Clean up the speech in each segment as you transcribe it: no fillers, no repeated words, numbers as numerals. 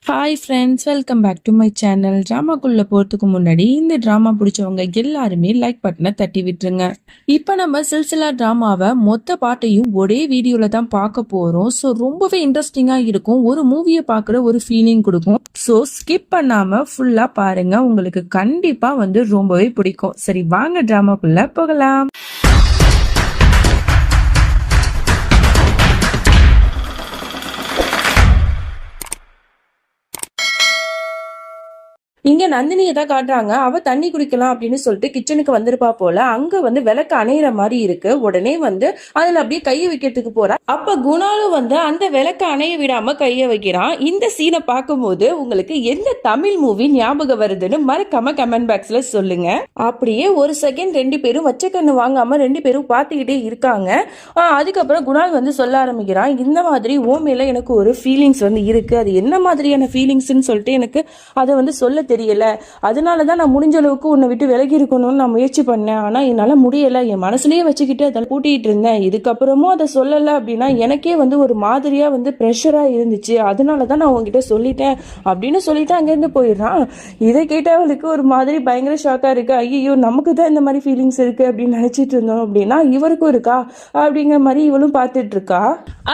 Hi friends, welcome back to my channel. ட்ராமாக்குள்ளே போகிறதுக்கு முன்னாடி இந்த ட்ராமா பிடிச்சவங்க எல்லாருமே லைக் பட்டனை தட்டி விட்டுருங்க. இப்போ நம்ம சில்சிலா ட்ராமாவை மொத்த பாட்டையும் ஒரே வீடியோவில் தான் பார்க்க போகிறோம். ஸோ ரொம்பவே இன்ட்ரெஸ்டிங்காக இருக்கும். ஒரு மூவியை பார்க்குற ஒரு ஃபீலிங் கொடுக்கும். ஸோ ஸ்கிப் பண்ணாமல் ஃபுல்லாக பாருங்கள், உங்களுக்கு கண்டிப்பாக ரொம்பவே பிடிக்கும். சரி, வாங்க ட்ராமாக்குள்ளே போகலாம். இங்க நந்தினியை தான் காட்டுறாங்க. அவ தண்ணி குடிக்கலாம் அப்படின்னு சொல்லிட்டு கிச்சனுக்கு வந்திருப்பா போல. அங்க விளக்கு அணையிற மாதிரி இருக்கு. உடனே அதுல அப்படியே கையை வைக்கிறதுக்கு போறா. அப்ப குணாலும் அந்த விளக்க அணைய விடாம கைய வைக்கிறான். இந்த சீனை பார்க்கும்போது உங்களுக்கு எந்த தமிழ் மூவி ஞாபகம் வருதுன்னு மறக்காம கமெண்ட் பாக்ஸ்ல சொல்லுங்க. அப்படியே ஒரு செகண்ட் ரெண்டு பேரும் வச்ச கண்ணு வாங்காம ரெண்டு பேரும் பார்த்துக்கிட்டே இருக்காங்க. அதுக்கப்புறம் குணால் சொல்ல ஆரம்பிக்கிறான். இந்த மாதிரி ஓ மேல எனக்கு ஒரு ஃபீலிங்ஸ் இருக்கு. அது என்ன மாதிரியான ஃபீலிங்ஸ்ன்னு சொல்லிட்டு எனக்கு அதை சொல்ல தெரியல. அதனாலதான் நான் முடிஞ்ச அளவுக்கு உன்னை விட்டு விலகி இருக்கணும்னு நான் முயற்சி பண்ணேன். ஆனா என்னால முடியல. என் மனசுலயே வச்சுக்கிட்டு அதை கூட்டிட்டு இருந்தேன். இதுக்கப்புறமும் அதை சொல்லல அப்படின்னா எனக்கே ஒரு மாதிரியா ப்ரெஷரா இருந்துச்சு. அதனாலதான் நான் உங்ககிட்ட சொல்லிட்டேன் அப்படின்னு சொல்லிட்டு அங்கேருந்து போயிடுறான். இதை கேட்ட அவளுக்கு ஒரு மாதிரி பயங்கர ஷாக்கா இருக்கு. ஐயோ, நமக்கு தான் இந்த மாதிரி ஃபீலிங்ஸ் இருக்கு அப்படின்னு நினைச்சிட்டு இருந்தோம் அப்படின்னா இவருக்கும் இருக்கா அப்படிங்கிற மாதிரி இவளும் பார்த்துட்டு இருக்கா.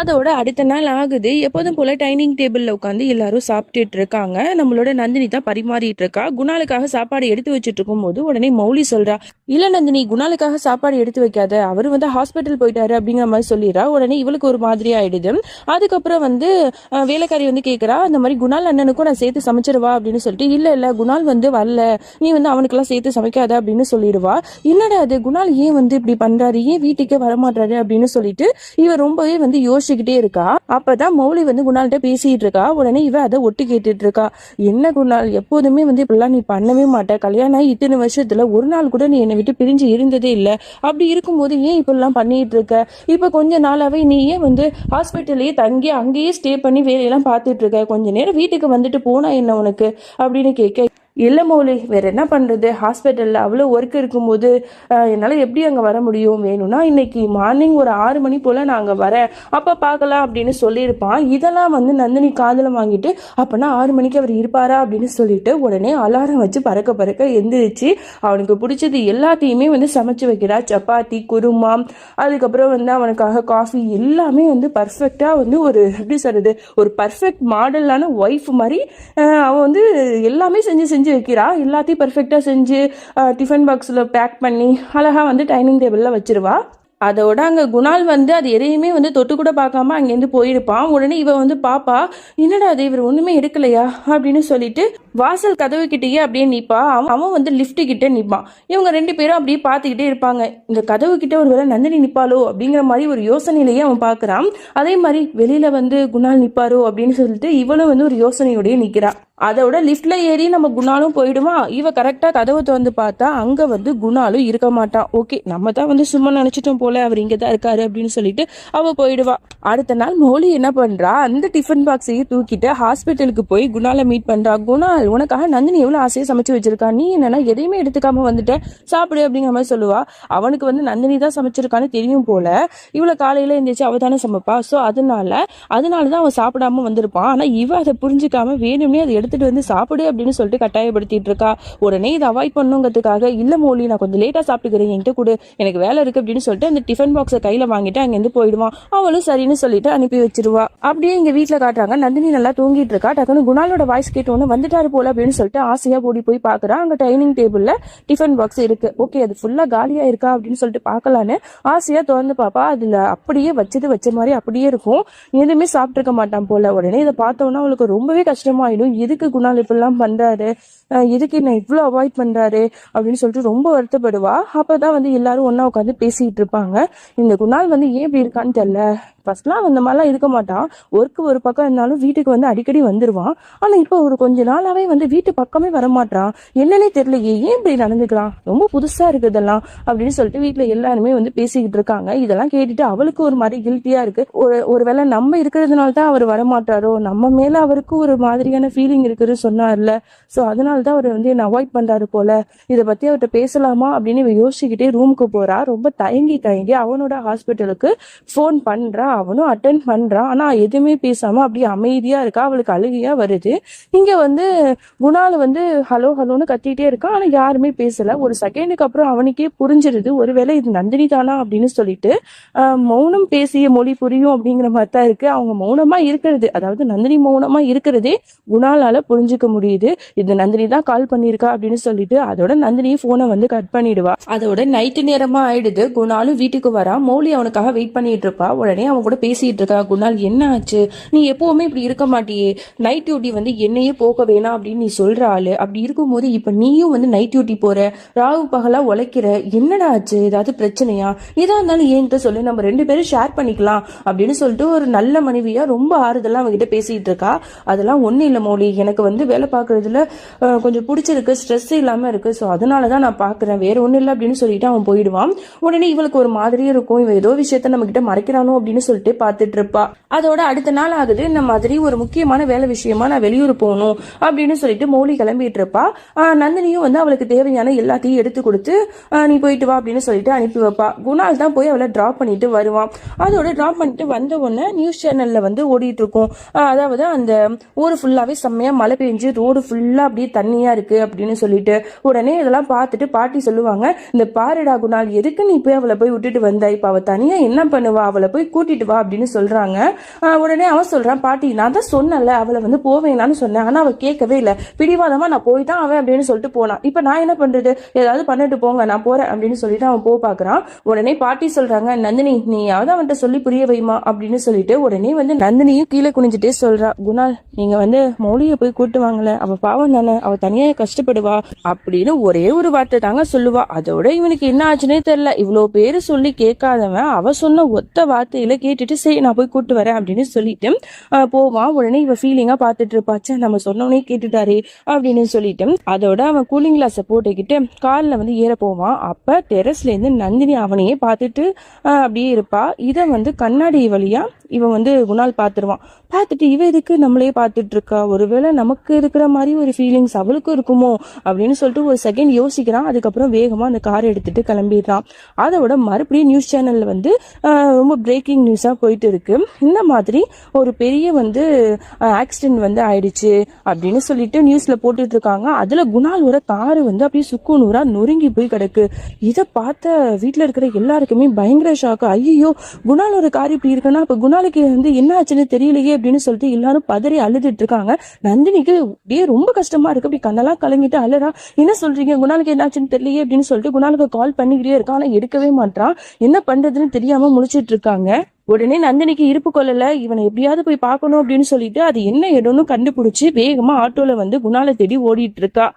அதோட அடுத்த நாள் ஆகுது. எப்போதும் போல டைனிங் டேபிள்ல உட்காந்து எல்லாரும் சாப்பிட்டுட்டு இருக்காங்க. நம்மளோட நந்தினி தான் பரிமாறிட்டு இருக்கா. குணாலுக்காக சாப்பாடு எடுத்து வச்சுட்டு இருக்கும் போது உடனே மௌலி சொல்றா, இல்ல நந்தினி, குணாலுக்காக சாப்பாடு எடுத்து வைக்காத, அவரு ஹாஸ்பிட்டல் போயிட்டாரு அப்படிங்கிற மாதிரி சொல்லிடுறா. உடனே இவளுக்கு ஒரு மாதிரி ஆயிடுது. அதுக்கப்புறம் வேலைக்காரி கேட்கிறா, அந்த மாதிரி குணால் அண்ணனுக்கும் நான் சேர்த்து சமைச்சிருவா அப்படின்னு சொல்லிட்டு. இல்ல குணால் வரல, நீ அவனுக்கெல்லாம் சேர்த்து சமைக்காத அப்படின்னு சொல்லிடுவா. என்னடா அது, குணால் ஏன் இப்படி பண்றாரு, ஏன் வீட்டுக்கே வரமாட்டாரு அப்படின்னு சொல்லிட்டு இவ ரொம்பவே யோசிச்சுக்கிட்டே இருக்கா. அப்பதான் மௌலி குணால்கிட்ட பேசிட்டு இருக்கா. உடனே இவ அதை ஒட்டு கேட்டுட்டு இருக்கா. என்ன குணால், எப்போதுமே இப்படிலாம் நீ பண்ணவே மாட்ட. கல்யாணம் ஆகி இத்தனை வருஷத்துல ஒரு நாள் கூட நீ என்னை விட்டு பிரிஞ்சு இருந்ததே இல்லை. அப்படி இருக்கும்போது ஏன் இப்படிலாம் பண்ணிட்டு இருக்க? இப்ப கொஞ்ச நாளாவே நீ ஏன் ஹாஸ்பிட்டல்லையே தங்கி அங்கேயே ஸ்டே பண்ணி வேலையெல்லாம் பார்த்துட்டு இருக்க? கொஞ்ச நேரம் வீட்டுக்கு வந்துட்டு போனா என்ன உனக்கு அப்படின்னு கேட்க, இல்லை மௌலி, வேற என்ன பண்றது, ஹாஸ்பிட்டல்ல அவ்வளோ ஒர்க் இருக்கும்போது என்னால் எப்படி அங்கே வர முடியும்? வேணும்னா இன்னைக்கு மார்னிங் ஒரு 6 மணி போல் நான் அங்கே வரேன், அப்போ பார்க்கலாம் அப்படின்னு சொல்லியிருப்பான். இதெல்லாம் நந்தினி காதில் வாங்கிட்டு, அப்போனா 6 மணிக்கு அவர் இருப்பாரா அப்படின்னு சொல்லிட்டு உடனே அலாரம் வச்சு பறக்க பறக்க எந்திரிச்சு அவனுக்கு பிடிச்சது எல்லாத்தையுமே சமைச்சு வைக்கிறா. சப்பாத்தி, குருமா, அதுக்கப்புறம் அவனுக்காக காஃபி, எல்லாமே பர்ஃபெக்டாக ஒரு எப்படி சொல்றது, ஒரு பர்ஃபெக்ட் மாடலான ஒய்ஃப் மாதிரி அவன் எல்லாமே செஞ்சு வைக்கிறா. எல்லாத்தையும் பெர்ஃபெக்டா செஞ்சு டிஃபன் பாக்ஸ்ல பேக் பண்ணி அழகா டைனிங் டேபிள்ல வச்சிருவா. அதோட அங்கே குணால் அது எதையுமே தொட்டு கூட பார்க்காம அங்கேருந்து போயிருப்பான். உடனே இவ பாப்பா, என்னடா அது, இவர் ஒன்றுமே எடுக்கலையா அப்படின்னு சொல்லிட்டு வாசல் கதவு கிட்டேயே அப்படியே நிற்பா. அவன் லிஃப்ட் கிட்ட நிற்பான். இவங்க ரெண்டு பேரும் அப்படியே பார்த்துக்கிட்டே இருப்பாங்க. இந்த கதவு கிட்ட ஒரு வேளை நந்தினி நிற்பாளோ அப்படிங்கிற மாதிரி ஒரு யோசனையிலேயே அவன் பார்க்குறான். அதே மாதிரி வெளியில குணால் நிற்பாரோ அப்படின்னு சொல்லிட்டு இவளும் ஒரு யோசனையோடய நிற்கிறா. அதோட லிஃப்ட்ல ஏறி நம்ம குணாலும் போயிடுவான். இவ கரெக்டா கதவை திறந்து பார்த்தா அங்க குணாலும் இருக்க மாட்டான். ஓகே, நம்ம தான் சும்மா நினைச்சிட்டோம் போல, அவர் இங்கதான் இருக்காரு அப்படின்னு சொல்லிட்டு அவ போயிடுவா. அடுத்த நாள் மௌலி என்ன பண்றா, அந்த டிஃபன் பாக்ஸையும் தூக்கிட்டு ஹாஸ்பிட்டலுக்கு போய் குணாலை மீட் பண்றா. குணால், உனக்காக நந்தினி எவ்வளவு ஆசையை சமைச்சு வச்சிருக்கா, நீ என்னன்னா எதையுமே எடுத்துக்காம சாப்பிடு அப்படிங்கிற மாதிரி சொல்லுவா. அவனுக்கு நந்தினி தான் சமைச்சிருக்கான்னு தெரியும் போல. இவ்வளவு காலையில இருந்துச்சு அவ தானே சமைப்பா. ஸோ அதனாலதான் அவன் சாப்பிடாம வந்திருப்பான். ஆனா இவ அதை புரிஞ்சுக்காம வேணும்னே அதை எடுத்துட்டு சாப்பிடு அப்படின்னு சொல்லிட்டு கட்டாயப்படுத்திட்டு இருக்கா. உடனே இதை அவாய்ட் பண்ணுங்கிறதுக்காக, இல்ல மௌலி, நான் கொஞ்சம் லேட்டா சாப்பிட்டுக்கிறேன், என்கிட்ட கூட எனக்கு வேலை இருக்கு அப்படின்னு சொல்லிட்டு அந்த டிஃபன் பாக்ஸை கையில வாங்கிட்டு அங்கிருந்து போயிடுவான். அவளும் சரின்னு சொல்லிட்டு அனுப்பி வச்சிருவா. அப்படியே இங்க வீட்டுல காட்டுறாங்க. நந்தினி நல்லா தூங்கிட்டு இருக்கா. டக்குனு குணாலோட வாய்ஸ் கேட்டோன்னு வந்துட்டாரு போல அப்படின்னு சொல்லிட்டு ஆசையா ஓடி போய் பாக்குறா. அங்க டைனிங் டேபிள்ல டிஃபன் பாக்ஸ் இருக்கு. ஓகே, அது ஃபுல்லா காலியா இருக்கா அப்படின்னு சொல்லிட்டு பாக்கலான்னு ஆசையா திறந்து பாப்பா. அதுல அப்படியே வச்ச மாதிரி அப்படியே இருக்கும். எதுவுமே சாப்பிட்டு இருக்க மாட்டான் போல. உடனே இதை பார்த்தோன்னா அவளுக்கு ரொம்பவே கஷ்டமாயிடும். எதுக்கு குணால் இப்படிலாம் பண்றாரு, எதுக்கு என்ன இவ்வளவு அவாய்ட் பண்றாரு அப்படின்னு சொல்லிட்டு ரொம்ப வருத்தப்படுவா. அப்பதான் எல்லாரும் ஒன்னா உட்காந்து பேசிட்டு இருப்பாங்க. இந்த குணால் ஏன் இப்படி இருக்கான்னு தெரியல. ஃபர்ஸ்ட்லாம் அந்த மாதிரிலாம் இருக்க மாட்டான். ஒர்க்கு ஒரு பக்கம் இருந்தாலும் வீட்டுக்கு அடிக்கடி வந்துருவான். ஆனா இப்போ ஒரு கொஞ்ச நாளாவே வீட்டு பக்கமே வரமாட்டான். என்னன்னே தெரியலையே, ஏன் இப்படி நடந்துக்கிறான், ரொம்ப புதுசா இருக்கு இதெல்லாம் அப்படின்னு சொல்லிட்டு வீட்டுல எல்லாருமே பேசிக்கிட்டு இருக்காங்க. இதெல்லாம் கேட்டுட்டு அவளுக்கு ஒரு மாதிரி கில்ட்டியா இருக்கு. ஒருவேளை நம்ம இருக்கிறதுனால தான் அவர் வரமாட்டாரோ, நம்ம மேல அவருக்கு ஒரு மாதிரியான ஃபீலிங் இருக்குன்னு சொன்னார்ல, ஸோ அதனாலதான் அவர் என்ன அவாய்ட் பண்றாரு போல. இதை பத்தி அவர்கிட்ட பேசலாமா அப்படின்னு யோசிச்சுக்கிட்டே ரூமுக்கு போறா. ரொம்ப தயங்கி அவனோட ஹாஸ்பிட்டலுக்கு ஃபோன் பண்றா. அவனும் அட்டன் பண்றான். ஆனா எதுவுமே பேசாம அப்படியே அமைதியா இருக்கா. அவளுக்கு அழுகையா வருது. இங்க வந்து குணால் வந்து ஹலோ ஹலோன்னு கத்திட்டே இருக்கான். ஆனா யாருமே பேசல. ஒரு செகண்டுக்கு அப்புறம் அவனுக்கே புரிஞ்சிருது, ஒருவேளை இது நந்தினி தானா அப்படின்னு சொல்லிட்டு. மௌனம் பேசிய மொழி புரியும் அப்படிங்கிற மாதிரி தான் இருக்கு. அவங்க மௌனமா இருக்கிறது, அதாவது நந்தினி மௌனமா இருக்கிறதே குணாலால புரிஞ்சுக்க முடியுது. இது நந்தினி தான் கால் பண்ணியிருக்கா அப்படின்னு சொல்லிட்டு அதோட நந்தினி போனை வந்து கட் பண்ணிடுவா. அதோட நைட்டு நேரமா ஆயிடுது. குணாலும் வீட்டுக்கு வரா. மௌலி அவனுக்காக வெயிட் பண்ணிட்டு இருப்பா. உடனே அவன் கூட பேசிட்டு இருக்கா. குணால், என்ன ஆச்சு? நீ எப்பவுமே இப்படி இருக்க மாட்டியே. நைட் டியூட்டி வந்து என்னையே போக வேணாம் அப்படின்னு நீ சொல்ற ஆளு. அப்படி இருக்கும்போது இப்ப நீயும் வந்து நைட் டியூட்டி போற, ராவு பகலா உழைக்கிற, என்னடா ஆச்சு? ஏதாவது பிரச்சனையா? இதா இருந்தாலும் ஏன்ட்டு சொல்லு, நம்ம 2 பேரும் ஷேர் பண்ணிக்கலாம் அப்படின்னு சொல்லிட்டு ஒரு நல்ல மனைவியா ரொம்ப ஆறுதலா அவங்ககிட்ட பேசிட்டு இருக்கா. அதெல்லாம் ஒன்றும் இல்லை மௌலி, எனக்கு வந்து வேலை பார்க்கறதுல கொஞ்சம் பிடிச்சிருக்கு, ஸ்ட்ரெஸ் இல்லாமல் இருக்கு, ஸோ அதனால தான் நான் பார்க்குறேன், வேற ஒன்றும் இல்லை அப்படின்னு சொல்லிட்டு அவன் போயிடுவான். உடனே இவளுக்கு ஒரு மாதிரியே இருக்கும், இவன் ஏதோ விஷயத்த நம்ம கிட்ட மறைக்கிறானோ அப்படின்னு சொல்லிட்டு பார்த்துட்டு இருப்பா. அதோட அடுத்த நாள் ஆகுது. இந்த மாதிரி ஒரு முக்கியமான வேலை விஷயமா நான் வெளியூர் போகணும் அப்படின்னு சொல்லிட்டு மௌலி கிளம்பிட்டு இருப்பா. நந்தினியும் வந்து அவளுக்கு தேவையான எல்லாத்தையும் எடுத்து கொடுத்து நீ போயிட்டு வா அப்படின்னு சொல்லிட்டு அனுப்பி வைப்பா. குணால் தான் போய் அவளை டிராப் பண்ணிட்டு வருவான். அதோட டிராப் பண்ணிட்டு வந்த உடனே நியூஸ் சேனல்ல வந்து ஓடிட்டு இருக்கும். அதாவது அந்த ஊர் ஃபுல்லாவே செம்மையா மழை பெஞ்சு ரோடு ஃபுல்லா அப்படியே தண்ணியா இருக்கு அப்படின்னு சொல்லிட்டு. உடனே இதெல்லாம் பார்த்துட்டு பாட்டி சொல்லுவாங்க, இந்த பாருடா குணால், எதுக்கு நீ போய் அவளை போய் விட்டுட்டு வந்த? இப்ப அவ தனியா என்ன பண்ணுவா? அவளை போய் கூட்டிட்டு வா அப்படின்னு சொல்றாங்க. உடனே அவன் சொல்றான், பாட்டி நான் தான் சொன்னல அவளை வந்து போவேனான்னு சொன்னேன், ஆனா அவ கேட்கவே இல்லை, பிடிவாதமா நான் போய் தான் அவன் அப்படின்னு சொல்லிட்டு போனான். இப்ப நான் என்ன பண்றது? ஏதாவது பண்ணிட்டு போங்க, நான் போறேன் அப்படின்னு சொல்லிட்டு அவன் பாக்குறான். உடனே பாட்டி சொல்றாங்க, நந்தினி நீயாவது அவன்கிட்ட சொல்லி புரிய வைமா அப்படின்னு சொல்லிட்டு. உடனே வந்து நந்தினியும் கீழே குனிஞ்சிட்டே சொல்றா, குணால் நீங்க வந்து மௌலியை போய் கூட்டு வாங்கல, அவ பாவம் தானே, அவ தனியா கஷ்டப்படுவா அப்படின்னு ஒரே ஒரு வார்த்தை தாங்க சொல்லுவா. அதோட இவனுக்கு என்ன ஆச்சுன்னே தெரியல. இவ்வளவு பேரு சொல்லி கேட்காதவன் அவ சொன்ன ஒத்த வார்த்தையில கேட்டுட்டு சரி நான் போய் கூட்டு வரேன் அப்படின்னு சொல்லிட்டு போவான். உடனே இவ ஃபீலிங்கா பாத்துட்டு இருப்பாச்சு, நம்ம சொன்னோடனே கேட்டுட்டாரு அப்படின்னு சொல்லிட்டு அதோட அவன் கூலிங் கிளாஸ போட்டுக்கிட்டு கார்ல வந்து ஏற போவான். அப்ப டெரஸ்ல இருந்து நந்தினி அவனையே பார்த்துட்டு அப்படியே இருப்பா. இத வந்து கண்ணாடி வழியா இவன் வந்து குணால் பார்த்துருவான். பார்த்துட்டு இவ எதுக்கு நம்மளே பார்த்துட்டு இருக்கா, ஒருவேளை நமக்கு இருக்கிற மாதிரி ஒரு ஃபீலிங்ஸ் அவளுக்கும் இருக்குமோ அப்படின்னு சொல்லிட்டு ஒரு செகண்ட் யோசிக்கிறான். அதுக்கப்புறம் வேகமா அந்த காரை எடுத்துட்டு கிளம்பிடுறான். அதோட மறுபடியும் நியூஸ் சேனல்ல வந்து ரொம்ப பிரேக்கிங் நியூஸா போயிட்டு இருக்கு. இந்த மாதிரி ஒரு பெரிய வந்து ஆக்சிடென்ட் வந்து ஆயிடுச்சு அப்படின்னு சொல்லிட்டு நியூஸ்ல போட்டுட்டு இருக்காங்க. அதுல குணாலோட காரு வந்து அப்படியே சுக்குநூறா நொறுங்கி போய் கிடக்கு. இதை பார்த்த வீட்டுல இருக்கிற எல்லாருக்குமே பயங்கர ஷாக்கு. ஐயோ, குணாலோட கார் இப்படி இருக்குன்னா அப்ப குணாலுக்கு வந்து என்ன ஆச்சுன்னு தெரியலையே அப்படின்னு சொல்லிட்டு எல்லாரும் பதறி அழுதுட்டு இருக்காங்க. நந்தினிக்கு அப்படியே ரொம்ப கஷ்டமா இருக்கு. அப்படி கண்ணெல்லாம் கலங்கிட்டு அழறா. என்ன சொல்றீங்க, குணாலுக்கு என்ன ஆச்சுன்னு தெரியலையே அப்படின்னு சொல்லிட்டு குணாலுக்கு கால் பண்ணிக்கிட்டே இருக்கான். ஆனா எடுக்கவே மாட்டான். என்ன பண்றதுன்னு தெரியாம முழிச்சிட்டு இருக்காங்க. உடனே நந்தினிக்கு இருப்பு கொள்ளல, இவனை எப்படியாவது போய் பார்க்கணும் அப்படின்னு சொல்லிட்டு அது என்ன இடம்னு கண்டுபிடிச்சு வேகமா ஆட்டோல வந்து குணாலை தேடி ஓடிட்டு இருக்கா.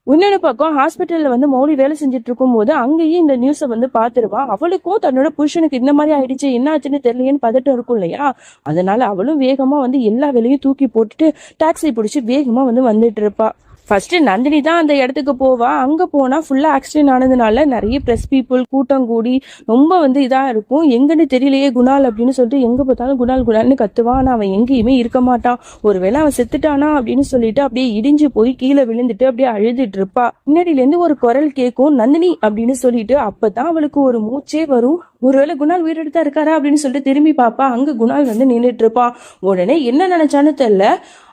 இன்னொரு பக்கம் ஹாஸ்பிட்டல்ல வந்து மௌலி வேலை செஞ்சுட்டு இருக்கும் போது அங்கேயும் இந்த நியூஸை வந்து பாத்துருவான். அவளுக்கும் தன்னோட புருஷனுக்கு இந்த மாதிரி ஆயிடுச்சு, என்ன ஆச்சுன்னு தெரியலையேன்னு பதட்டம் இருக்கும் இல்லையா. அதனால அவளும் வேகமா வந்து எல்லா வேலையும் தூக்கி போட்டுட்டு டாக்ஸி பிடிச்சி வேகமா வந்து வந்துட்டு இருப்பா. ஃபர்ஸ்ட் நந்தினி தான் அந்த இடத்துக்கு போவா. அங்க போனா ஃபுல்லா ஆக்சிடென்ட் ஆனதுனால நிறைய பிரஸ் பீப்புள் கூட்டம் கூடி ரொம்ப வந்து இதா இருக்கும். எங்கன்னு தெரியலையே குணால் அப்படின்னு சொல்லிட்டு எங்க பார்த்தாலும் குணால் குணால்னு கத்துவான். ஆனா அவன் எங்கேயுமே இருக்க மாட்டான். ஒருவேளை அவன் செத்துட்டானா அப்படின்னு சொல்லிட்டு அப்படியே இடிஞ்சு போய் கீழே விழுந்துட்டு அப்படியே அழுதுட்டு இருப்பா. முன்னாடியில இருந்து ஒரு குரல் கேட்கும், நந்தினி அப்படின்னு சொல்லிட்டு. அப்பதான் அவளுக்கு ஒரு மூச்சே வரும். ஒருவேளை குணால் உயிரெடுத்தா இருக்காரா அப்படின்னு சொல்லிட்டு திரும்பி பாப்பா. அங்க குணால் வந்து நின்றுட்டு இருப்பான். உடனே என்ன நினைச்சான்னு தெரியல,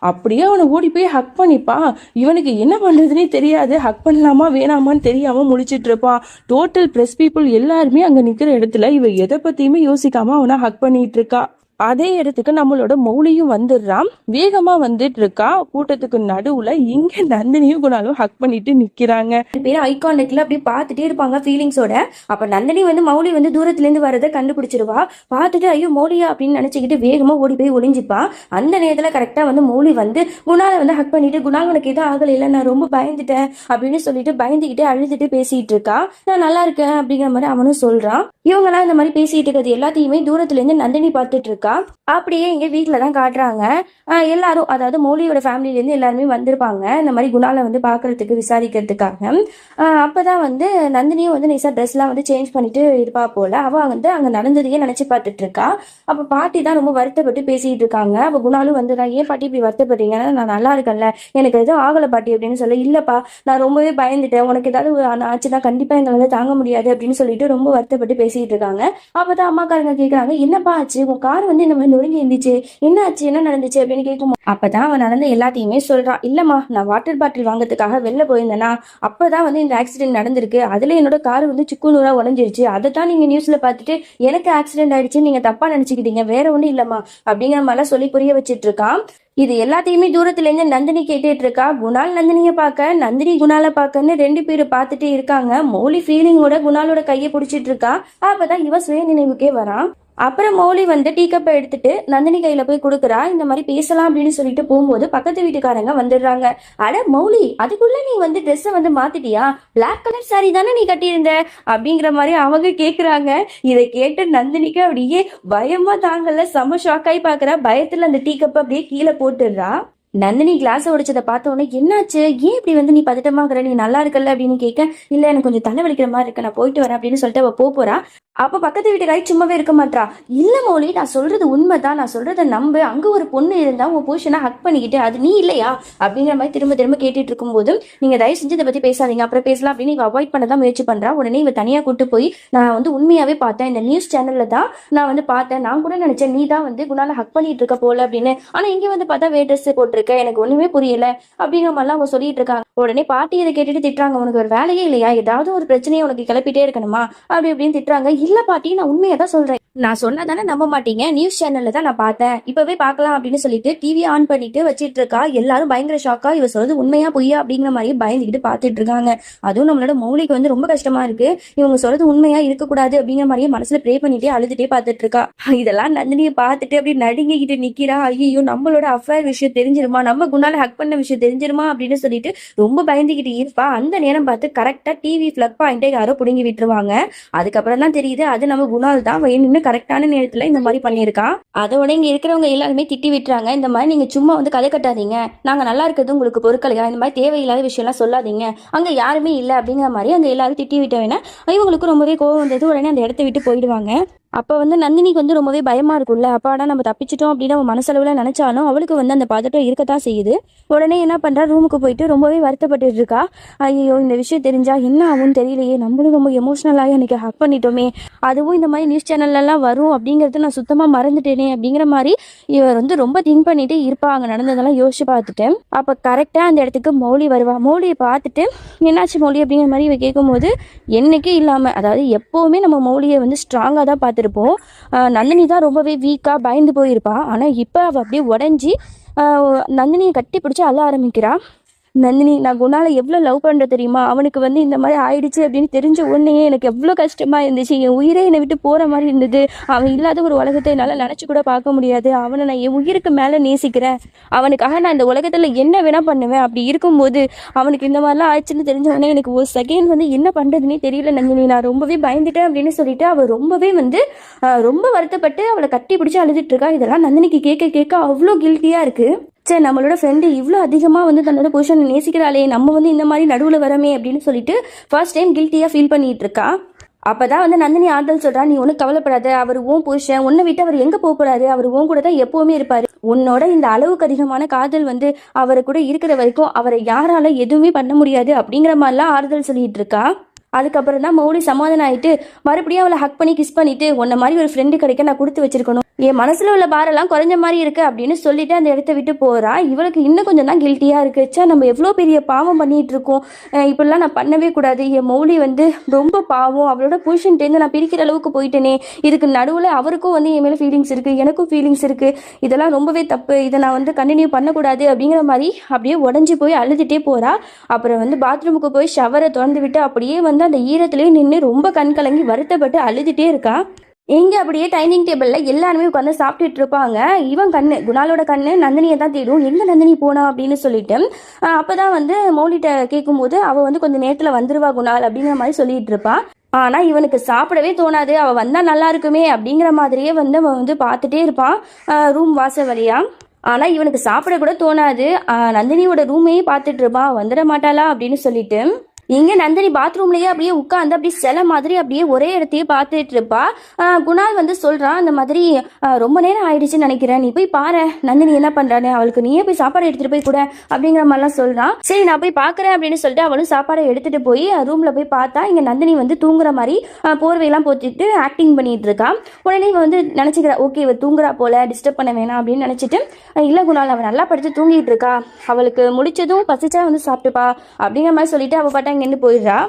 அப்படியே அவனை ஓடி போய் ஹக் பண்ணிப்பா. இவனுக்கு என்ன பண்றதுன்னே தெரியாது, ஹக் பண்ணலாமா வேணாமான்னு தெரியாம முழிச்சிட்டு இருப்பான். டோட்டல் பிரஸ் பீப்புள் எல்லாருமே அங்க நிக்கிற இடத்துல இவ எதை பத்தியுமே யோசிக்காம அவனை ஹக் பண்ணிட்டு இருக்கா. அதே இடத்துக்கு நம்மளோட மௌலியும் வந்துடுறான். வேகமா வந்துட்டு இருக்கா. கூட்டத்துக்கு நடுவுல இங்க நந்தினியும் குணாலும் ஹக் பண்ணிட்டு நிக்கிறாங்க. பேர் ஐ கான்டாக்ட்ல அப்படியே பார்த்துட்டே இருப்பாங்க ஃபீலிங்ஸோட. அப்ப நந்தினி வந்து மௌலி வந்து தூரத்துல இருந்து வரதை கண்டுபிடிச்சிருவா. பார்த்துட்டு ஐயோ மௌலியா அப்படின்னு நினைச்சுக்கிட்டு வேகமா ஓடி போய் ஒளிஞ்சிப்பா. அந்த நேரத்துல கரெக்டா வந்து மௌலி வந்து குணாலை வந்து ஹக் பண்ணிட்டு, குணால் உனக்கு எதுவும் ஆகல இல்ல, நான் ரொம்ப பயந்துட்டேன் அப்படின்னு சொல்லிட்டு பயந்துகிட்டே அழுதுட்டு பேசிட்டு இருக்கா. நான் நல்லா இருக்கேன் அப்படிங்கிற மாதிரி அவனும் சொல்றான். இவங்கெல்லாம் இந்த மாதிரி பேசிட்டு இருக்கிறது எல்லாத்தையுமே தூரத்துல இருந்து நந்தினி பார்த்துட்டு இருக்கா. அப்படியே இங்க வீட்டுல தான் காட்டுறாங்க. எல்லாரும், அதாவது மௌலியோட ஃபேமிலில இருந்து எல்லாருமே வந்திருப்பாங்க இந்த மாதிரி குணாலை வந்து பாக்குறதுக்கு விசாரிக்கிறதுக்காக. அப்பதான் வந்து நந்தினியும் வந்து நைசா ட்ரெஸ் எல்லாம் வந்து சேஞ்ச் பண்ணிட்டு இருப்பா போல. அவ வந்து அங்க நடந்ததையே நினைச்சு பார்த்துட்டு இருக்கா. அப்ப பாட்டி தான் ரொம்ப வருத்தப்பட்டு பேசிட்டு இருக்காங்க. அப்ப குணாலும் வந்துதான், ஏன் பாட்டி இப்படி வருத்தப்படுறீங்க, நான் நல்லா இருக்கேன்ல, எனக்கு எதுவும் ஆகல பாட்டி அப்படின்னு சொல்ல. இல்லப்பா நான் ரொம்பவே பயந்துட்டேன், உனக்கு ஏதாவது ஆச்சுன்னா கண்டிப்பா எங்களால தாங்க முடியாது அப்படின்னு சொல்லிட்டு ரொம்ப வருத்தப்பட்டு பேசிட்டு இருக்காங்க. அப்பதான் அம்மாக்காரங்க கேக்குறாங்க, என்னப்பா ஆச்சு, உன் கார் வந்து இந்த மாதிரி நொறுங்கி இருந்துச்சு, என்ன ஆச்சு, என்ன நடந்துச்சு அப்படின்னு கேட்கும். அப்பதான் அவன் நடந்த எல்லாத்தையுமே சொல்றான். இல்லம்மா, நான் வாட்டர் பாட்டில் வாங்குறதுக்காக வெளில போயிருந்தேன்னா அப்பதான் வந்து இந்த ஆக்சிடென்ட் நடந்திருக்கு. அதுல என்னோட கார் வந்து சுக்கு நூறா உடஞ்சிருச்சு. அதை தான் நீங்க நியூஸ்ல பார்த்துட்டு எனக்கு ஆக்சிடென்ட் ஆயிடுச்சுன்னு நீங்க தப்பா நினைச்சுக்கிட்டீங்க, வேற ஒண்ணும் இல்லம்மா அப்படிங்கிற மாதிரிலாம் சொல்லி புரிய வச்சிட்டு இருக்கான். இது எல்லாத்தையுமே தூரத்துல இருந்து நந்தினி கேட்டுட்டு இருக்கா. குணால் நந்தினிய பார்க்க, நந்தினி குணால பார்க்கன்னு ரெண்டு பேரும் பார்த்துட்டே இருக்காங்க. மௌலி ஃபீலிங்கோட குணாலோட கையை பிடிச்சிட்டு இருக்கா. அப்பதான் இவ சுய நினைவுக்கே வரான். அப்புறம் மௌலி வந்து டீ கப்பை எடுத்துட்டு நந்தினி கையில போய் கொடுக்குறா. இந்த மாதிரி பேசலாம் அப்படின்னு சொல்லிட்டு போகும்போது பக்கத்து வீட்டுக்காரங்க வந்துடுறாங்க. அட மௌலி, அதுக்குள்ள நீ வந்து ட்ரெஸ்ஸை வந்து மாத்திட்டியா? பிளாக் கலர் சாரி தானே நீ கட்டியிருந்த அப்படிங்கிற மாதிரி அவங்க கேக்குறாங்க. இதை கேட்டு நந்தினிக்கு அப்படியே பயமா தாங்கல, செம ஷாக் ஆகி பாக்குறா. பயத்துல அந்த டீ கப்பை அப்படியே கீழே போட்டுடுறா. நந்தினி கிளாஸ் உடைச்சதை பார்த்த உடனே என்னாச்சு, ஏன் இப்படி வந்து நீ பதட்டமாகற, நீ நல்லா இருக்கல அப்படின்னு கேட்க, இல்ல எனக்கு கொஞ்சம் தலை வலிக்கிற மாதிரி இருக்கு, நான் போயிட்டு வரேன் அப்படின்னு சொல்லிட்டு அவ போறா. அப்ப பக்கத்து வீட்டுக்காரி சும்மாவே இருக்க மாட்டா. இல்ல மௌலி, நான் சொல்றது உண்மைதான், நான் சொல்றத நம்பு. அங்க ஒரு பொண்ணு இருந்தா உன் புருஷனை ஹக் பண்ணிக்கிட்டு அது நீ இல்லையா அப்படிங்கிற மாதிரி திரும்ப திரும்ப கேட்டுட்டு இருக்கும் போது, நீங்க தயவு செஞ்சு இதை பத்தி பேசாதீங்க, அப்புறம் பேசலாம் அப்படின்னு இவ அவாய்ட் பண்ணதான் முயற்சி பண்றா. உடனே இவ தனியா கூட்டு போய், நான் வந்து உண்மையாவே பார்த்தேன், இந்த நியூஸ் சேனல்ல தான் நான் வந்து பார்த்தேன், நான் கூட நினைச்சேன் நீ தான் வந்து குணால ஹக் பண்ணிட்டு இருக்க போல அப்படின்னு, ஆனா இங்க வந்து பார்த்தா வேற ட்ரெஸ் போட்டிருக்க, எனக்கு ஒண்ணுமே புரியல அப்படிங்கிற மாதிரிலாம் அவங்க சொல்லிட்டு இருக்காங்க. உடனே பாட்டி இதை கேட்டுட்டு திட்டுறாங்க, உனக்கு ஒரு வேலையே இல்லையா, ஏதாவது ஒரு பிரச்சனையை உனக்கு கிளப்பிட்டே இருக்கணுமா அப்படி அப்படின்னு திட்டுறாங்க. இல்ல பாட்டி, நான் உண்மையை தான் சொல்றேன், நான் சொன்னதானே நம்ப மாட்டீங்க, நியூஸ் சேனல்ல தான் நான் பார்த்தேன், இப்பவே பார்க்கலாம் அப்படின்னு சொல்லிட்டு டிவி ஆன் பண்ணிட்டு வச்சிட்டு இருக்கா. எல்லாரும் பயங்கர ஷாக்கா, இவ சொல்றது உண்மையா பொய்யா அப்படிங்கிற மாதிரி பயந்துக்கிட்டு பார்த்துட்டு இருக்காங்க. அதுவும் நம்மளோட மௌலிக்கு வந்து ரொம்ப கஷ்டமா இருக்கு, இவங்க சொல்றது உண்மையா இருக்கக்கூடாது அப்படிங்கிற மாதிரியே மனசுல ப்ரே பண்ணிட்டே அழுதுட்டே பார்த்துட்டு இருக்கா. இதெல்லாம் நந்தினியை பார்த்துட்டு அப்படி நடுங்கிக்கிட்டு நிக்கிறா. ஐயோ, நம்மளோட அஃபேர் விஷயம் தெரிஞ்சிருமா, நம்ம குணால ஹக் பண்ண விஷயம் தெரிஞ்சிருமா அப்படின்னு சொல்லிட்டு ரொம்ப பயந்துக்கிட்டு இருப்பா. அந்த நேரம் பார்த்து கரெக்டா டிவி பிளக் பாயிண்டே யாரோ புடுங்கி விட்டுருவாங்க. அதுக்கப்புறம் தான் தெரியுது அது நம்ம குணால் தான் வேணும்னு கரெக்டான நேரத்துல இந்த மாதிரி பண்ணியிருக்கான். அதோட இங்க இருக்கிறவங்க எல்லாருமே திட்டி விட்டுறாங்க. இந்த மாதிரி நீங்க சும்மா வந்து கதை கட்டாதீங்க, நாங்க நல்லா இருக்கிறது உங்களுக்கு பொறுக்கலையா, இந்த மாதிரி தேவையில்லாத விஷயம் எல்லாம் சொல்லாதீங்க, அங்க யாருமே இல்லை அப்படிங்கிற மாதிரி அங்க எல்லாரும் திட்டி விட்டவேனா இவங்களுக்கு ரொம்பவே கோவம் வந்தது. உடனே அந்த இடத்த விட்டு போயிடுவாங்க. அப்போ வந்து நந்தினிக்கு வந்து ரொம்பவே பயமா இருக்கும்ல, அப்பாடா நம்ம தப்பிச்சிட்டோம் அப்படின்னு அவன் மனசளவில் நினைச்சாலும் அவளுக்கு வந்து அந்த பதட்டம் இருக்கத்தான் செய்யுது. உடனே என்ன பண்றா, ரூமுக்கு போயிட்டு ரொம்பவே வருத்தப்பட்டு இருக்கா. ஐயோ, இந்த விஷயம் தெரிஞ்சா என்ன ஆகும்னு தெரியலையே, நம்மளும் ரொம்ப எமோஷனலாகி எனக்கு ஹக் பண்ணிட்டோமே, அதுவும் இந்த மாதிரி நியூஸ் சேனல்லாம் வரும் அப்படிங்கிறது நான் சுத்தமா மறந்துட்டேனே அப்படிங்கிற மாதிரி இவர் வந்து ரொம்ப திங்க் பண்ணிட்டு இருப்பா. அங்கே நடந்ததெல்லாம் யோசிச்சு பார்த்துட்டேன். அப்போ கரெக்டாக அந்த இடத்துக்கு மௌலி வருவா. மௌலியை பார்த்துட்டு என்னாச்சு மௌலி அப்படிங்கிற மாதிரி இவ கேட்கும்போது, என்னைக்கே இல்லாமல், அதாவது எப்போவுமே நம்ம மௌலியை வந்து ஸ்ட்ராங்காக தான் பார்த்துருப்போம். நந்தினி தான் ரொம்பவே வீக்காக பயந்து போயிருப்பா. ஆனால் இப்போ அவள் அப்படியே உடஞ்சி நந்தினியை கட்டி பிடிச்சி அழ ஆரம்பிக்கிறா. நந்தினி, நான் குணால எவ்வளோ லவ் பண்ணுற தெரியுமா, அவனுக்கு வந்து இந்த மாதிரி ஆயிடுச்சு அப்படின்னு தெரிஞ்ச உடனே எனக்கு எவ்வளோ கஷ்டமா இருந்துச்சு, என் உயிரே என்னை விட்டு போகிற மாதிரி இருந்தது, அவன் இல்லாத ஒரு உலகத்தை என்னால் நினச்சி கூட பார்க்க முடியாது, அவனை நான் என் உயிருக்கு மேலே நேசிக்கிறேன், அவனுக்காக நான் இந்த உலகத்தில் என்ன வேணால் பண்ணுவேன், அப்படி இருக்கும்போது அவனுக்கு இந்த மாதிரிலாம் ஆயிடுச்சுன்னு தெரிஞ்ச உடனே எனக்கு ஒரு செகண்ட் வந்து என்ன பண்ணுறதுனே தெரியல நந்தினி, நான் ரொம்பவே பயந்துட்டேன் அப்படின்னு சொல்லிட்டு அவள் ரொம்பவே வந்து ரொம்ப வருத்தப்பட்டு அவளை கட்டி பிடிச்சி அழுதுட்டு இருக்கா. இதெல்லாம் நந்தினிக்கு கேட்க கேட்க அவ்வளோ கில்ட்டியாக இருக்குது. சரி, நம்மளோட ஃப்ரெண்டு இவ்வளோ அதிகமாக வந்து தன்னோட புருஷனை நேசிக்கிறாளே, நம்ம வந்து இந்த மாதிரி நடுவில் வரமே அப்படின்னு சொல்லிட்டு ஃபர்ஸ்ட் டைம் கில்ட்டியாக ஃபீல் பண்ணிட்டு இருக்கா. அப்பதான் வந்து நந்தினி ஆறுதல் சொல்றா, நீ ஒன்றும் கவலைப்படாத, அவர் ஓன் புருஷன், உன்னை விட்டு அவர் எங்கே போக போறாரு, அவர் ஓன் கூட தான் எப்பவுமே இருப்பாரு, உன்னோட இந்த அளவுக்கு அதிகமான காதல் வந்து அவரை கூட இருக்கிற வரைக்கும் அவரை யாரால எதுவுமே பண்ண முடியாது அப்படிங்கிற மாதிரிலாம் ஆறுதல் சொல்லிட்டு இருக்கா. அதுக்கப்புறம் தான் மௌலி சமாதானம் ஆயிட்டு மறுபடியும் அவளை ஹக் பண்ணி கிஸ் பண்ணிட்டு, உன்ன மாதிரி ஒரு ஃப்ரெண்டு கிடைக்க நான் கொடுத்து வச்சிருக்கணும், என் மனசுல உள்ள பாரெல்லாம் குறைஞ்ச மாதிரி இருக்கு அப்படின்னு சொல்லிட்டு அந்த இடத்த விட்டு போறா. இவளுக்கு இன்னும் கொஞ்சம் தான் கில்ட்டியா இருக்கு. சே, நம்ம எவ்வளோ பெரிய பாவம் பண்ணிட்டு இருக்கோம், இப்படிலாம் நான் பண்ணவே கூடாது, என் மௌலி வந்து ரொம்ப பாவம், அவளோட புருஷன்ட்டேருந்து நான் பிரிக்கிற அளவுக்கு போயிட்டேனே, இதுக்கு நடுவில் அவருக்கும் வந்து என் மேலே ஃபீலிங்ஸ் இருக்கு, எனக்கும் ஃபீலிங்ஸ் இருக்கு, இதெல்லாம் ரொம்பவே தப்பு, இதை நான் வந்து கண்டினியூ பண்ணக்கூடாது அப்படிங்கிற மாதிரி அப்படியே உடஞ்சி போய் அழுதுகிட்டே போறா. அப்புறம் வந்து பாத்ரூமுக்கு போய் ஷவரை திறந்து விட்டு அப்படியே வந்து அந்த ஈரத்திலேயே நின்று ரொம்ப கண் கலங்கி வருத்தப்பட்டு அழுதுகிட்டே இருக்கா. இங்கே அப்படியே டைனிங் டேபிளில் எல்லாருமே உட்காந்து சாப்பிட்டுட்டு இருப்பாங்க. இவன் கண்ணு, குணாலோட கண்ணு நந்தினியை தான் தேடும், எங்கே நந்தினி போனா அப்படின்னு சொல்லிட்டு. அப்போ தான் வந்து மௌலிட்ட கேட்கும்போது அவள் வந்து கொஞ்சம் நேரத்தில் வந்துருவா குணால் அப்படிங்கிற மாதிரி சொல்லிட்டு இருப்பா. ஆனால் இவனுக்கு சாப்பிடவே தோணாது, அவள் வந்தால் நல்லா இருக்குமே அப்படிங்கிற மாதிரியே வந்து அவன் வந்து பார்த்துட்டே இருப்பான் ரூம் வாசல் வழியா. ஆனால் இவனுக்கு சாப்பிட கூட தோணாது. நந்தினியோட ரூமையே பார்த்துட்டு இருப்பான், வந்துட மாட்டாளா அப்படின்னு சொல்லிட்டு. இங்க நந்தினி பாத்ரூம்லயே அப்படியே உட்காந்து அப்படியே சில மாதிரி அப்படியே ஒரே இடத்தையே பார்த்துட்டு இருப்பா. குணால் வந்து சொல்றான், அந்த மாதிரி ரொம்ப நேரம் ஆயிடுச்சுன்னு நினைக்கிறேன், நீ போய் பாரு நந்தினி என்ன பண்றானு, அவளுக்கு நீயே போய் சாப்பாடு எடுத்துட்டு போய் கூட அப்படிங்கிற மாதிரிலாம் சொல்றான். சரி நான் போய் பாக்குறேன் அப்படின்னு சொல்லிட்டு அவளும் சாப்பாடை எடுத்துட்டு போய் ரூம்ல போய் பார்த்தா இங்க நந்தினி வந்து தூங்குற மாதிரி போர்வையெல்லாம் போத்திட்டு ஆக்டிங் பண்ணிட்டு இருக்கான். உடனே இவ வந்து நினைச்சுக்கிறா, ஓகே இவ தூங்குறா போல, டிஸ்டர்ப் பண்ண வேணாம் அப்படின்னு நினைச்சிட்டு, இல்ல குணால் அவன் நல்லா படிச்சு தூங்கிட்டு இருக்கா, அவளுக்கு முடிச்சதும் பசிச்சா வந்து சாப்பிட்டுப்பா அப்படிங்கிற மாதிரி சொல்லிட்டு அவ பாட்டா இங்கேருந்து போயிடுறா.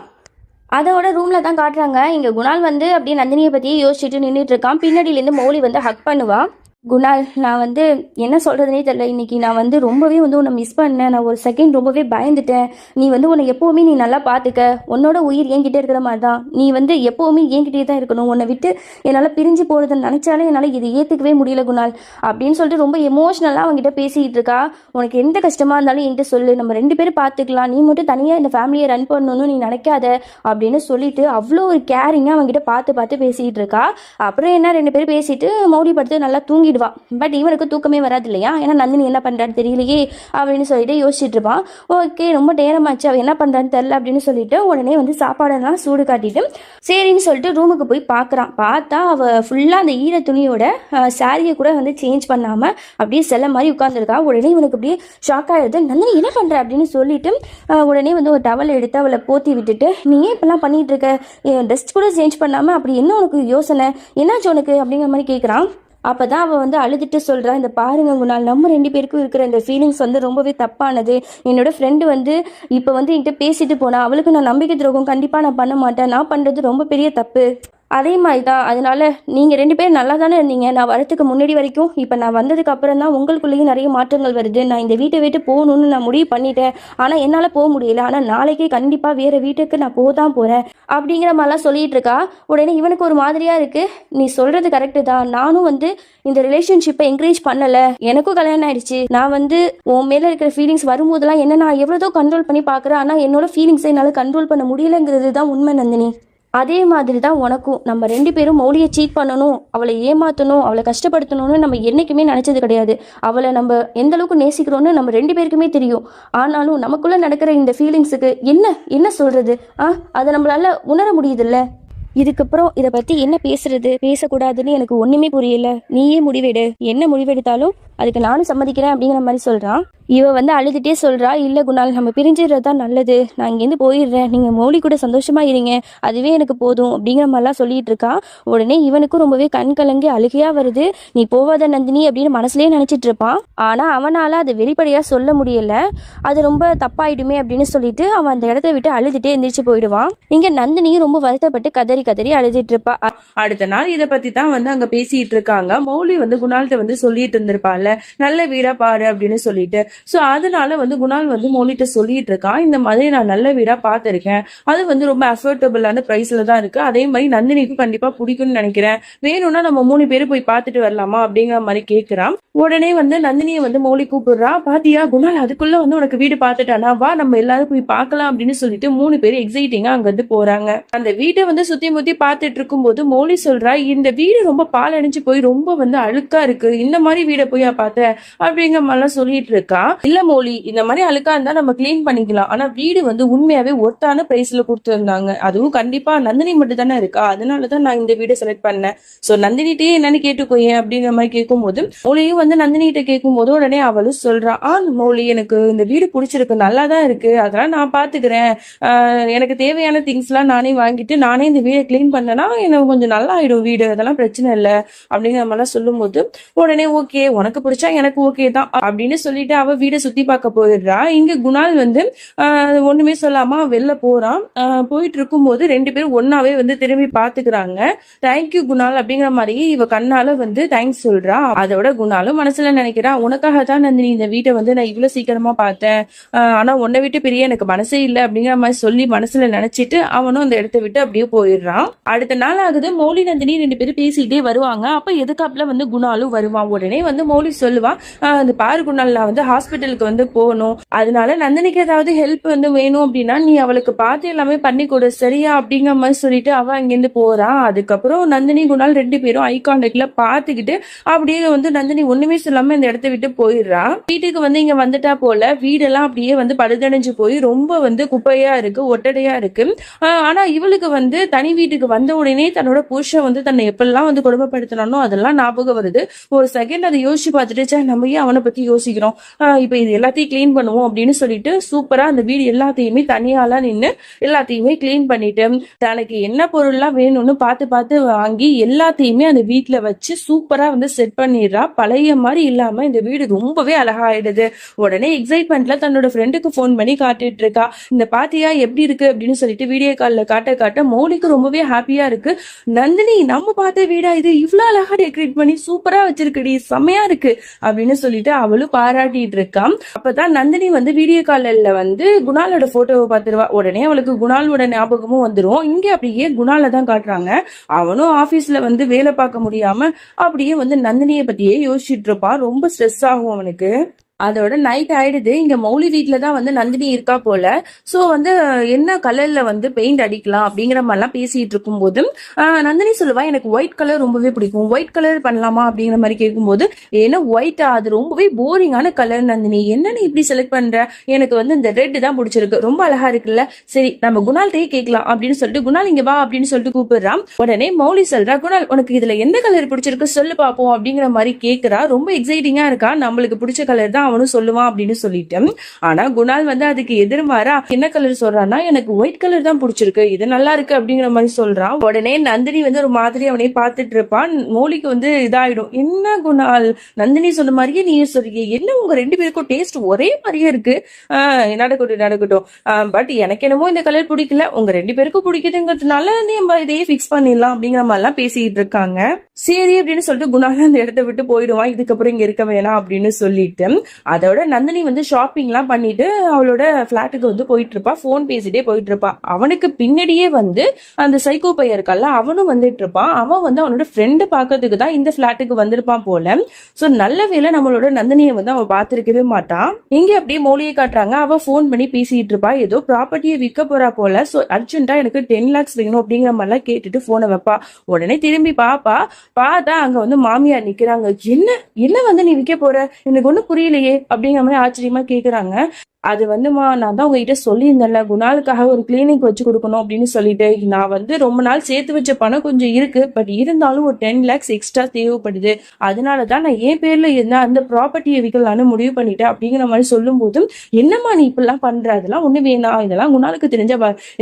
அதோட ரூம்ல தான் காட்டுறாங்க, இங்க குணால் வந்து அப்படியே நந்தினியை பத்தியே யோசிச்சுட்டு நின்றுட்டு இருக்கான். பின்னாடியிலேருந்து மௌலி வந்து ஹக் பண்ணுவா. குணால், நான் வந்து என்ன சொல்கிறதுனே தெரியல, இன்னைக்கு நான் வந்து ரொம்பவே வந்து உன்னை மிஸ் பண்ணேன், நான் ஒரு செகண்ட் ரொம்பவே பயந்துட்டேன். நீ வந்து உன்னை எப்போவுமே நீ நல்லா பார்த்துக்க, உன்னோட உயிர் என்கிட்ட இருக்கிற மாதிரி தான், நீ வந்து எப்போவுமே என்கிட்டே தான் இருக்கணும், உன்னை விட்டு என்னால் பிரிஞ்சு போகிறதுன்னு நினச்சாலே என்னால் இதை ஏற்றுக்கவே முடியல குணால் அப்படின்னு சொல்லிட்டு ரொம்ப எமோஷ்னலாக அவங்ககிட்ட பேசிகிட்டு இருக்கா. உனக்கு எந்த கஷ்டமாக இருந்தாலும் என்கிட்ட சொல்லு, நம்ம 2 பேரும் பார்த்துக்கலாம், நீ மட்டும் தனியாக இந்த ஃபேமிலியை ரன் பண்ணணும்னு நீ நினைக்காத அப்படின்னு சொல்லிட்டு அவ்வளோ ஒரு கேரிங்காக அவங்ககிட்ட பார்த்து பேசிகிட்டு இருக்கா. அப்புறம் என்ன 2 பேரும் பேசிட்டு மௌடி படுத்து நல்லா தூங்கி. பட் இவனுக்கு தூக்கமே வராது இல்லையா, ஏன்னா நந்தினி என்ன பண்றான்னு தெரியலையே அப்படின்னு சொல்லிட்டு யோசிச்சுட்டு இருப்பான். ஓகே ரொம்ப நேரமாச்சு, அவ என்ன பண்றான்னு தெரியல அப்படின்னு சொல்லிட்டு உடனே வந்து சாப்பாடெல்லாம் சூடு காட்டிட்டு சரின்னு சொல்லிட்டு ரூமுக்கு போய் பார்க்குறான். பார்த்தா அவ ஃபுல்லா அந்த ஈர துணியோட சாரியை கூட வந்து சேஞ்ச் பண்ணாம அப்படியே செல்ல மாதிரி உட்காந்துருக்கா. உடனே இவனுக்கு அப்படியே ஷாக் ஆயிடுது. நந்தினி என்ன பண்ற அப்படின்னு சொல்லிட்டு உடனே வந்து ஒரு டவல் எடுத்து அவளை போத்தி விட்டுட்டு, நீ ஏன் இப்பெல்லாம் பண்ணிட்டு இருக்க, ட்ரெஸ் கூட சேஞ்ச் பண்ணாம அப்படி என்ன உனக்கு யோசனை, என்னாச்சு உனக்கு அப்படிங்கிற மாதிரி கேட்குறான். அப்போ தான் அவள் வந்து அழுதுட்டு சொல்கிறா, இந்த பாருங்க குணால், நம்ம 2 பேருக்கும் இருக்கிற இந்த ஃபீலிங்ஸ் வந்து ரொம்பவே தப்பானது. என்னோட ஃப்ரெண்டு வந்து இப்போ வந்து என்கிட்ட பேசிட்டு போனா, அவளுக்கு நான் நம்பிக்கை துரோகம் கண்டிப்பாக நான் பண்ண மாட்டேன், நான் பண்ணுறது ரொம்ப பெரிய தப்பு, அதே மாதிரி தான். அதனால நீங்கள் 2 பேரும் நல்லா தானே இருந்தீங்க, நான் வரத்துக்கு முன்னாடி வரைக்கும். இப்போ நான் வந்ததுக்கு அப்புறம் தான் உங்களுக்குள்ளேயும் நிறைய மாற்றங்கள் வருது. நான் இந்த வீட்டை விட்டு போகணும்னு நான் முடிவு பண்ணிட்டேன், ஆனால் என்னால் போக முடியல, ஆனால் நாளைக்கே கண்டிப்பாக வேறு வீட்டுக்கு நான் தான் போகிறேன் அப்படிங்கிற மாதிரிலாம் சொல்லிட்டு இருக்கா. உடனே இவனுக்கு ஒரு மாதிரியாக இருக்குது. நீ சொல்கிறது கரெக்டு தான், நானும் வந்து இந்த ரிலேஷன்ஷிப்பை என்கரேஜ் பண்ணலை, எனக்கும் கல்யாணம் ஆயிடுச்சு, நான் வந்து உன் மேலே இருக்கிற ஃபீலிங்ஸ் வரும்போதெல்லாம் என்ன நான் எவ்வளோதோ கண்ட்ரோல் பண்ணி பார்க்குறேன், ஆனால் என்னோட ஃபீலிங்ஸை என்னால் கண்ட்ரோல் பண்ண முடியலைங்கிறது தான் உண்மை நந்தினி. அதே மாதிரி தான் உனக்கும், நம்ம 2 பேரும் மௌலியை சீட் பண்ணணும், அவளை ஏமாற்றணும், அவளை கஷ்டப்படுத்தணும்னு நம்ம என்றைக்குமே நினச்சது கிடையாது. அவளை நம்ம எந்த அளவுக்கு நேசிக்கிறோன்னு நம்ம 2 பேருக்குமே தெரியும். ஆனாலும் நமக்குள்ளே நடக்கிற இந்த ஃபீலிங்ஸுக்கு என்ன சொல்கிறது, அதை நம்மளால உணர முடியுதுல்ல. இதுக்கப்புறம் இதை பற்றி என்ன பேசுறது பேசக்கூடாதுன்னு எனக்கு ஒன்றுமே புரியல, நீயே முடிவெடு, என்ன முடிவெடுத்தாலும் அதுக்கு நானும் சம்மதிக்கிறேன் அப்படிங்கிற மாதிரி சொல்கிறான். இவ வந்து அழுதுகிட்டே சொல்கிறா, இல்லை குணால் நம்ம பிரிஞ்சிடுறது தான் நல்லது, நான் இங்கேருந்து போயிடுறேன், நீங்கள் மௌலி கூட சந்தோஷமாக இருங்க, அதுவே எனக்கு போதும் அப்படிங்கிற மாதிரிலாம் சொல்லிட்டு இருக்கா. உடனே இவனுக்கும் ரொம்பவே கண் கலங்கி அழுகையாக வருது. நீ போவாத நந்தினி அப்படின்னு மனசுலேயே நினச்சிட்டு இருப்பான். ஆனால் அவனால் அதை வெளிப்படையாக சொல்ல முடியலை, அது ரொம்ப தப்பாயிடுமே அப்படின்னு சொல்லிட்டு அவன் அந்த இடத்த விட்டு அழுதுகிட்டே எந்திரிச்சு போயிடுவான். இங்கே நந்தினியும் ரொம்ப வருத்தப்பட்டு கதறி அழுதுட்டு இருப்பா. அடுத்த நாள் இதை பற்றி தான் வந்து அங்கே பேசிட்டு இருக்காங்க. மௌலி வந்து குணால்கிட்ட வந்து சொல்லிட்டு இருந்திருப்பாள், நல்ல வீடா பாரு அப்படின்னு சொல்லிட்டு. சோ அதனால வந்து குணால் வந்து மௌலிட்ட சொல்லிட்டு இருக்கான், இந்த மாதிரி நான் நல்ல வீடா பார்த்திருக்கேன், அது வந்து ரொம்ப அஃபோர்டபுளான பிரைஸ்ல தான் இருக்கு, அதே மாதிரி நந்தினிக்கும் கண்டிப்பா பிடிக்கும்னு நினைக்கிறேன், வேணும்னா நம்ம 3 பேரும் போய் பார்த்துட்டு வரலாமா அப்படிங்கிற மாதிரி கேட்கிறான். உடனே வந்து நந்தினியை வந்து மௌலி கூப்பிடுறா, பாத்தியா குணால் அதுக்குள்ள வந்து உனக்கு வீடு பார்த்துட்டானா, வா நம்ம எல்லாரும் போய் பார்க்கலாம் அப்படின்னு சொல்லிட்டு 3 பேரும் எக்ஸைட்டிங்கா அங்க வந்து போறாங்க. அந்த வீட்டை வந்து சுத்தி முத்தி பார்த்துட்டு இருக்கும் போது மௌலி சொல்றா, இந்த வீடு ரொம்ப பாலடைஞ்சு போய் ரொம்ப வந்து அழுக்கா இருக்கு, இந்த மாதிரி வீடை போய் பார்த்த அப்படிங்கிற மாதிரிலாம் சொல்லிட்டு இருக்கா. இல்ல மௌலி, இந்த மாதிரி அழுக்கா இருந்தா நம்ம கிளீன் பண்ணிக்கலாம், ஆனா வீடு வந்து உண்மையாவே ஒர்த்தான பிரைஸ்ல கொடுத்துருந்தாங்க, அதுவும் கண்டிப்பா நந்தினி மட்டும் தானே இருக்கா, அதனாலதான் நான் இந்த வீடை செலக்ட் பண்ணேன், சோ நந்தினிட்டே என்னன்னு கேட்டுக்கோயேன் அப்படிங்கிற மாதிரி கேட்கும் போது மௌலியும் வந்து நந்தினிகிட்ட கேட்கும் போது உடனே அவளும் சொல்றா, மௌலி எனக்கு இந்த வீடு பிடிச்சிருக்கு, நல்லா தான் இருக்கு, அதெல்லாம் நான் பாத்துக்கிறேன், எனக்கு தேவையான திங்ஸ் எல்லாம் நானே வாங்கிட்டு நானே இந்த வீடை கிளீன் பண்ணேன்னா எனக்கு கொஞ்சம் நல்லா ஆயிடும் வீடு, அதெல்லாம் பிரச்சனை இல்லை அப்படிங்கிற மாதிரிலாம் சொல்லும் போது உடனே ஓகே உனக்கு பிடிச்சா எனக்கு ஓகே தான் அப்படின்னு சொல்லிட்டு அவ வீடை சுத்தி பார்க்க போயிடுறா. இங்க குணால் வந்து ஒண்ணுமே சொல்லாம வெளில போறான். போயிட்டு இருக்கும் போது 2 பேரும் ஒன்னாவே வந்து திரும்பி பாத்துக்கிறாங்க. தேங்க்யூ குணால் அப்படிங்கிற மாதிரி இவ கண்ணால வந்து தேங்க்ஸ் சொல்றா. அதோட குணாலும் மனசுல நினைக்கிறா, உனக்காக தான் நந்தினி இந்த வீட்டை வந்து நான் இவ்வளவு சீக்கிரமா பார்த்தேன், ஆனா உன்னை விட்டு பெரிய எனக்கு மனசே இல்லை அப்படிங்கிற மாதிரி சொல்லி மனசுல நினைச்சிட்டு அவனும் அந்த இடத்த விட்டு அப்படியே போயிடுறான். அடுத்த நாள் ஆகுது. மௌலி நந்தினி 2 பேரும் பேசிக்கிட்டே வருவாங்க. அப்ப எதுக்காப்புல வந்து குணாலும் வருவான். உடனே வந்து மௌலி சொல்லுவான், இந்த பாரு குணால், நான் வந்து ஹாஸ்பிட்டலுக்கு வந்து போகணும். அதனால நந்தினிக்கு ஏதாவது ஹெல்ப் வந்து வேணும் அப்படின்னா நீ அவளுக்கு பார்த்து எல்லாமே பண்ணி கொடு சரியா அப்படிங்கிற மாதிரி சொல்லிட்டு அவ அங்கிருந்து போறா. அதுக்கப்புறம் நந்தினி குணால் 2 பேரும் ஐ கான்டாக்ட்ல பாத்துக்கிட்டு அப்படியே வந்து நந்தினி ஒண்ணுமே சொல்லாம இந்த இடத்த விட்டு போயிடுறா. வீட்டுக்கு வந்து இங்க வந்துட்டா போல வீடெல்லாம் அப்படியே வந்து பழுதடைஞ்சு போய் ரொம்ப வந்து குப்பையா இருக்கு, ஒட்டடையா இருக்கு. ஆனா இவளுக்கு வந்து தனி வீட்டுக்கு வந்த உடனே தன்னோட புருஷன் வந்து தன்னை எப்பெல்லாம் வந்து கொடுமைப்படுத்தினானோ அதெல்லாம் ஞாபகம் வருது. ஒரு செகண்ட் அதை யோசிச்சு பார்த்துட்டு நம்ம ஏன் அவனை பத்தி யோசிக்கிறோம், இப்ப இது எல்லாத்தையும் கிளீன் பண்ணுவோம் அப்படின்னு சொல்லிட்டு சூப்பரா அந்த வீடு எல்லாத்தையுமே தனியால நின்று எல்லாத்தையுமே கிளீன் பண்ணிட்டு தனக்கு என்ன பொருள்லாம் வேணும்னு பார்த்து பார்த்து வாங்கி எல்லாத்தையுமே அந்த வீட்டுல வச்சு சூப்பரா வந்து செட் பண்ணிடுறா. பழைய மாதிரி இல்லாம இந்த வீடு ரொம்பவே அழகாயிடுது. உடனே எக்ஸைட்மெண்ட்ல தன்னோட ஃப்ரெண்டுக்கு போன் பண்ணி காட்டிட்டு இருக்கா. இந்த பாத்தியா எப்படி இருக்கு அப்படின்னு சொல்லிட்டு வீடியோ கால்ல காட்ட மௌலிக்கு ரொம்பவே ஹாப்பியா இருக்கு. நந்தினி நம்ம பார்த்த வீடா இது, இவ்வளவு அழகா டெக்கரேட் பண்ணி சூப்பரா வச்சிருக்குடி, செம்மையா இருக்கு அப்படின்னு சொல்லிட்டு அவளும் பாராட்டிட்டு இருக்கான். அப்பதான் நந்தினி வந்து வீடியோ கால்ல வந்து குணாலோட போட்டோவை பார்த்துருவா. உடனே அவளுக்கு குணாலோட ஞாபகமும் வந்துடும். இங்க அப்படியே குணால தான் காட்டுறாங்க. அவனும் ஆபீஸ்ல வந்து வேலை பார்க்க முடியாம அப்படியே வந்து நந்தினியை பத்தியே யோசிச்சுட்டு இருப்பான். ரொம்ப ஸ்ட்ரெஸ் ஆகும் அவனுக்கு. அதோட நைட் ஆயிடுது. இங்க மௌலி வீட்டுல தான் வந்து நந்தினி இருக்கா போல. சோ வந்து என்ன கலர்ல வந்து பெயிண்ட் அடிக்கலாம் அப்படிங்கிற மாதிரிலாம் பேசிட்டு இருக்கும் போது நந்தினி சொல்லுவா எனக்கு ஒயிட் கலர் ரொம்பவே பிடிக்கும், ஒயிட் கலர் பண்ணலாமா அப்படிங்கிற மாதிரி கேட்கும்போது ஏன்னா ஒயிட்டா அது ரொம்பவே போரிங்கான கலர் நந்தினி, என்ன நீ இப்படி செலக்ட் பண்ற, எனக்கு வந்து இந்த ரெட் தான் பிடிச்சிருக்கு, ரொம்ப அழகா இருக்குல்ல, சரி நம்ம குணால்கிட்டயே கேட்கலாம் அப்படின்னு சொல்லிட்டு குணால் இங்க வா அப்படின்னு சொல்லிட்டு கூப்பிடுறான். உடனே மௌலி சொல்றா குணால் உனக்கு இதுல எந்த கலர் பிடிச்சிருக்கு சொல்லு பாப்போம் அப்படிங்கிற மாதிரி கேட்கிறா. ரொம்ப எக்ஸைட்டிங்கா இருக்கா, நம்மளுக்கு பிடிச்ச கலர் தான் அவனும் சொல்லுவான் அப்படின்னு சொல்லிட்டேன். ஆனா குணால் வந்து அதுக்கு எதிர்மாறா என்ன கலர் சொல்றான்னா எனக்கு ஒயிட் கலர் தான் பிடிச்சிருக்கு, இது நல்லா இருக்கு அப்படிங்கிற மாதிரி சொல்றான். உடனே நந்தினி வந்து ஒரு மாதிரி அவனை பார்த்துட்டு இருப்பான். மௌலிக்கு வந்து இதாயிடும், என்ன குணால் நந்தினி சொன்ன மாதிரியே நீ சொல்றீங்க, என்ன உங்க 2 பேருக்கும் டேஸ்ட் ஒரே மாதிரியே இருக்கு, நடக்கட்டும் பட் எனக்கு என்னமோ இந்த கலர் பிடிக்கல, உங்க 2 பேருக்கும் பிடிக்குதுங்கிறதுனால நம்ம இதையே பிக்ஸ் பண்ணிடலாம் அப்படிங்கிற மாதிரி எல்லாம் பேசிட்டு இருக்காங்க. சரி அப்படின்னு சொல்லிட்டு குணால் அந்த இடத்த விட்டு போயிடுவான். இதுக்கப்புறம் இங்க இருக்க வேணாம் அப்படின்னு சொல்லிட்டு அதோட நந்தினி வந்து ஷாப்பிங் எல்லாம் பண்ணிட்டு அவளோட பிளாட்டுக்கு வந்து போயிட்டு இருப்பா. போன் பேசிட்டே போயிட்டு இருப்பா. அவனுக்கு பின்னாடியே வந்து அந்த சைக்கோ பையன் இருக்கல்ல அவனும் வந்துட்டு இருப்பான். அவன் வந்து அவனோட ஃப்ரெண்டு பாக்கிறதுக்கு தான் இந்த பிளாட்டுக்கு வந்திருப்பான் போல. சோ நல்ல வேளை நம்மளோட நந்தினியை வந்து அவன் பாத்திருக்கவே மாட்டான். இங்க அப்படியே மௌலியை காட்டுறாங்க. அவ போன் பண்ணி பேசிட்டு இருப்பா. ஏதோ ப்ராப்பர்ட்டியை விற்க போறா போல. சோ அர்ஜென்ட்டா எனக்கு 10 lakhs வேணும் அப்படிங்கிற மாதிரி எல்லாம் கேட்டுட்டு போனை வைப்பா. உடனே திரும்பி பார்த்தா அங்க வந்து மாமியார் நிக்கிறாங்க. என்ன வந்து நீ விற்க போற, எனக்கு ஒண்ணும் புரியலையே அப்படிங்கிற மாதிரி ஆச்சரியமா கேக்குறாங்க. அது வந்துமா நான் தான் உங்ககிட்ட சொல்லியிருந்தேன்ல குணாலுக்காக ஒரு கிளினிக் வச்சு கொடுக்கணும் அப்படின்னு சொல்லிட்டு, நான் வந்து ரொம்ப நாள் சேர்த்து வச்ச பணம் கொஞ்சம் இருக்கு, பட் இருந்தாலும் ஒரு 10 lakhs எக்ஸ்ட்ரா தேவைப்படுது, அதனாலதான் நான் என் பேர்ல இருந்த அந்த ப்ராப்பர்ட்டியை விற்கலான்னு முடிவு பண்ணிட்டேன் அப்படிங்கிற மாதிரி சொல்லும் போதும் என்னம்மா நீ இப்படிலாம் பண்ற, அதெல்லாம் ஒண்ணு வேணாம், இதெல்லாம் குணாலுக்கு தெரிஞ்ச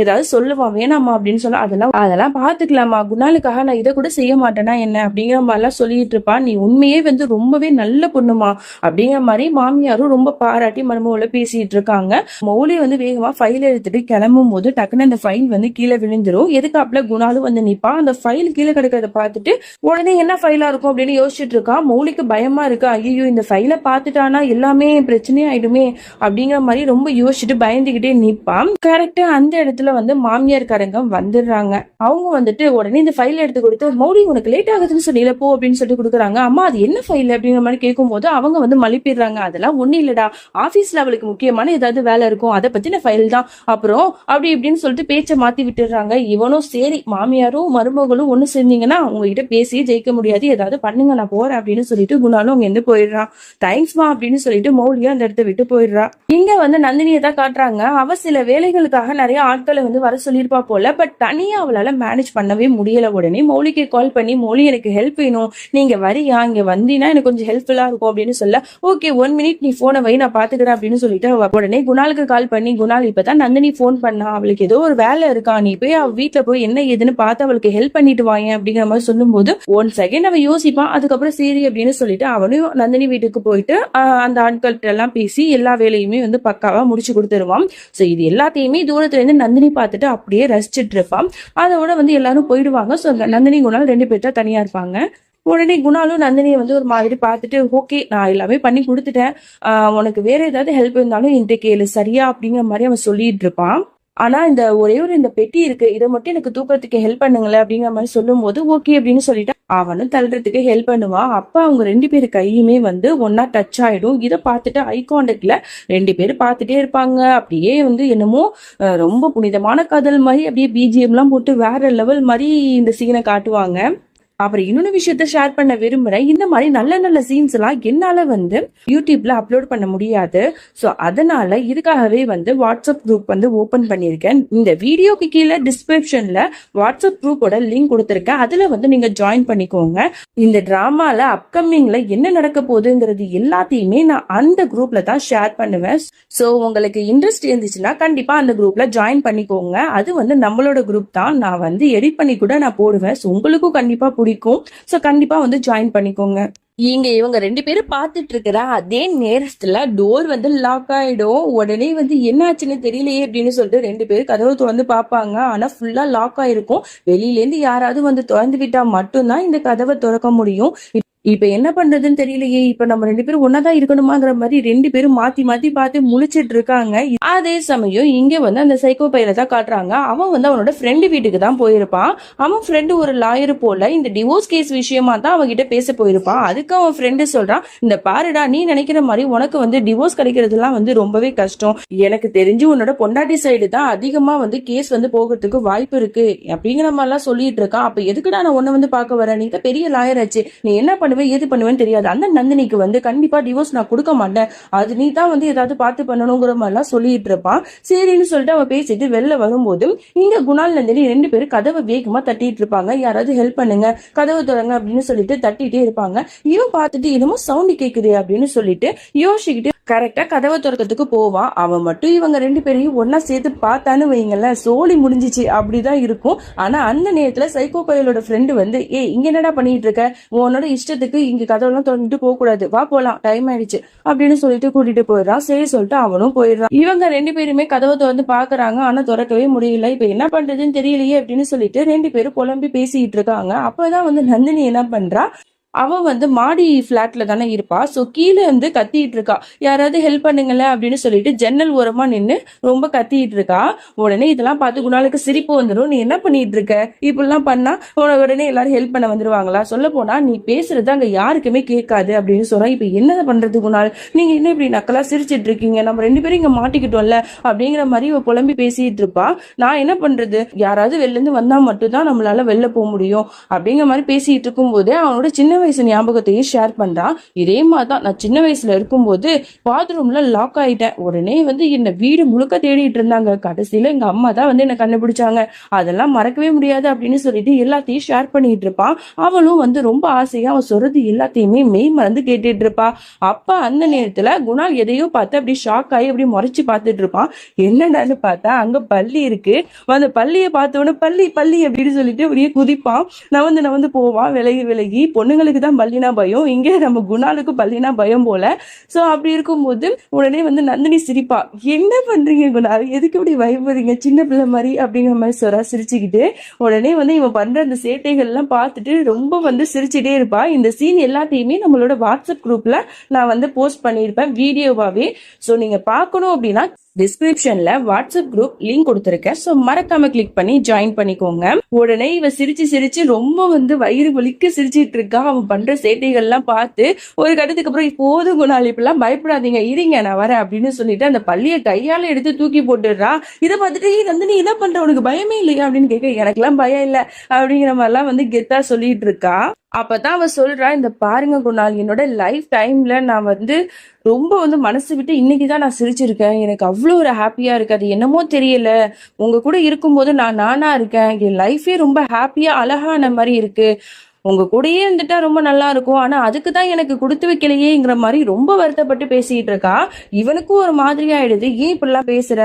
ஏதாவது சொல்லுவான் வேணாமா அப்படின்னு சொன்னா அதெல்லாம் பாத்துக்கலாமா, குணாலுக்காக நான் இதை கூட செய்ய மாட்டேன்னா என்ன அப்படிங்கிற மாதிரிலாம் சொல்லிட்டு இருப்பான். நீ உண்மையே வந்து ரொம்பவே நல்ல பொண்ணுமா அப்படிங்கிற மாதிரி மாமியாரும் ரொம்ப பாராட்டி மருமகளை பேசிட்டு இருக்காங்க. மௌலி வந்து வேகமா ஃபைல் எடுத்துட்டு கிளம்பும் போது டக்குன்னு அந்த ஃபைல் வந்து கீழே விழுந்துரும். எதுக்காப்புல குணாலும் வந்து நிப்பான். அந்த ஃபைல் கீழே கிடக்கிறத பார்த்துட்டு உடனே என்ன ஃபைலா இருக்கும் அப்படின்னு யோசிச்சுட்டு இருக்கான். மௌலிக்கு பயமா இருக்கு, ஐயோ இந்த ஃபைலை பார்த்துட்டானா எல்லாமே பிரச்சனையே ஆயிடுமே அப்படிங்கிற மாதிரி ரொம்ப யோசிச்சுட்டு பயந்துகிட்டே நிப்பான். கரெக்டா அந்த இடத்துல வந்து மாமியார்காரங்க வந்துடுறாங்க. அவங்க வந்துட்டு உடனே இந்த ஃபைல் எடுத்து கொடுத்து மௌலி உனக்கு லேட் ஆகுதுன்னு சொல்லி போ அப்படின்னு சொல்லிட்டு கொடுக்குறாங்க. அம்மா அது என்ன ஃபைல் அப்படிங்கிற மாதிரி கேட்கும் போது அவங்க வந்து மலிப்பிடுறாங்க. அதெல்லாம் ஒண்ணு இல்லடா, ஆபீஸ்ல அவளுக்கு முக்கியமான ஏதாவது வேலை இருக்கும், அதை பத்தின ஃபைல் தான், அப்புறம் அப்படி இப்படின்னு சொல்லிட்டு பேச்சை மாத்தி விட்டுறாங்க. இவனும் சரி மாமியாரும் மருமகளும் ஒண்ணு சேர்ந்தீங்கன்னா உங்ககிட்ட பேசி ஜெயிக்க முடியாது, ஏதாவது பண்ணுங்க நான் போறேன் அப்படின்னு சொல்லிட்டு குணாலும் அங்க இருந்து போயிடுறான். தேங்க்ஸ்மா அப்படின்னு சொல்லிட்டு மௌலியா அந்த இடத்த விட்டு போயிடுறா. இங்க வந்து நந்தினியை தான் காட்டுறாங்க. அவ சில வேலைகளுக்காக நிறைய ஆட்களை வந்து வர சொல்லியிருப்பா போல, பட் தனியா அவளால மேனேஜ் பண்ணவே முடியல. உடனே மௌலிக்கு கால் பண்ணி மௌலி எனக்கு ஹெல்ப் வேணும், நீங்க வரியா, இங்க வந்தீங்கன்னா எனக்கு கொஞ்சம் ஹெல்ப்ஃபுல்லா இருக்கும் அப்படின்னு சொல்ல, ஓகே 1 minute நீ போனை வை நான் பாத்துக்கிறேன் அப்படின்னு சொல்லிட்டு உடனே குணாலுக்கு கால் பண்ணி குணால் இப்பதான் நந்தினி போன் பண்ணா, அவளுக்கு ஏதோ ஒரு வேலை இருக்கா, நீ போய் அவ வீட்டுல போய் என்ன ஏதுன்னு பார்த்து அவளுக்கு ஹெல்ப் பண்ணிட்டு வாங்க அப்படிங்கிற மாதிரி சொல்லும் போது 1 second அவன் யோசிப்பான். அதுக்கப்புறம் சரி அப்படின்னு சொல்லிட்டு அவனும் நந்தினி வீட்டுக்கு போயிட்டு அந்த ஆட்கள்கிட்ட எல்லாம் பேசி எல்லா வேலையுமே வந்து பக்காவா முடிச்சு கொடுத்துருவான். சோ இது எல்லாத்தையுமே தூரத்துல இருந்து நந்தினி பார்த்துட்டு அப்படியே ரசிச்சுட்டு இருப்பான். அதோட வந்து எல்லாரும் போயிடுவாங்க. சோ நந்தினி குணால் 2 பேர்ட்ட தனியா இருப்பாங்க. உடனே குணாலும் நந்தினியை வந்து ஒரு மாதிரி பார்த்துட்டு ஓகே நான் எல்லாமே பண்ணி கொடுத்துட்டேன், உனக்கு வேற ஏதாவது ஹெல்ப் இருந்தாலும் என்கிட்ட கேளு சரியா அப்படிங்கிற மாதிரி அவன் சொல்லிட்டு இருப்பான். ஆனா இந்த ஒரே ஒரு இந்த பெட்டி இருக்கு, இதை மட்டும் எனக்கு தூக்கத்துக்கு ஹெல்ப் பண்ணுங்களேன் அப்படிங்கிற மாதிரி சொல்லும் போது ஓகே அப்படின்னு சொல்லிட்டு அவனும் தள்ளுறதுக்கு ஹெல்ப் பண்ணுவான். அப்ப அவங்க 2 பேரு கையுமே வந்து ஒன்னா டச் ஆயிடும். இதை பார்த்துட்டு ஐ கான்டாக்ட்ல 2 பேரும் பார்த்துட்டே இருப்பாங்க. அப்படியே வந்து என்னமோ ரொம்ப புனிதமான காதல் மாதிரி அப்படியே பிஜிஎம் எல்லாம் போட்டு வேற லெவல் மாதிரி இந்த சீனை காட்டுவாங்க. அப்புறம் இன்னொரு விஷயத்த ஷேர் பண்ண விரும்புறேன். இந்த மாதிரி நல்ல நல்ல சீன்ஸ் எல்லாம் என்னால வந்து யூடியூப்ல அப்லோட் பண்ண முடியாது. ஸோ அதனால இதுக்காகவே வந்து வாட்ஸ்அப் குரூப் வந்து ஓபன் பண்ணியிருக்கேன். இந்த வீடியோக்கு கீழே டிஸ்கிரிப்ஷன்ல வாட்ஸ்அப் குரூப்போட லிங்க் கொடுத்துருக்கேன். அதுல வந்து நீங்க ஜாயின் பண்ணிக்கோங்க. இந்த டிராமால அப்கமிங்ல என்ன நடக்க போகுதுங்கிறது எல்லாத்தையுமே நான் அந்த குரூப்ல தான் ஷேர் பண்ணுவேன். ஸோ உங்களுக்கு இன்ட்ரெஸ்ட் இருந்துச்சுன்னா கண்டிப்பா அந்த குரூப்ல ஜாயின் பண்ணிக்கோங்க. அது வந்து நம்மளோட குரூப் தான். நான் வந்து எடிட் பண்ணி கூட நான் போடுவேன். ஸோ உங்களுக்கும் கண்டிப்பா பிடிக்கும். சோ கண்டிப்பா வந்து ஜாயின் பண்ணிக்கோங்க. இங்க இவங்க 2 பேரும் பார்த்துட்டு இருக்கிற அதே நேரத்துல டோர் வந்து லாக் ஆயிடும். உடனே வந்து என்ன ஆச்சுன்னு தெரியலையே அப்படின்னு சொல்லிட்டு 2 பேரும் கதவை திறந்து பார்ப்பாங்க. ஆனா ஃபுல்லா லாக் ஆயிருக்கும். வெளியில இருந்து யாராவது வந்து திறந்து விட்டா மட்டும்தான் இந்த கதவை திறக்க முடியும். இப்ப என்ன பண்றதுன்னு தெரியலையே. இப்ப நம்ம 2 பேரும் ஒன்னாதான் இருக்கணுமாங்கிற மாதிரி 2 பேரும் மாத்தி மாத்தி பார்த்து முழிச்சிட்டு இருக்காங்க. அதே சமயம் இங்க வந்து அந்த சைக்கோ பையனை தான் காட்டுறாங்க. அவன் வந்து அவனோட ஃப்ரெண்டு வீட்டுக்கு தான் போயிருப்பான். அவன் ஃப்ரெண்டு ஒரு லாயர் போல இந்த டிவோர்ஸ் கேஸ் விஷயமா தான் அவன்கிட்ட பேச போயிருப்பான். அதுக்கு அவன் ஃப்ரெண்டு சொல்றான், இந்த பாருடா, நீ நினைக்கிற மாதிரி உனக்கு வந்து டிவோர்ஸ் கிடைக்கிறதுலாம் வந்து ரொம்பவே கஷ்டம். எனக்கு தெரிஞ்சு உன்னோட பொண்டாட்டி சைடு தான் அதிகமா வந்து கேஸ் வந்து போகிறதுக்கு வாய்ப்பு இருக்கு அப்படிங்கிற மாதிரி எல்லாம் சொல்லிட்டு இருக்கான். அப்ப எதுக்குடா நான் உன்ன வந்து பார்க்க வரேன்? நீ தான் பெரிய லாயர் ஆச்சு. நீ என்ன ஏது பண்ணுவேன்னு தெரியாது. அந்த நந்தினிக்கு வந்து கண்டிப்பா டிவோர்ஸ் நான் கொடுக்க மாட்டேன். அது நீ தான் வந்து ஏதாவது பார்த்து பண்ணணுங்கிற மாதிரிலாம் சொல்லிட்டு இருப்பான். சரின்னு சொல்லிட்டு அவன் பேசிட்டு வெளில வரும்போது இங்க குணால் நந்தினி 2 பேரும் கதவை வேகமா தட்டிட்டு இருப்பாங்க. யாராவது ஹெல்ப் பண்ணுங்க, கதவை திறங்க அப்படின்னு சொல்லிட்டு தட்டிட்டே இருப்பாங்க. இவன் பார்த்துட்டு என்னமோ சவுண்ட் கேக்குது அப்படின்னு சொல்லிட்டு யோசிச்சுக்கிட்டு கரெக்டா கதவை திறக்கிறதுக்கு போவான். அவன் மட்டும் இவங்க 2 பேரையும் ஒன்னா சேர்த்து பார்த்தான்னு வைங்களேன், சோழி முடிஞ்சிச்சு அப்படிதான் இருக்கும். ஆனா அந்த நேரத்துல சைக்கோ பயலோட ஃப்ரெண்டு வந்து, இங்க என்னடா பண்ணிட்டு இருக்க, உன்னோட இஷ்டத்துக்கு இங்க கதவெல்லாம் திறந்துட்டு போக கூடாது, வா போலாம், டைம் ஆயிடுச்சு அப்படின்னு சொல்லிட்டு கூட்டிட்டு போயிடுறான். சரி சொல்லிட்டு அவனும் போயிடுறான். இவங்க 2 பேருமே கதவை திறந்து பாக்குறாங்க. ஆனா திறக்கவே முடியல. இப்ப என்ன பண்றதுன்னு தெரியலையே அப்படின்னு சொல்லிட்டு 2 பேரும் புலம்பி பேசிட்டு இருக்காங்க. அப்பதான் வந்து நந்தினி என்ன பண்றா, அவ வந்து மாடி பிளாட்ல தானே இருப்பா. சோ கீழே இருந்து கத்திட்டு இருக்கா, யாராவது ஹெல்ப் பண்ணுங்களேன் அப்படின்னு சொல்லிட்டு ஜன்னல் ஓரமா நின்னு ரொம்ப கத்திட்டு இருக்கா. உடனே இதெல்லாம் பார்த்து குணாலுக்கு சிரிப்பு வந்துடும். நீ என்ன பண்ணிட்டு இருக்க, இப்படிலாம் பண்ணா உடனே எல்லாரும் ஹெல்ப் பண்ண வந்துருவாங்களா? சொல்ல போனா நீ பேசுறது அங்க யாருக்குமே கேட்காது அப்படின்னு சொல்றா. இப்ப என்ன பண்றது குணால், நீங்க என்ன இப்படி நக்கலா சிரிச்சிட்டு இருக்கீங்க, நம்ம 2 பேரும் இங்க மாட்டிக்கிட்டோம்ல அப்படிங்கிற மாதிரி இவ புலம்பி பேசிட்டு இருப்பா. நான் என்ன பண்றது, யாராவது வெளில இருந்து வந்தா மட்டும்தான் நம்மளால வெளில போக முடியும் அப்படிங்கிற மாதிரி பேசிட்டு இருக்கும் போது அவனோட சின்ன வயசு ஞாபகத்தையும் ஷேர் பண்றான். இதே மாதிரிதான் நான் சின்ன வயசுல இருக்கும்போது பாத்ரூம்ல லாக் ஆயிட்டேன். உடனே வந்து என்ன வீடு முழுக்க தேடிட்டு இருந்தாங்க. கடைசியில எங்க அம்மா தான் வந்து என்ன கண்டுபிடிச்சாங்க. அதெல்லாம் மறக்கவே முடியாது அப்படின்னு சொல்லிட்டு எல்லாத்தையும் ஷேர் பண்ணிட்டு இருப்பான். அவளும் வந்து ரொம்ப ஆசையா அவன் சொல்றது எல்லாத்தையுமே மெய் மறந்து கேட்டுட்டு இருப்பா. அப்ப அந்த நேரத்துல குணால் எதையோ பார்த்து அப்படி ஷாக் ஆகி அப்படி முறைச்சு பார்த்துட்டு இருப்பான். என்னடான்னு பார்த்தா அங்க பள்ளி இருக்கு. அந்த பள்ளியை பார்த்தோன்னு பள்ளி பள்ளி அப்படின்னு சொல்லிட்டு அப்படியே குதிப்பான். நவந்து போவான். விலகி விலகி பொண்ணுங்களுக்கு தான் பள்ளினா பயம், இங்க நம்ம குணாலுக்கு பள்ளினா பயம் போல. சோ அப்படி இருக்கும்போது உடனே வந்து நந்தினி சிரிப்பா, என்ன பண்றீங்க குணால், எதுக்கு இப்படி பயப்படுறீங்க சின்ன பிள்ளை மாதிரி அப்படிங்கிற மாதிரி சொல்றா சிரிச்சுக்கிட்டு. உடனே வந்து இவன் பண்ற அந்த சேட்டைகள் எல்லாம் பார்த்துட்டு ரொம்ப வந்து சிரிச்சுட்டே இருப்பா. இந்த சீன் எல்லாத்தையுமே நம்மளோட வாட்ஸ்அப் குரூப்ல நான் வந்து போஸ்ட் பண்ணியிருப்பேன் வீடியோவாவே. சோ நீங்க பார்க்கணும் அப்படின்னா டிஸ்கிரிப்ஷன்ல வாட்ஸ்அப் குரூப் லிங்க் கொடுத்துருக்கேன். சோ மறக்காம கிளிக் பண்ணி ஜாயின் பண்ணிக்கோங்க. உடனே இவ சிரிச்சு சிரிச்சு ரொம்ப வந்து வயிறு வலிக்க சிரிச்சிட்டு இருக்கா. அவன் பண்ற சேட்டைகள் எல்லாம் பார்த்து ஒரு கட்டத்துக்கு அப்புறம் போதும் குணால், இப்பெல்லாம் பயப்படாதீங்க, இருங்க நான் வரேன் அப்படின்னு சொல்லிட்டு அந்த பள்ளியை கையால எடுத்து தூக்கி போட்டுடுறா. இதை பார்த்துட்டு நந்தினி என்ன பண்ற, உனக்கு பயமே இல்லையா அப்படின்னு கேட்க, எனக்கெல்லாம் பயம் இல்லை அப்படிங்கிற மாதிரிலாம் வந்து கெத்தா சொல்லிட்டு இருக்கா. அப்பதான் அவ சொல்றா, இந்த பாருங்க குணால், என்னோட லைஃப் டைம்ல நான் வந்து ரொம்ப வந்து மனசு விட்டு இன்னைக்குதான் நான் சிரிச்சிருக்கேன். எனக்கு அவ்வளோ ஒரு ஹாப்பியா இருக்கு. அது என்னமோ தெரியல, உங்க கூட இருக்கும்போது நான் நானா இருக்கேன். என் லைஃபே ரொம்ப ஹாப்பியா அழகான மாதிரி இருக்கு. உங்க கூடயே இருந்துட்டா ரொம்ப நல்லா இருக்கும். ஆனா அதுக்குதான் எனக்கு கொடுத்து வைக்கலையேங்கிற மாதிரி ரொம்ப வருத்தப்பட்டு பேசிட்டு இருக்கா. இவனுக்கும் ஒரு மாதிரி ஆயிடுது. ஏன் இப்படிலாம் பேசுற,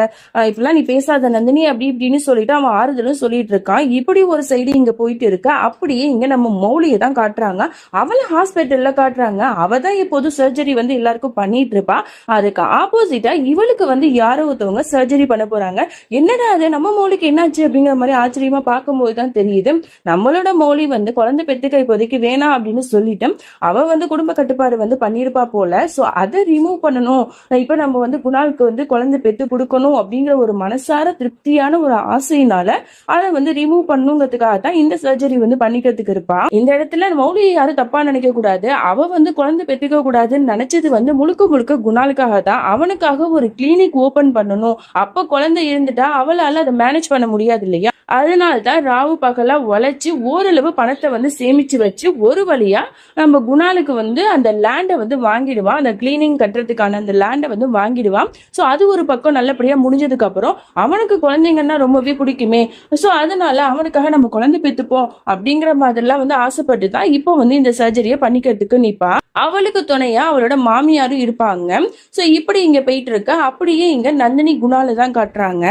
இப்படிலாம் நீ பேசாத நந்தினி அப்படி இப்படின்னு சொல்லிட்டு அவன் ஆறுதலும் சொல்லிட்டு இருக்கான். இப்படி ஒரு சைடு இங்க போயிட்டு இருக்க. அப்படியே இங்க நம்ம மௌலியை தான் காட்டுறாங்க. அவளை ஹாஸ்பிட்டல்ல காட்டுறாங்க. அவ தான் எப்போதும் சர்ஜரி வந்து எல்லாருக்கும் பண்ணிட்டு இருப்பா. அதுக்கு ஆப்போசிட்டா இவளுக்கு வந்து யாரோ ஒருத்தவங்க சர்ஜரி பண்ண போறாங்க. என்னடா அது, நம்ம மௌலிக்கு என்னாச்சு அப்படிங்கிற மாதிரி ஆச்சரியமா பார்க்கும்போது தான் தெரியுது, நம்மளோட மௌலி வந்து குழந்தை பெத்து பெத்துக்க இப்போதைக்கு வேணாம் அப்படின்னு சொல்லிட்டு அவ வந்து குடும்ப கட்டுப்பாடு வந்து பண்ணிருப்பா போல. சோ அதை ரிமூவ் பண்ணணும், இப்ப நம்ம வந்து குணாலுக்கு வந்து குழந்தை பெத்து கொடுக்கணும் அப்படிங்கிற ஒரு மனசார திருப்தியான ஒரு ஆசையினால அதை வந்து ரிமூவ் பண்ணுங்கிறதுக்காக தான் இந்த சர்ஜரி வந்து பண்ணிக்கிறதுக்கு இருப்பா. இந்த இடத்துல மௌலி யாரும் தப்பா நினைக்க கூடாது. அவ வந்து குழந்தை பெத்துக்க கூடாதுன்னு நினைச்சது வந்து முழுக்க முழுக்க குணாலுக்காக தான். அவனுக்காக ஒரு கிளினிக் ஓபன் பண்ணணும். அப்ப குழந்தை இருந்துட்டா அவளால அதை மேனேஜ் பண்ண முடியாது இல்லையா? அதனால்தான் ராவு பகலா உழைச்சு ஓரளவு பணத்தை வந்து சேமிச்சு வச்சு ஒரு வழியா நம்ம குணாலுக்கு வந்து அந்த லேண்டை வந்து வாங்கிடுவான். அந்த கிளீனிங் கட்டுறதுக்கான அந்த லேண்டை வந்து வாங்கிடுவான். சோ அது ஒரு பக்கம் நல்லபடியா முடிஞ்சதுக்கு அப்புறம் அவனுக்கு குழந்தைங்கன்னா ரொம்பவே பிடிக்குமே. சோ அதனால அவனுக்காக நம்ம குழந்தை பெத்துப்போம் அப்படிங்கிற மாதிரிலாம் வந்து ஆசைப்பட்டு தான் இப்போ வந்து இந்த சர்ஜரியை பண்ணிக்கிறதுக்கு நிப்பா. அவளுக்கு துணையா அவளோட மாமியாரும் இருப்பாங்க. சோ இப்படி இங்க போயிட்டு இருக்க. அப்படியே இங்க நந்தினி குணால தான் காட்டுறாங்க.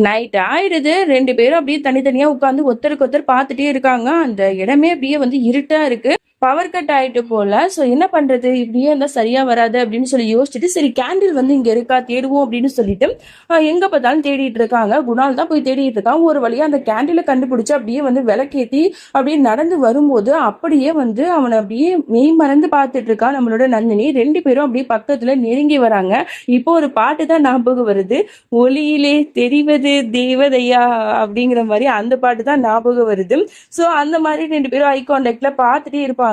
நைட் ஆயிடுது. 2 பேரும் அப்படியே தனித்தனியா உட்காந்து ஒருத்தருக்கு ஒருத்தர் பார்த்துட்டே இருக்காங்க. அந்த இடமே அப்படியே வந்து இருட்டா இருக்கு. பவர் கட் ஆயிட்டு போல. சோ என்ன பண்றது, இப்படியே இருந்தா சரியா வராது அப்படின்னு சொல்லி யோசிச்சுட்டு சரி கேண்டில் வந்து இங்க இருக்கா தேடுவோம் அப்படின்னு சொல்லிட்டு எங்க பார்த்தாலும் தேடிட்டு இருக்காங்க. குணால் தான் போய் தேடிட்டு இருக்கான். ஒரு வழியா அந்த கேண்டில கண்டுபிடிச்சு அப்படியே வந்து விளக்கேத்தி அப்படியே நடந்து வரும்போது அப்படியே வந்து அவனை அப்படியே மெய் மறந்து பார்த்துட்டு இருக்கா நம்மளோட நந்தினி. 2 பேரும் அப்படியே பக்கத்துல நெருங்கி வராங்க. இப்போ ஒரு பாட்டு தான் ஞாபகம் வருது, ஒளியிலே தெரிவது தேவதையா அப்படிங்கிற மாதிரி அந்த பாட்டு தான் ஞாபகம் வருது. சோ அந்த மாதிரி 2 பேரும் ஐ கான்டாக்ட்ல பார்த்துட்டே இருப்பாங்க.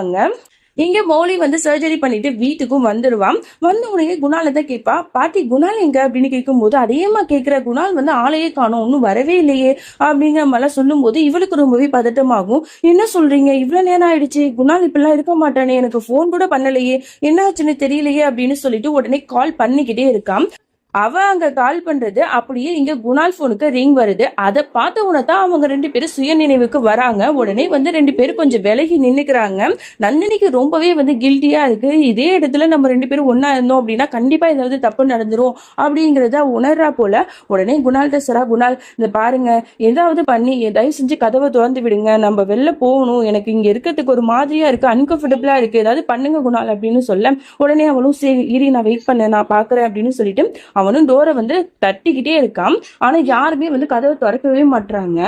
இங்க மௌலி வந்து சர்ஜரி பண்ணிட்டு வீட்டுக்கும் வந்துடுவான். வந்த உடனே குணால தான் கேட்பா, பாட்டி குணால் எங்க அப்படின்னு கேட்கும்போது அதேமா கேட்கிற, குணால் வந்து ஆளையே காணோம், ஒன்னும் வரவே இல்லையே அப்படிங்கிற மாதிரிலாம் சொல்லும் போது இவளுக்கு ரொம்பவே பதட்டமாகும். என்ன சொல்றீங்க, இவ்வளவு நேரம் ஆயிடுச்சு, குணால் இப்பெல்லாம் இருக்க மாட்டானே, எனக்கு போன் கூட பண்ணலையே, என்ன ஆச்சுன்னு தெரியலையே அப்படின்னு சொல்லிட்டு உடனே கால் பண்ணிக்கிட்டே இருக்கான். அவ அங்க கால் பண்றது அப்படியே இங்க குணால் போனுக்கு ரிங் வருது. அதை பார்த்த உடனேதான் அவங்க 2 பேரும் சுய நினைவுக்கு வராங்க. உடனே வந்து 2 பேரும் கொஞ்சம் விலகி நின்னுக்கிறாங்க. நந்தினிக்கு ரொம்பவே வந்து கில்ட்டியா இருக்கு. இதே இடத்துல நம்ம 2 பேரும் ஒன்னா இருந்தோம் அப்படின்னா கண்டிப்பா ஏதாவது தப்பு நடந்துரும் அப்படிங்கறத உணர்றா போல. உடனே குணால்கிட்ட சரா, குணால் இந்த பாருங்க, ஏதாவது பண்ணி தயவு செஞ்சு கதவை திறந்து விடுங்க, நம்ம வெளில போகணும், எனக்கு இங்க இருக்கிறதுக்கு ஒரு மாதிரியா இருக்கு, அன்கம்ஃபர்டபுளா இருக்கு, ஏதாவது பண்ணுங்க குணால் அப்படின்னு சொல்ல உடனே அவளும் சரி இரு நான் வெயிட் பண்ண, நான் பாக்குறேன் அப்படின்னு சொல்லிட்டு அவனும் டோரை வந்து தட்டிக்கிட்டே இருக்கான். ஆனா யாருமே வந்து கதவை திறக்கவே மாட்டாங்க.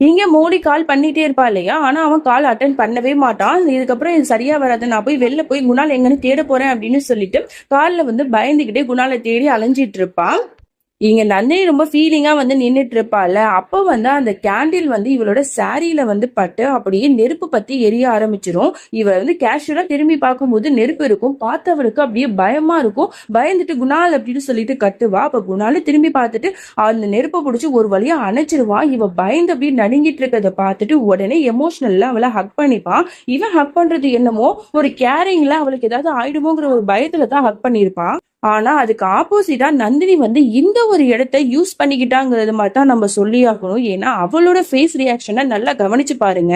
இங்க மோடி கால் பண்ணிட்டே இருப்பா இல்லையா, ஆனா அவன் கால் அட்டன் பண்ணவே மாட்டான். இதுக்கப்புறம் இது சரியா வராது, நான் போய் வெளில போய் குணால் எங்கன்னு தேட போறேன் அப்படின்னு சொல்லிட்டு கால்ல வந்து பயந்துகிட்டே குணாலை தேடி அலைஞ்சிட்டு இருப்பான். இங்க நந்தினி ரொம்ப ஃபீலிங்கா வந்து நின்னுட்டு இருப்பாள். அப்ப வந்து அந்த கேண்டில் வந்து இவளோட சாரியில வந்து பட்டு அப்படியே நெருப்பு பத்தி எரிய ஆரம்பிச்சிரும். இவ வந்து கேஷுவலா திரும்பி பார்க்கும்போது நெருப்பு இருக்கும். பார்த்தவளுக்கு அப்படியே பயமா இருக்கும். பயந்துட்டு குணால் அப்படின்னு சொல்லிட்டு கட்டுவா. அப்ப குணாலு திரும்பி பார்த்துட்டு அந்த நெருப்பை பிடிச்சி ஒரு வழியா அணைச்சிருவா. இவ பயந்து அப்படியே நடுங்கிட்டு இருக்கிறத பார்த்துட்டு உடனே எமோஷனல்ல அவளை ஹக் பண்ணிப்பான். இவன் ஹக் பண்றது என்னமோ ஒரு கேரிங்ல அவளுக்கு ஏதாவது ஆயிடுமோங்கிற ஒரு பயத்துல தான் ஹக் பண்ணிருப்பான். ஆனா அதுக்கு ஆப்போசிட்டா நந்தினி வந்து இந்த ஒரு இடத்த யூஸ் பண்ணிக்கிட்டாங்கிறது மாதிரி தான் நம்ம சொல்லி ஆகணும். ஏன்னா அவளோட ஃபேஸ் ரியாக்ஷனை நல்லா கவனிச்சு பாருங்க.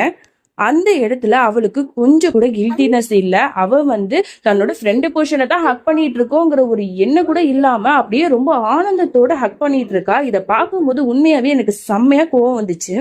அந்த இடத்துல அவளுக்கு கொஞ்சம் கூட கில்ட்டினஸ் இல்ல. அவ வந்து தன்னோட ஃப்ரெண்டு போர்ஷனை தான் ஹக் பண்ணிட்டு இருக்கோங்கிற ஒரு எண்ணம் கூட இல்லாம அப்படியே ரொம்ப ஆனந்தத்தோட ஹக் பண்ணிட்டு இருக்கா. இதை பார்க்கும்போது உண்மையாவே எனக்கு செம்மையா கோவம் வந்துச்சு.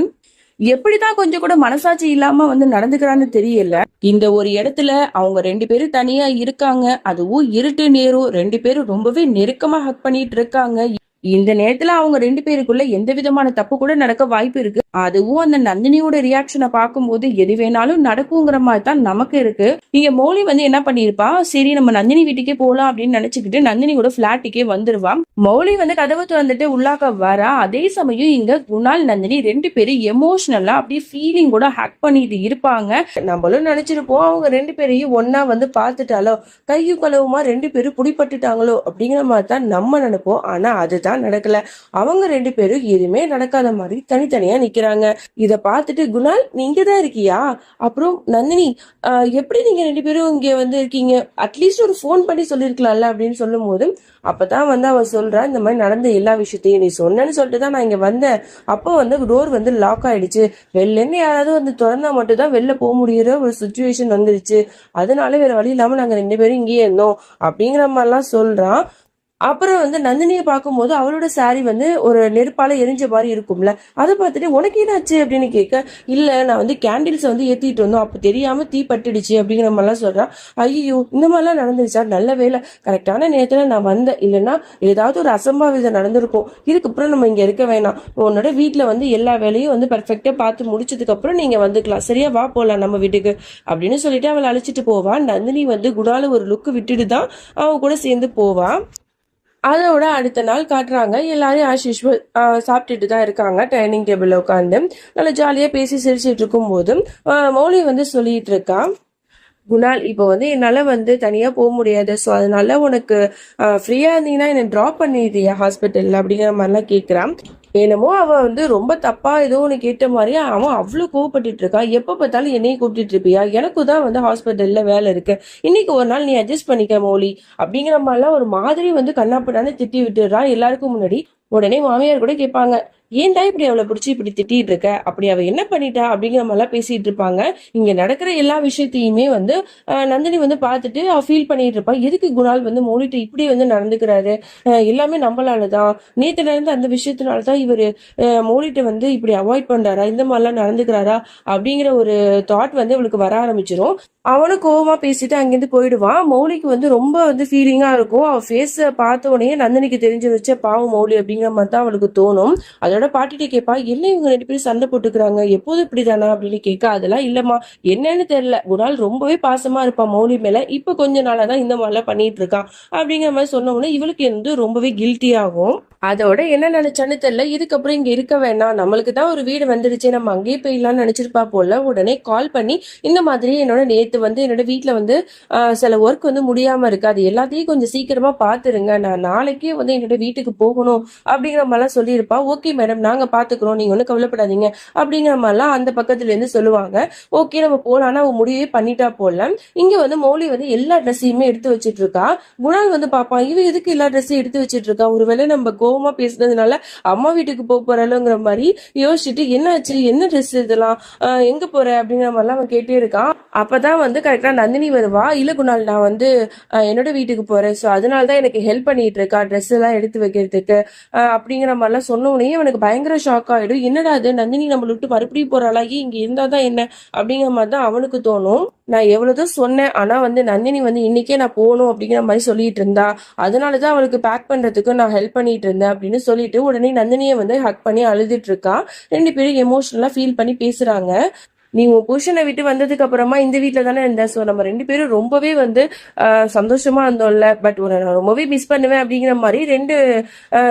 எப்படிதான் கொஞ்சம் கூட மனசாட்சி இல்லாம வந்து நடந்துக்கிறான்னு தெரியல. இந்த ஒரு இடத்துல அவங்க 2 பேரும் தனியா இருக்காங்க. அதுவும் இருட்டு நேரம், 2 பேரும் ரொம்பவே நெருக்கமா ஹக் பண்ணிட்டு இருக்காங்க. இந்த நேரத்துல அவங்க 2 பேருக்குள்ள எந்த விதமான தப்பு கூட நடக்க வாய்ப்பு இருக்கு. அதுவும் அந்த நந்தினியோட ரியாக்ஷனை பார்க்கும்போது எது வேணாலும் நடக்குங்கிற மாதிரி தான் நமக்கு இருக்கு. இங்க மௌலி வந்து என்ன பண்ணிருப்பா, சரி நம்ம நந்தினி வீட்டுக்கே போலாம் அப்படின்னு நினைச்சுக்கிட்டு நந்தினியோட பிளாட்டுக்கே வந்துருவா. மௌலி வந்து கதவை திறந்துட்டு உள்ளாக்க வரா. அதே சமயம் இங்க குணால் நந்தினி 2 பேரும் எமோஷனலா அப்படியே ஃபீலிங் கூட ஹேக் பண்ணிட்டு இருப்பாங்க. நம்மளும் நினைச்சிருப்போம் அவங்க 2 பேரையும் ஒன்னா வந்து பார்த்துட்டாலோ, கையும் களவுமா 2 பேரும் புடிப்பட்டுட்டாங்களோ அப்படிங்கிற மாதிரி தான் நம்ம நினைப்போம். ஆனா அதுதான் நடக்கல. அவங்க 2 பேரும் எதுவுமே நடக்காத மாதிரி தனித்தனியா நிக்கிறாங்க. இத பார்த்துட்டு குணால் நீ இங்கதான் இருக்கியா, அப்புறம் நந்தினி எப்படி நீங்க 2 பேரும் இங்க வந்து இருக்கீங்க, அட்லீஸ்ட் ஒரு போன் பண்ணி சொல்லிருக்கலாம்ல அப்படின்னு சொல்லும் போது அப்பதான் வந்து அவ சொல்றா, இந்த மாதிரி நடந்த எல்லா விஷயத்தையும் நீ சொன்னேன்னு சொல்லிட்டு தான் நான் இங்க வந்தேன். அப்போ வந்து டோர் வந்து லாக் ஆயிடுச்சு, வெளிலன்னு யாராவது வந்து திறந்தா மட்டும் தான் வெளில போக முடியுற ஒரு சுச்சுவேஷன் வந்துருச்சு, அதனால வேற வழி இல்லாம நாங்க 2 பேரும் இங்கேயே இருந்தோம் அப்படிங்கிற மாதிரிலாம் சொல்றான். அப்புறம் வந்து நந்தினியை பார்க்கும்போது அவளோட saree வந்து ஒரு நெருப்பால எரிஞ்ச மாதிரி இருக்கும்ல, அதை பார்த்துட்டு உனக்கு என்னாச்சு அப்படின்னு கேட்க, இல்ல நான் வந்து கேண்டில்ஸ் வந்து ஏத்திட்டு இருந்தோம், அப்ப தெரியாம தீ பட்டுடுச்சு அப்படிங்கிற மாதிரிலாம் சொல்றான். ஐயோ இந்த மாதிரிலாம் நடந்துருச்சா, நல்ல வேலை கரெக்டான நேரத்துல நான் வந்தேன், இல்லைன்னா ஏதாவது ஒரு அசம்பாவிதம் நடந்திருக்கும், இதுக்கப்புறம் நம்ம இங்க இருக்க வேணாம், உன்னோட வீட்டுல வந்து எல்லா வேலையும் வந்து பெர்ஃபெக்டா பார்த்து முடிச்சதுக்கு அப்புறம் நீங்க வந்துக்கலாம், சரியா வா போலாம் நம்ம வீட்டுக்கு அப்படின்னு சொல்லிட்டு அவளை அழைச்சிட்டு போவா. நந்தினி வந்து குணால ஒரு லுக்கு விட்டுட்டு தான் அவன் கூட சேர்ந்து போவா. அதோட அடுத்த நாள் காட்டுறாங்க, எல்லாரும் ஆஸ் யூஷுவல் சாப்பிட்டுட்டு தான் இருக்காங்க டைனிங் டேபிள்ல உட்காந்து. நல்லா ஜாலியா பேசி சிரிச்சிட்டு இருக்கும் போது மௌலி வந்து சொல்லிட்டு இருக்கா, குணால் இப்போ வந்து என்னால வந்து தனியா போக முடியாது, ஸோ அதனால உனக்கு ஃப்ரீயா இருந்தீங்கன்னா என்னை ட்ராப் பண்ணிடுறியா ஹாஸ்பிட்டல்ல அப்படிங்கிற மாதிரிலாம் கேட்குறான். என்னமோ அவ வந்து ரொம்ப தப்பா ஏதோ ஒன்று கேட்ட மாதிரி அவன் அவ்வளோ கோவப்பட்டுட்டு இருக்கான். எப்போ பார்த்தாலும் என்னையும் கூப்பிட்டுட்டு இருப்பியா, எனக்கும் தான் வந்து ஹாஸ்பிட்டல்ல வேலை இருக்கு, இன்னைக்கு ஒரு நாள் நீ அட்ஜஸ்ட் பண்ணிக்க மௌலி அப்படிங்கிற மாதிரிலாம் ஒரு மாதிரி வந்து கண்ணாப்படான்னு திட்டி விட்டுறான் எல்லாருக்கும் முன்னாடி. உடனே மாமியார் கூட கேட்பாங்க, ஏன்டா இப்படி அவளை பிடிச்சி இப்படி திட்டிட்டு இருக்க, அப்படி அவ என்ன பண்ணிட்டா அப்படிங்கிற மாதிரிலாம் பேசிட்டு இருப்பாங்க. இங்க நடக்கிற எல்லா விஷயத்தையுமே வந்து நந்தினி வந்து பார்த்துட்டு அவ ஃபீல் பண்ணிட்டு இருப்பா, எதுக்கு குணால் வந்து மௌலிட்ட இப்படி வந்து நடந்துக்கிறாரு, எல்லாமே நம்மளாலதான், நேத்து நடந்த அந்த விஷயத்தினாலதான் இவரு மௌலிட்ட வந்து இப்படி அவாய்ட் பண்றாரா, இந்த மாதிரிலாம் நடந்துக்கிறாரா அப்படிங்கிற ஒரு தாட் வந்து அவளுக்கு வர ஆரம்பிச்சிடும். அவனும் கோவமா பேசிட்டு அங்கிருந்து போயிடுவான். மௌலிக்கு வந்து ரொம்ப வந்து ஃபீலிங்கா இருக்கும். அவ ஃபேஸ பார்த்த உடனே நந்தினிக்கு தெரிஞ்சு வச்ச பாவம் மௌலி அப்படிங்கிற மாதிரி தான் அவளுக்கு தோணும். அதோட பாட்டிட்ட கேட்பா, என்ன இவங்க 2 பேரும் சண்டை போட்டுக்கிறாங்க, எப்போதும் இப்படிதானா அப்படின்னு கேட்க, அதெல்லாம் இல்லம்மா, என்னன்னு தெரியல, குணால் ரொம்பவே பாசமா இருப்பான் மௌலி மேல, இப்ப கொஞ்ச நாளா தான் இந்த மாதிரிலாம் பண்ணிட்டு இருக்கான் அப்படிங்கிற மாதிரி சொன்ன உடனே இவளுக்கு வந்து ரொம்பவே கில்ட்டி ஆகும். அதோட என்ன நினைச்சான்னு தெரியல, இதுக்கப்புறம் இங்க இருக்க வேண்டாம், நம்மளுக்கு தான் ஒரு வீடு வந்துருச்சு, நம்ம அங்கேயே போயிடலாம்னு நினைச்சிருப்பா போல. உடனே கால் பண்ணி, இந்த மாதிரி என்னோட நேத்து வந்து என்னோட வீட்டுல வந்து சில ஒர்க் வந்து முடியாம இருக்கு, அது எல்லாத்தையும் கொஞ்சம் சீக்கிரமா பாத்துருங்க, நான் நாளைக்கே வந்து என்னோட வீட்டுக்கு போகணும் அப்படிங்கிற மாதிரிலாம் சொல்லியிருப்பா. ஓகே மேடம் நாங்க பாத்துக்கிறோம், நீங்க ஒன்றும் கவலைப்படாதீங்க அப்படிங்கிற மாதிரிலாம் அந்த பக்கத்துல இருந்து சொல்லுவாங்க. ஓகே நம்ம போலான்னு அவ முடிவே பண்ணிட்டா போல. இங்க வந்து மௌலி வந்து எல்லா ட்ரெஸ்ஸையுமே எடுத்து வச்சிட்டு இருக்கா. குணால் வந்து பாப்பான், இவ எதுக்கு எல்லா ட்ரெஸ்ஸையும் எடுத்து வச்சிட்டு இருக்கா, ஒருவேளை நம்ம கோவமா பேசுனதுனால அம்மா வீட்டுக்கு போக போறாளுங்கிற மாதிரி யோசிச்சுட்டு, என்னாச்சு என்ன ட்ரெஸ் இதெல்லாம், எங்க போற அப்படிங்கிற மாதிரிலாம் அவன் கேட்டே இருக்கான். அப்பதான் வந்து கரெக்டா நந்தினி வருவா. இல்ல குணால் நான் வந்து என்னோட வீட்டுக்கு போறேன், ஸோ அதனாலதான் எனக்கு ஹெல்ப் பண்ணிட்டு இருக்கா ட்ரெஸ் எல்லாம் எடுத்து வைக்கிறதுக்கு அப்படிங்கிற மாதிரிலாம் சொன்ன உடனே அவனுக்கு பயங்கர ஷாக் ஆயிடும். என்னடா அது, நந்தினி நம்மள விட்டு மறுபடியும் போறாளா, இங்க இருந்தாதான் என்ன அப்படிங்கிற மாதிரி தான் அவனுக்கு தோணும். நான் எவ்வளவுதான் சொன்னேன், ஆனா வந்து நந்தினி வந்து இன்னைக்கே நான் போகணும் அப்படிங்கிற மாதிரி சொல்லிட்டு இருந்தா, அதனாலதான் அவளுக்கு பேக் பண்றதுக்கு நான் ஹெல்ப் பண்ணிட்டு இருந்தேன் அப்படின்னு சொல்லிட்டு உடனே நந்தினியை வந்து ஹக் பண்ணி அழுதுட்டு இருக்கா. 2 பேரும் எமோஷனலா ஃபீல் பண்ணி பேசுறாங்க. நீ உன் புருஷனை விட்டு வந்ததுக்கு அப்புறமா இந்த வீட்டுல தானே இருந்த, ஸோ நம்ம 2 பேரும் ரொம்பவே வந்து சந்தோஷமா இருந்தோம்ல, பட் உன்னை நான் ரொம்பவே மிஸ் பண்ணுவேன் அப்படிங்கிற மாதிரி 2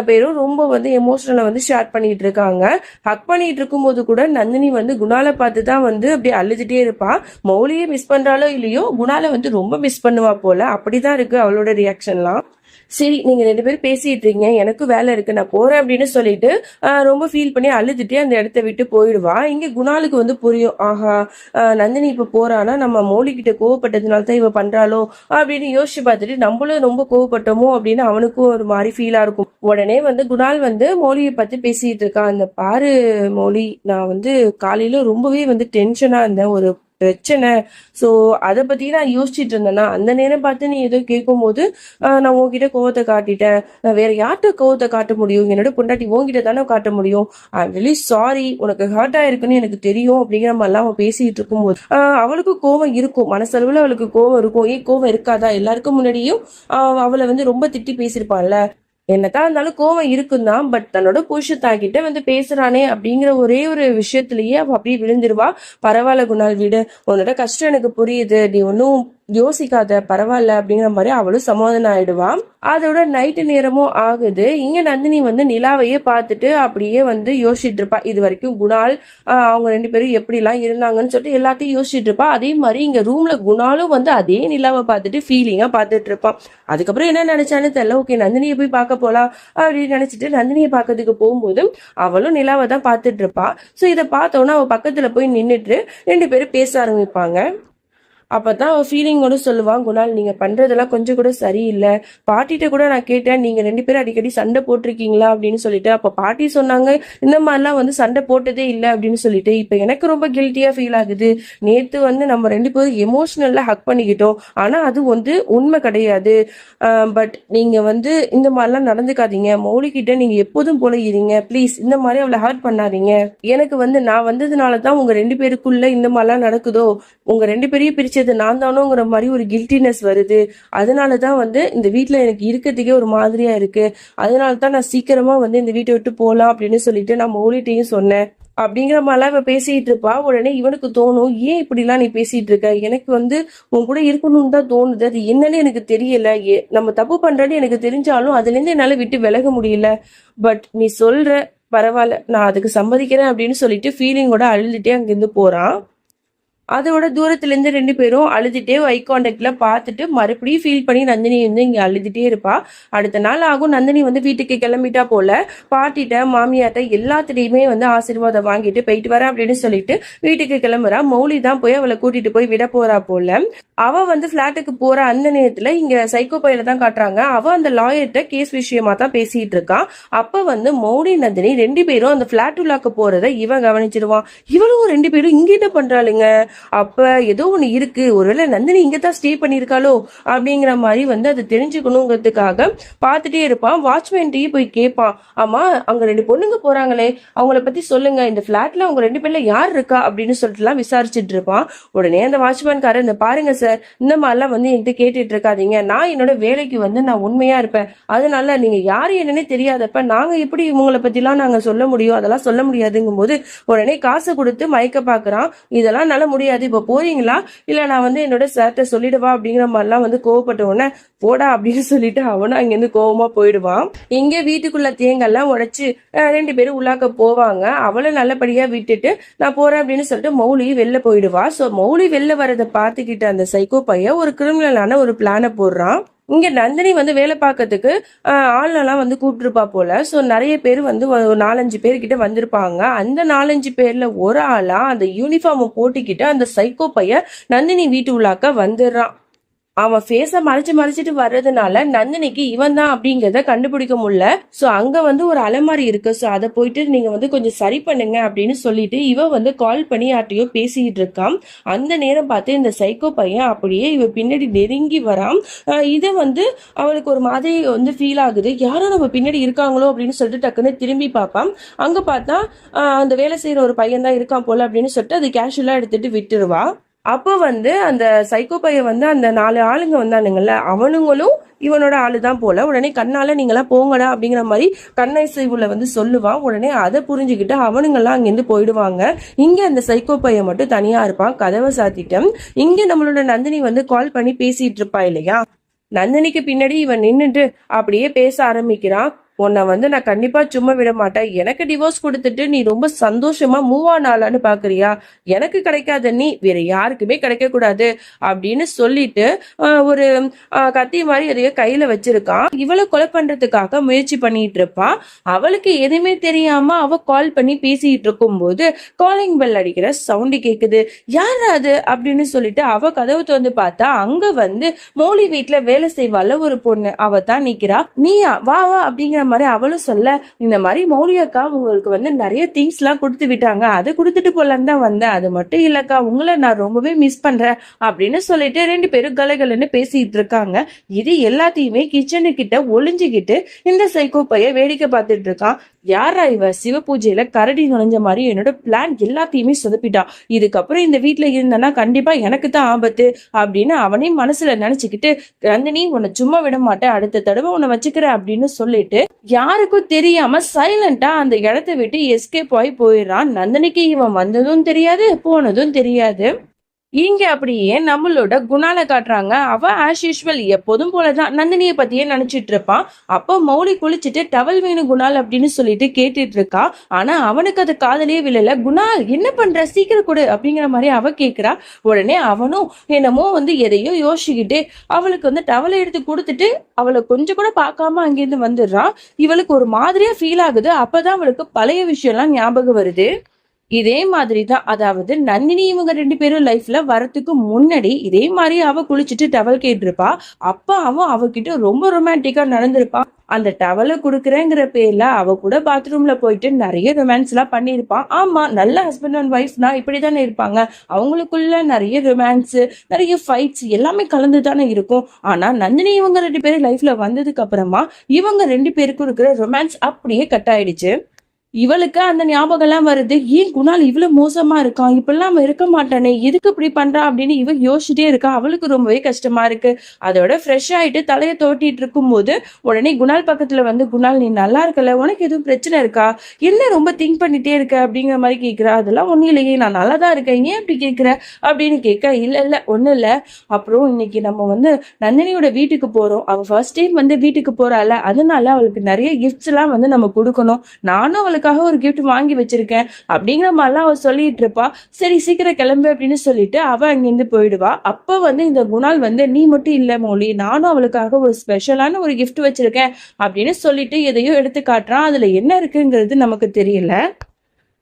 பேரும் ரொம்ப வந்து எமோஷனலை வந்து ஷேர் பண்ணிட்டு இருக்காங்க. ஹக் பண்ணிட்டு இருக்கும்போது கூட நந்தினி வந்து குணாலை பார்த்து தான் வந்து அப்படியே அழுதுட்டே இருப்பா. மௌலியை மிஸ் பண்றாலோ இல்லையோ, குணாலை வந்து ரொம்ப மிஸ் பண்ணுவா போல, அப்படிதான் இருக்கு அவளோட ரியாக்ஷன்லாம். சரி நீங்க 2 பேரும் பேசிட்டு இருக்கீங்க, எனக்கும் வேலை இருக்கு, நான் போறேன் அப்படின்னு சொல்லிட்டு ரொம்ப ஃபீல் பண்ணி அழுதுட்டே அந்த இடத்த விட்டு போயிடுவா. இங்க குணாலுக்கு வந்து புரியும், ஆஹா நந்தினி இப்ப போறானா நம்ம மௌலி கிட்ட கோவப்பட்டதுனால தான் இவ பண்றாளோ அப்படின்னு யோசிச்சு பார்த்துட்டு, நம்மளும் ரொம்ப கோவப்பட்டோமோ அப்படின்னு அவனுக்கும் ஒரு மாதிரி ஃபீலா இருக்கும். உடனே வந்து குணால் வந்து மௌலியை பத்தி பேசிட்டு இருக்கான். அந்த பாரு மௌலி, நான் வந்து காலையில ரொம்பவே வந்து டென்ஷனா இருந்தேன், ஒரு பிரச்சனை, ஸோ அதை பத்தி நான் யோசிச்சுட்டு இருந்தேன்னா அந்த நேரம் பார்த்து நீ ஏதோ கேட்கும்போது நான் உன்கிட்ட கோவத்தை காட்டிட்டேன், நான் வேற யார்கிட்ட கோவத்தை காட்ட முடியும், என்னோட பொண்டாட்டி உன்கிட்ட தானே காட்ட முடியும், ஐ எம் ரியலி சாரி, உனக்கு ஹர்ட் ஆயிருக்குன்னு எனக்கு தெரியும் அப்படிங்கிற மாதிரிலாம் அவன் பேசிட்டு இருக்கும்போது அவளுக்கு கோவம் இருக்கும், மனசளவுல அவளுக்கு கோவம் இருக்கும். ஏன் கோவம் இருக்காதா, எல்லாருக்கும் முன்னாடியும் அவளை வந்து ரொம்ப திட்டி பேசியிருப்பான்ல, என்னதான் இருந்தாலும் கோவம் இருக்குந்தான், பட் தன்னோட புருஷத்தாக்கிட்ட வந்து பேசுறானே அப்படிங்கிற ஒரே ஒரு விஷயத்திலேயே அவ அப்படியே விழுந்துருவா. பரவாயில்ல குணால் விடு, உன்னோட கஷ்டம் எனக்கு புரியுது, நீ ஒன்னும் யோசிக்காத, பரவாயில்ல அப்படிங்கிற மாதிரி அவளும் சமாதானம் ஆயிடுவா. அதோட நைட்டு நேரமும் ஆகுது. இங்க நந்தினி வந்து நிலாவையே பார்த்துட்டு அப்படியே வந்து யோசிச்சுட்டு இருப்பா. இது வரைக்கும் குணால் அவங்க 2 பேரும் எப்படிலாம் இருந்தாங்கன்னு சொல்லிட்டு எல்லாத்தையும் யோசிச்சுட்டு இருப்பா. அதே மாதிரி இங்க ரூம்ல குணாலும் வந்து அதே நிலாவை பார்த்துட்டு ஃபீலிங்கா பார்த்துட்டு இருப்பான். அதுக்கப்புறம் என்ன நினைச்சான்னு தெரியல, ஓகே நந்தினியை போய் பார்க்க போலாம் அப்படின்னு நினைச்சிட்டு நந்தினியை பார்க்கறதுக்கு போகும்போது அவளும் நிலாவை தான் பார்த்துட்டு இருப்பா. ஸோ இதை பார்த்தோன்னா அவ பக்கத்துல போய் நின்றுட்டு 2 பேரும் பேச ஆரம்பிப்பாங்க. அப்பதான் அவ ஃபீலிங்கோட சொல்லுவான், குணால் நீங்க பண்றதெல்லாம் கொஞ்சம் கூட சரியில்லை. பாட்டிட்ட கூட நான் கேட்டேன், நீங்க 2 பேரும் அடிக்கடி சண்டை போட்டிருக்கீங்களா அப்படின்னு சொல்லிட்டு. அப்ப பாட்டி சொன்னாங்க, இந்த மாதிரிலாம் வந்து சண்டை போட்டதே இல்லை அப்படின்னு சொல்லிட்டு. இப்ப எனக்கு ரொம்ப கில்ட்டியா ஃபீல் ஆகுது. நேத்து வந்து நம்ம 2 பேரும் எமோஷனல்ல ஹக் பண்ணிக்கிட்டோம். ஆனா அது வந்து உண்மை கிடையாது. பட் நீங்க வந்து இந்த மாதிரிலாம் நடந்துக்காதீங்க. மௌலி கிட்ட நீங்க எப்போதும் போல இருங்க ப்ளீஸ். இந்த மாதிரி அவளை ஹர்ட் பண்ணாதீங்க. எனக்கு வந்து நான் வந்ததுனால தான் உங்க 2 பேருக்குள்ள இந்த மாதிரிலாம் நடக்குதோ, உங்க 2 பேரையும் பிரிச்சது நான் தானோங்கிற மாதிரி ஒரு கில்ட்டினஸ் வருது. அதனாலதான் வந்து இந்த வீட்டுல எனக்கு இருக்கிறதுக்கே ஒரு மாதிரியா இருக்கு. அதனாலதான் நான் சீக்கிரமா வந்து இந்த வீட்டை விட்டு போலாம் அப்படின்னு சொல்லிட்டு நான் மௌலிட்டையும் சொன்னேன் அப்படிங்கிற மாதிரிலாம் இவ பேசிட்டு இருப்பா. உடனே இவனுக்கு தோணும், ஏன் இப்படிலாம் நீ பேசிட்டு இருக்க, எனக்கு வந்து உன் கூட இருக்கணும்னு தான் தோணுது, அது என்னன்னு எனக்கு தெரியல, நம்ம தப்பு பண்றேன்னு எனக்கு தெரிஞ்சாலும் அதுல இருந்து என்னால விட்டு விலக முடியல. பட் நீ சொல்ற, பரவாயில்ல, நான் அதுக்கு சம்மதிக்கிறேன் அப்படின்னு சொல்லிட்டு ஃபீலிங்கோட அழுதுட்டே அங்கிருந்து போறான். அதோட தூரத்துல இருந்து 2 பேரும் அழுதுட்டே ஐ கான்டாக்ட்ல பார்த்துட்டு மறுபடியும் ஃபீல் பண்ணி நந்தினி வந்து இங்க அழுதுட்டே இருப்பா. அடுத்த நாள் ஆகும், நந்தினி வந்து வீட்டுக்கு கிளம்பிட்டா போல. பாட்டிட்ட மாமியார்ட்ட எல்லாத்திலையுமே வந்து ஆசீர்வாதம் வாங்கிட்டு போயிட்டு வரேன் அப்படின்னு சொல்லிட்டு வீட்டுக்கு கிளம்புறா. மௌலி தான் போய் அவளை கூட்டிட்டு போய் விட போறா போல. அவ வந்து பிளாட்டுக்கு போற அந்த நேரத்துல இங்க சைக்கோ பையில தான் காட்டுறாங்க. அவ அந்த லாயர்கிட்ட கேஸ் விஷயமா தான் பேசிட்டு இருக்கான். அப்ப வந்து மௌலி நந்தினி 2 பேரும் அந்த பிளாட் உள்ளாக்க போறதை இவன் கவனிச்சிருவான். இவளும் 2 பேரும் இங்கிட்ட பண்றாளுங்க. அப்ப ஏதோ ஒண்ணு இருக்கு, ஒருவேளை நந்தினி இங்கதான் ஸ்டே பண்ணிருக்காளோ அப்படிங்கிற மாதிரி வந்து அதை தெரிஞ்சுக்கணுங்கிறதுக்காக பாத்துட்டே இருப்பான். வாட்ச்மேன்ட்டையும் போய் கேட்பான், ஆமா அங்க 2 பொண்ணுங்க போறாங்களே, அவங்கள பத்தி சொல்லுங்க, இந்த பிளாட்ல அவங்க 2 பேர்ல யார் இருக்கா அப்படின்னு சொல்லிட்டு எல்லாம் விசாரிச்சுட்டு இருப்பான். உடனே அந்த வாட்ச்மேன்காரர், இந்த பாருங்க சார், இந்த மாதிரிலாம் வந்து என்கிட்ட கேட்டுட்டு இருக்காதீங்க, நான் என்னோட வேலைக்கு வந்து நான் உண்மையா இருப்பேன், அதனால நீங்க யாரு என்னன்னே தெரியாதப்ப நாங்க எப்படி இவங்களை பத்தி எல்லாம் நாங்க சொல்ல முடியும், அதெல்லாம் சொல்ல முடியாதுங்கும் போது உடனே காசை கொடுத்து மயக்க பாக்குறான். இதெல்லாம் நல்ல முடியாது, இப்ப போறீங்களா இல்ல நான் வந்து என்னோட சார்ட்ட சொல்லிடுவா அப்படிங்கிற மாதிரிலாம் வந்து கோவப்பட்ட உடனே போடா அப்படின்னு சொல்லிட்டு அவனும் அங்கிருந்து கோவமா போயிடுவான். இங்க வீட்டுக்குள்ள தேங்கெல்லாம் உடைச்சு 2 பேரும் உள்ளாக்க போவாங்க. அவளை நல்லபடியா விட்டுட்டு நான் போறேன் அப்படின்னு சொல்லிட்டு மௌலி வெளில போயிடுவா. சோ மௌலி வெளில வரதை பார்த்துக்கிட்ட அந்த சைக்கோ பையன் ஒரு கிரிமினலான ஒரு பிளான போடுறான். இங்க நந்தினி வந்து வேலை பார்க்கறதுக்கு ஆள்லாம் வந்து கூப்பிட்டுருப்பா போல. ஸோ நிறைய பேர் வந்து ஒரு 4-5 பேர்கிட்ட வந்திருப்பாங்க. அந்த 4-5 பேர்ல ஒரு ஆளா அந்த யூனிஃபார்ம் போட்டிக்கிட்டு அந்த சைக்கோ பையன் நந்தினி வீட்டு உள்ளாக்க வந்துடுறான். அவன் ஃபேஸ மறைச்சிட்டு வர்றதுனால நந்தினிக்கு இவன் தான் அப்படிங்கறத கண்டுபிடிக்க முடியல. சோ அங்க வந்து ஒரு அலமாரி இருக்கு, சோ அதை போயிட்டு நீங்க வந்து கொஞ்சம் சரி பண்ணுங்க அப்படின்னு சொல்லிட்டு இவ வந்து கால் பண்ணி யார்ட்டையோ பேசிட்டு இருக்கான். அந்த நேரம் பார்த்து இந்த சைக்கோ பையன் அப்படியே இவ பின்னாடி நெருங்கி வரான். இது வந்து அவளுக்கு ஒரு மாதிரி வந்து ஃபீல் ஆகுது, யாரும் நம்ம பின்னாடி இருக்காங்களோ அப்படின்னு சொல்லிட்டு டக்குன்னு திரும்பி பார்ப்பான். அங்க பார்த்தா அந்த வேலை செய்யற ஒரு பையன் தான் இருக்கான் போல அப்படின்னு சொல்லிட்டு அது கேஷுவலா எடுத்துட்டு விட்டுருவா. அப்போ வந்து அந்த சைக்கோ பையன் வந்து அந்த 4 ஆளுங்க வந்தானுங்கல்ல, அவனுங்களும் இவனோட ஆளுதான் போல. உடனே கண்ணால நீங்களாம் போங்கடா அப்படிங்கிற மாதிரி கண்ணசைவுல வந்து சொல்லுவான். உடனே அதை புரிஞ்சுக்கிட்டு அவனுங்கெல்லாம் அங்கிருந்து போயிடுவாங்க. இங்க அந்த சைக்கோ பையன் மட்டும் தனியா இருப்பான், கதவை சாத்திட்டம். இங்க நம்மளோட நந்தினி வந்து கால் பண்ணி பேசிட்டு இருப்பா இல்லையா, நந்தினிக்கு பின்னாடி இவன் நின்னுட்டு அப்படியே பேச ஆரம்பிக்கிறான். உன்னை வந்து நான் கண்டிப்பா சும்மா விட மாட்டேன், எனக்கு டிவோர்ஸ் கொடுத்துட்டு நீ ரொம்ப சந்தோஷமா மூவ் ஆனாலான்னு பாக்குறியா, எனக்கு கிடைக்காத நீ வேற யாருக்குமே கிடைக்க கூடாது அப்படின்னு சொல்லிட்டு ஒரு கத்தி மாதிரி எதையோ கையில வச்சிருக்கான். இவளை கொலை பண்றதுக்காக முயற்சி பண்ணிட்டு இருப்பான். அவளுக்கு எதுவுமே தெரியாம அவ கால் பண்ணி பேசிட்டு இருக்கும் போது காலிங் பெல் அடிக்கிற சவுண்டு கேக்குது. யார் அது அப்படின்னு சொல்லிட்டு அவ கதவு திறந்து பார்த்தா அங்க வந்து மௌலி வீட்டுல வேலை செய்வாள் ஒரு பொண்ணு, அவ தான் நிக்கிறா. நீயா, வா வா அப்படிங்கிற மாதிரி அவளும் சொல்ல, இந்த மாதிரி மௌலியக்கா உங்களுக்கு வந்து நிறைய திங்ஸ் எல்லாம் கொடுத்து விட்டாங்க, அதை கொடுத்துட்டு போலான்னு தான் வந்தேன், அது மட்டும் இல்லக்கா உங்களை நான் ரொம்பவே மிஸ் பண்றேன் அப்படின்னு சொல்லிட்டு 2 பேரும் கலகலன்னு பேசிட்டு இருக்காங்க. இது எல்லாத்தையுமே கிச்சனு கிட்ட ஒளிஞ்சுக்கிட்டு இந்த சைக்கோ பைய வேடிக்கை பார்த்துட்டு இருக்கான். யாரா இவ, சிவ பூஜையில கரடி நுழைஞ்ச மாதிரி என்னோட பிளான் எல்லாத்தையுமே சொதப்பிட்டா, இதுக்கப்புறம் இந்த வீட்டுல இருந்தனா கண்டிப்பா எனக்கு தான் ஆபத்து அப்படின்னு அவனே மனசுல நினைச்சுக்கிட்டு, நந்தினி உன்னை சும்மா விட மாட்டேன், அடுத்த தடவை உன்னை வச்சுக்கிற அப்படின்னு சொல்லிட்டு யாருக்கும் தெரியாம சைலண்டா அந்த இடத்த விட்டு எஸ்கேப் ஆகி போயிடுறான். நந்தினிக்கு இவன் வந்ததும் தெரியாது போனதும் தெரியாது. இங்க அப்படியே நம்மளோட குணால காட்டுறாங்க. அவ ஆஸ் யூஷுவல் எப்போதும் போலதான் நந்தினிய பத்தியே நினைச்சிட்டு இருப்பான். அப்போ மௌலி குளிச்சுட்டு டவல் வேணும் குணால் அப்படின்னு சொல்லிட்டு கேட்டுட்டு இருக்கா. ஆனா அவனுக்கு அது காதலே விழல. குணால் என்ன பண்ற, சீக்கிரம் கொடு அப்படிங்கிற மாதிரி அவ கேக்குறா. உடனே அவனும் என்னமோ வந்து எதையோ யோசிச்சுக்கிட்டு அவளுக்கு வந்து டவலை எடுத்து கொடுத்துட்டு அவளை கொஞ்சம் கூட பார்க்காம அங்கிருந்து வந்துடுறான். இவளுக்கு ஒரு மாதிரியா ஃபீல் ஆகுது. அப்பதான் அவளுக்கு பழைய விஷயம் எல்லாம் ஞாபகம் வருது. இதே மாதிரி தான். அதாவது நந்தினி இவங்க 2 பேரும் லைஃப்ல வரதுக்கு முன்னாடி இதே மாரி அவ குளிச்சுட்டு டவல் கேட்டிருப்பா. அப்ப அவன் அவகிட்ட ரொம்ப ரொமான்டிக்கா நடந்திருப்பான். அந்த டவல குடுக்குறேங்கிற பேர்ல அவ கூட பாத்ரூம்ல போயிட்டு நெறைய ரொமான்ஸ்லாம் பண்ணியிருப்பான். ஆமா, நல்ல ஹஸ்பண்ட் அண்ட் ஒய்ஃப்னா இப்படித்தானே இருப்பாங்க. அவங்களுக்குள்ள நெறைய ரொமான்ஸ், நெறைய ஃபைட்ஸ் எல்லாமே கலந்து தானே இருக்கும். ஆனா நந்தினி இவங்க 2 பேரும் லைஃப்ல வந்ததுக்கு அப்புறமா இவங்க 2 பேருக்கும் இருக்கிற ரொமான்ஸ் அப்படியே கட் ஆயிடுச்சு. இவளுக்கு அந்த ஞாபகம்லாம் வருது. ஏன் குணால் இவ்வளவு மோசமா இருக்கான்? இப்படிலாம் அவன் இருக்க மாட்டானே, எதுக்கு இப்படி பண்றா அப்படின்னு இவ யோசிச்சுட்டே இருக்கா. அவளுக்கு ரொம்பவே கஷ்டமா இருக்கு. அதோட ஃப்ரெஷ் ஆயிட்டு தலைய தோட்டிட்டு இருக்கும்போது உடனே குணால் பக்கத்துல வந்து, குணால் நீ நல்லா இருக்கல, உனக்கு எதுவும் பிரச்சனை இருக்கா? என்ன ரொம்ப திங்க் பண்ணிட்டே இருக்க அப்படிங்கிற மாதிரி கேக்குறா. அதெல்லாம் ஒண்ணும் இல்லையே, நான் நல்லா தான் இருக்கேன், ஏன் அப்படி கேக்குற அப்படின்னு கேட்க, இல்ல இல்ல ஒண்ணும் இல்ல. அப்புறம் இன்னைக்கு நம்ம வந்து நந்தினியோட வீட்டுக்கு போறோம். அவ ஃபர்ஸ்ட் டைம் வந்து வீட்டுக்கு போறாள், அதனால அவளுக்கு நிறைய கிஃப்ட்ஸ் எல்லாம் வந்து நம்ம கொடுக்கணும். நானும் அவளுக்காக ஒரு கிஃப்ட் வாங்கி வச்சிருக்கேன் அப்படிங்கிற மாதிரிலாம் அவ சொல்லிட்டு இருப்பா. சரி சீக்கிரம் கிளம்பு அப்படின்னு சொல்லிட்டு அவ அங்கிருந்து போயிடுவா. அப்ப வந்து இந்த குணால் வந்து, நீ மட்டும் இல்ல மௌலி, நானும் அவளுக்காக ஒரு ஸ்பெஷலான ஒரு கிஃப்ட் வச்சிருக்கேன் அப்படின்னு சொல்லிட்டு எதையோ எடுத்து காட்டுறான். அதுல என்ன இருக்குங்கிறது நமக்கு தெரியல.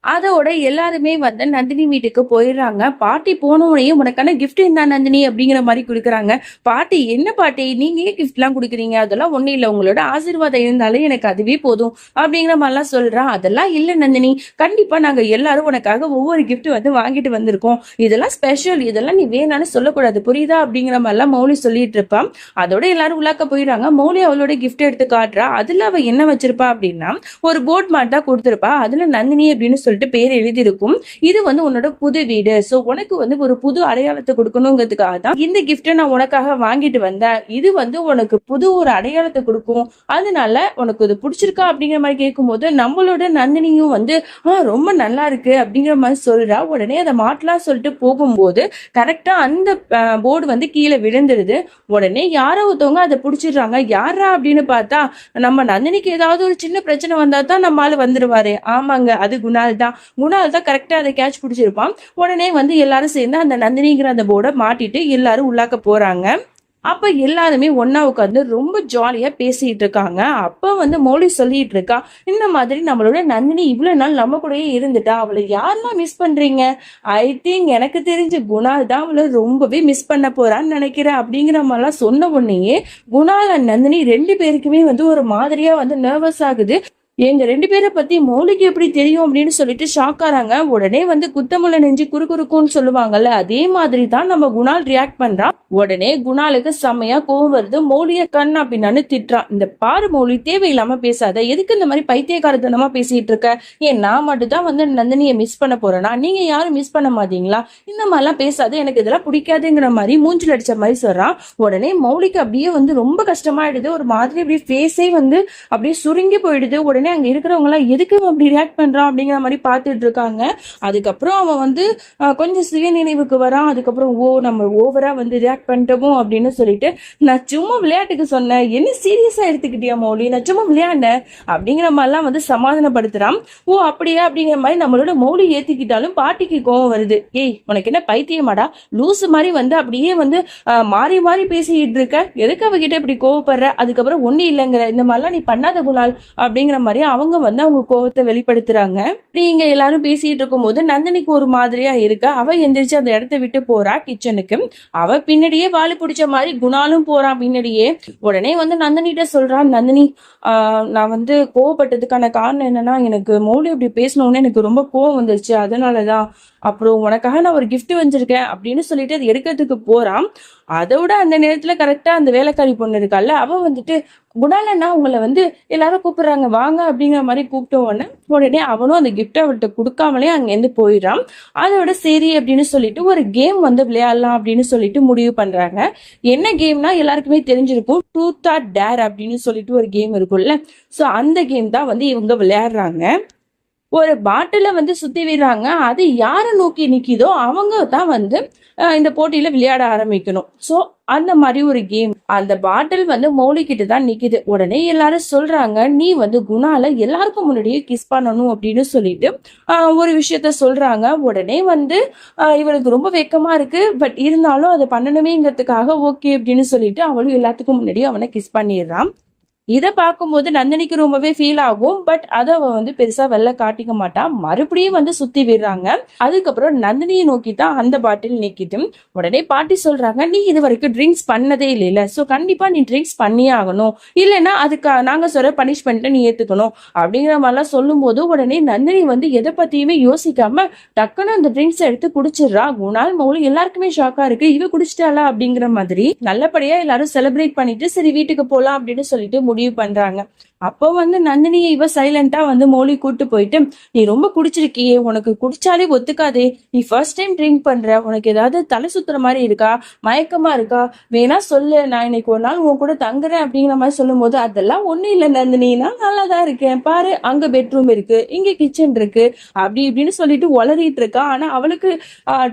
அதோட எல்லாருமே வந்து நந்தினி வீட்டுக்கு போயிடுறாங்க. பாட்டி போன உடனே உனக்கான கிஃப்ட் என்ன நந்தினி அப்படிங்கிற மாதிரி கொடுக்குறாங்க. பாட்டி, என்ன பாட்டி நீங்க ஏன் கிஃப்ட்லாம் கொடுக்குறீங்க? அதெல்லாம் ஒன்றும் இல்லை, உங்களோட ஆசீர்வாதம் இருந்தாலே எனக்கு அதுவே போதும் அப்படிங்கிற மாதிரிலாம் சொல்றான். அதெல்லாம் இல்லை நந்தினி, கண்டிப்பா நாங்க எல்லாரும் உனக்காக ஒவ்வொரு கிஃப்ட் வந்து வாங்கிட்டு வந்திருக்கோம். இதெல்லாம் ஸ்பெஷல், இதெல்லாம் நீ வேணான்னு சொல்லக்கூடாது, புரியுதா அப்படிங்கிற மாதிரிலாம் மௌலி சொல்லிட்டு இருப்பான். அதோட எல்லாரும் உள்ளாக்க போயிடுறாங்க. மௌலி அவளோட கிஃப்ட் எடுத்து காட்டுறா. அதுல அவ என்ன வச்சிருப்பா அப்படின்னா, ஒரு போர்ட் மாட்டா கொடுத்துருப்பா. அதுல நந்தினி அப்படின்னு சொல்லிட்டு பேர் எழுதியிருக்கும். இது வந்து உன்னோட புது வீடு, சோ உனக்கு வந்து ஒரு புது அடையாளத்தை கொடுக்கணுங்கிறதுக்காக தான் இந்த கிஃப்ட்டை நான் உனக்காக வாங்கிட்டு வந்தேன். இது வந்து உனக்கு புது ஒரு அடையாளத்தை கொடுக்கும், அதனால உனக்கு இது பிடிச்சிருக்கா அப்படிங்கிற மாதிரி கேட்கும்போது நம்மளோட நந்தினியும் வந்து ரொம்ப நல்லா இருக்கு அப்படிங்கிற மாதிரி சொல்றா. உடனே அதை மாட்டலாம் சொல்லிட்டு போகும்போது கரெக்டா அந்த போர்டு வந்து கீழே விழுந்துருது. உடனே யாரோ ஒருத்தவங்க அதை பிடிச்சிடுறாங்க. யாரா அப்படின்னு பார்த்தா, நம்ம நந்தினிக்கு ஏதாவது ஒரு சின்ன பிரச்சனை வந்தா தான் நம்ம ஆளு வந்துருவாரு. ஆமாங்க, அது குணால் தான். குணால் தான் கரெக்டா அதை கேட்ச் பிடிச்சிருப்பான். உடனே வந்து எல்லாரும் சேர்ந்து அந்த நந்தினிங்கிற அந்த போர்டை மாட்டிட்டு எல்லாரும் உள்ளாக்க போறாங்க. அப்ப எல்லாருமே ஒன்னா உட்காந்து ரொம்ப ஜாலியா பேசிட்டு இருக்காங்க. அப்ப வந்து மௌலி சொல்லிட்டு இருக்கா, இந்த மாதிரி நம்மளோட நந்தினி இவ்வளவு நாள் நம்ம கூடயே இருந்துட்டா, அவளை யாரெல்லாம் மிஸ் பண்றீங்க? ஐ திங்க் எனக்கு தெரிஞ்சு குணால் தான் அவளை ரொம்பவே மிஸ் பண்ண போறான்னு நினைக்கிறேன் அப்படிங்கிற மாதிரிலாம் சொன்ன உடனேயே குணால் அண்ட் நந்தினி 2 பேருக்குமே வந்து ஒரு மாதிரியா வந்து நர்வஸ் ஆகுது. எங்க 2 பேரை பத்தி மௌலிக்கு எப்படி தெரியும் அப்படின்னு சொல்லிட்டு ஷாக் ஆறாங்க. உடனே வந்து குத்தமுள்ள நெஞ்சு குறுக்குறுக்குன்னு சொல்லுவாங்கல்ல, அதே மாதிரி தான் நம்ம குணால் ரியாக்ட் பண்றான். உடனே குணாலுக்கு செம்மையா கோவம் வருது. மௌலிய கண் அப்படின்னு திட்டுறான். இந்த பாரு மௌலி, தேவையில்லாம பேசாத, எதுக்கு இந்த மாதிரி பைத்தியக்காரத்தனமா பேசிட்டு இருக்க? ஏன் நான் மட்டும் தான் வந்து நந்தினியை மிஸ் பண்ண போறேனா? நீங்க யாரும் மிஸ் பண்ண மாட்டீங்களா? இந்த மாதிரிலாம் பேசாத, எனக்கு இதெல்லாம் பிடிக்காதுங்கிற மாதிரி மூஞ்சில் அடிச்ச மாதிரி சொல்றான். உடனே மௌலிக்கு அப்படியே வந்து ரொம்ப கஷ்டமாயிடுது. ஒரு மாதிரி அப்படியே ஃபேஸே வந்து அப்படியே சுருங்கி போயிடுது. உடனே அங்க இருக்கிறவங்க எல்லாம் எதுக்கு அப்படி ரியாக்ட் பண்றான் அப்படிங்கிற மாதிரி பார்த்துட்டு இருக்காங்க. அதுக்கப்புறம் அவன் வந்து கொஞ்சம் சுய நினைவுக்கு வரான். அதுக்கப்புறம் நம்ம ஓவரா வந்து ரியாக்ட் பண்ணிட்டோமோ அப்படின்னு சொல்லிட்டு, நான் சும்மா விளையாட்டுக்கு சொன்னேன், என்ன சீரியஸா எடுத்துக்கிட்டியா மௌலி, நான் சும்மா விளையாண்டேன் அப்படிங்கிற மாதிரிலாம் வந்து சமாதானப்படுத்துறான். அப்படியா அப்படிங்கிற மாதிரி நம்மளோட மௌலி ஏத்திக்கிட்டாலும் பாட்டிக்கு கோவம் வருது. ஏய், உனக்கு என்ன பைத்தியமாடா, லூசு மாதிரி வந்து அப்படியே வந்து மாறி மாறி பேசிட்டு இருக்க, எதுக்கு அவகிட்ட இப்படி கோவப்படுற? அதுக்கப்புறம் ஒண்ணு இல்லைங்கிற, இந்த மாதிரிலாம் நீ பண்ணாத குணால் அப்படிங்கிற மாதிரி அவங்க வந்து அவங்க கோவத்தை வெளிப்படுத்துறாங்க. நீங்க எல்லாரும் பேசிட்டு இருக்கும் போது நந்தினிக்கு ஒரு மாதிரியா இருக்கு. அவ எந்திரிச்சு அந்த இடத்த விட்டு போறா கிச்சனுக்கு. அவ பின்னாடியே வாலி பிடிச்ச மாதிரி குணாலும் போறான் பின்னாடியே. உடனே வந்து நந்தினிட்ட சொல்றான், நந்தினி, நான் வந்து கோவப்பட்டதுக்கான காரணம் என்னன்னா, எனக்கு மௌலி அப்படி பேசணும்னு எனக்கு ரொம்ப கோவம் வந்துருச்சு, அதனாலதான். அப்புறம் உனக்காக நான் ஒரு கிஃப்ட் வச்சிருக்கேன் அப்படின்னு சொல்லிட்டு அது எடுக்கிறதுக்கு போறான். அதோட அந்த நேரத்துல கரெக்டா அந்த வேலைக்காரி பொண்ணு இருக்கால, அவ வந்துட்டு, குணாலண்ணா உங்களை வந்து எல்லாரும் கூப்பிடுறாங்க வாங்க அப்படிங்கிற மாதிரி கூப்பிட்ட உடனே அவனும் அந்த கிஃப்ட் அவள்கிட்ட கொடுக்காமலே அங்கேருந்து போயிடான். அதோட சரி அப்படின்னு சொல்லிட்டு ஒரு கேம் வந்து விளையாடலாம் அப்படின்னு சொல்லிட்டு முடிவு பண்றாங்க. என்ன கேம்னா எல்லாருக்குமே தெரிஞ்சிருக்கும், ட்ரூத் ஆர் டேர் அப்படின்னு சொல்லிட்டு ஒரு கேம் இருக்கும்ல. சோ அந்த கேம் தான் வந்து இவங்க விளையாடுறாங்க. ஒரு பாட்டில வந்து சுத்தி விடுறாங்க. அது யாரை நோக்கி நிக்குதோ அவங்க தான் வந்து இந்த போட்டியில விளையாட ஆரம்பிக்கணும். சோ அந்த மாதிரி ஒரு கேம். அந்த பாட்டில் வந்து மௌலி கிட்ட தான் நிக்குது. உடனே எல்லாரும் சொல்றாங்க, நீ வந்து குணால எல்லாருக்கும் முன்னாடியே கிஸ் பண்ணணும் அப்படின்னு சொல்லிட்டு ஒரு விஷயத்த சொல்றாங்க. உடனே வந்து இவளுக்கு ரொம்ப வெக்கமா இருக்கு. பட் இருந்தாலும் அதை பண்ணணுமேங்கிறதுக்காக ஓகே அப்படின்னு சொல்லிட்டு அவளும் எல்லாத்துக்கும் முன்னாடியே அவனை கிஸ் பண்ணிடுறான். இத பார்க்கும்போது நந்தினிக்கு ரொம்பவே ஃபீல் ஆகும். பட் அத அவ வந்து பெருசா வெளில காட்டிக்க மாட்டா. மறுபடியும் வந்து சுத்தி விடுறாங்க. அதுக்கப்புறம் நந்தினியை நோக்கி தான் அந்த பாட்டில் நிக்கிட்டு உடனே பாட்டி சொல்றாங்க, நீ இது வரைக்கும் ட்ரிங்க்ஸ் பண்ணதே இல்லைல்ல, சோ கண்டிப்பா நீ ட்ரிங்க்ஸ் பண்ணியே ஆகணும், இல்லைன்னா அதுக்கு நாங்க சொல்ற பனிஷ்மெண்ட்டை நீ ஏத்துக்கணும் அப்படிங்கிற மாதிரிலாம் சொல்லும் போது உடனே நந்தினி வந்து எதை பத்தியுமே யோசிக்காம டக்குன்னு அந்த ட்ரிங்க்ஸ் எடுத்து குடிச்சிடுறா. குணால் மௌலி எல்லாருக்குமே ஷாக்கா இருக்கு, இவ குடிச்சிட்டாளா அப்படிங்கிற மாதிரி. நல்லபடியா எல்லாரும் செலிப்ரேட் பண்ணிட்டு சரி வீட்டுக்கு போலாம் அப்படின்னு சொல்லிட்டு முடிவு பண்றாங்க. அப்போ வந்து நந்தினியை இவ சைலண்டா வந்து மௌலி கூட்டு போயிட்டு, நீ ரொம்ப குடிச்சிருக்கியே, உனக்கு குடிச்சாலே ஒத்துக்காதே, நீ ஃபர்ஸ்ட் டைம் ட்ரிங்க் பண்ற, உனக்கு ஏதாவது தலை சுத்துற மாதிரி இருக்கா, மயக்கமா இருக்கா, வேணா சொல்லு, நான் இன்னைக்கு ஒரு நாள் உன் கூட தங்குறேன் அப்படிங்கிற மாதிரி சொல்லும் போது, அதெல்லாம் ஒண்ணும் இல்ல நந்தினி, நான் நல்லா தான் இருக்கேன் பாரு, அங்க பெட்ரூம் இருக்கு, இங்க கிச்சன் இருக்கு, அப்படி இப்படின்னு சொல்லிட்டு உளறிட்டு இருக்கா. ஆனா அவளுக்கு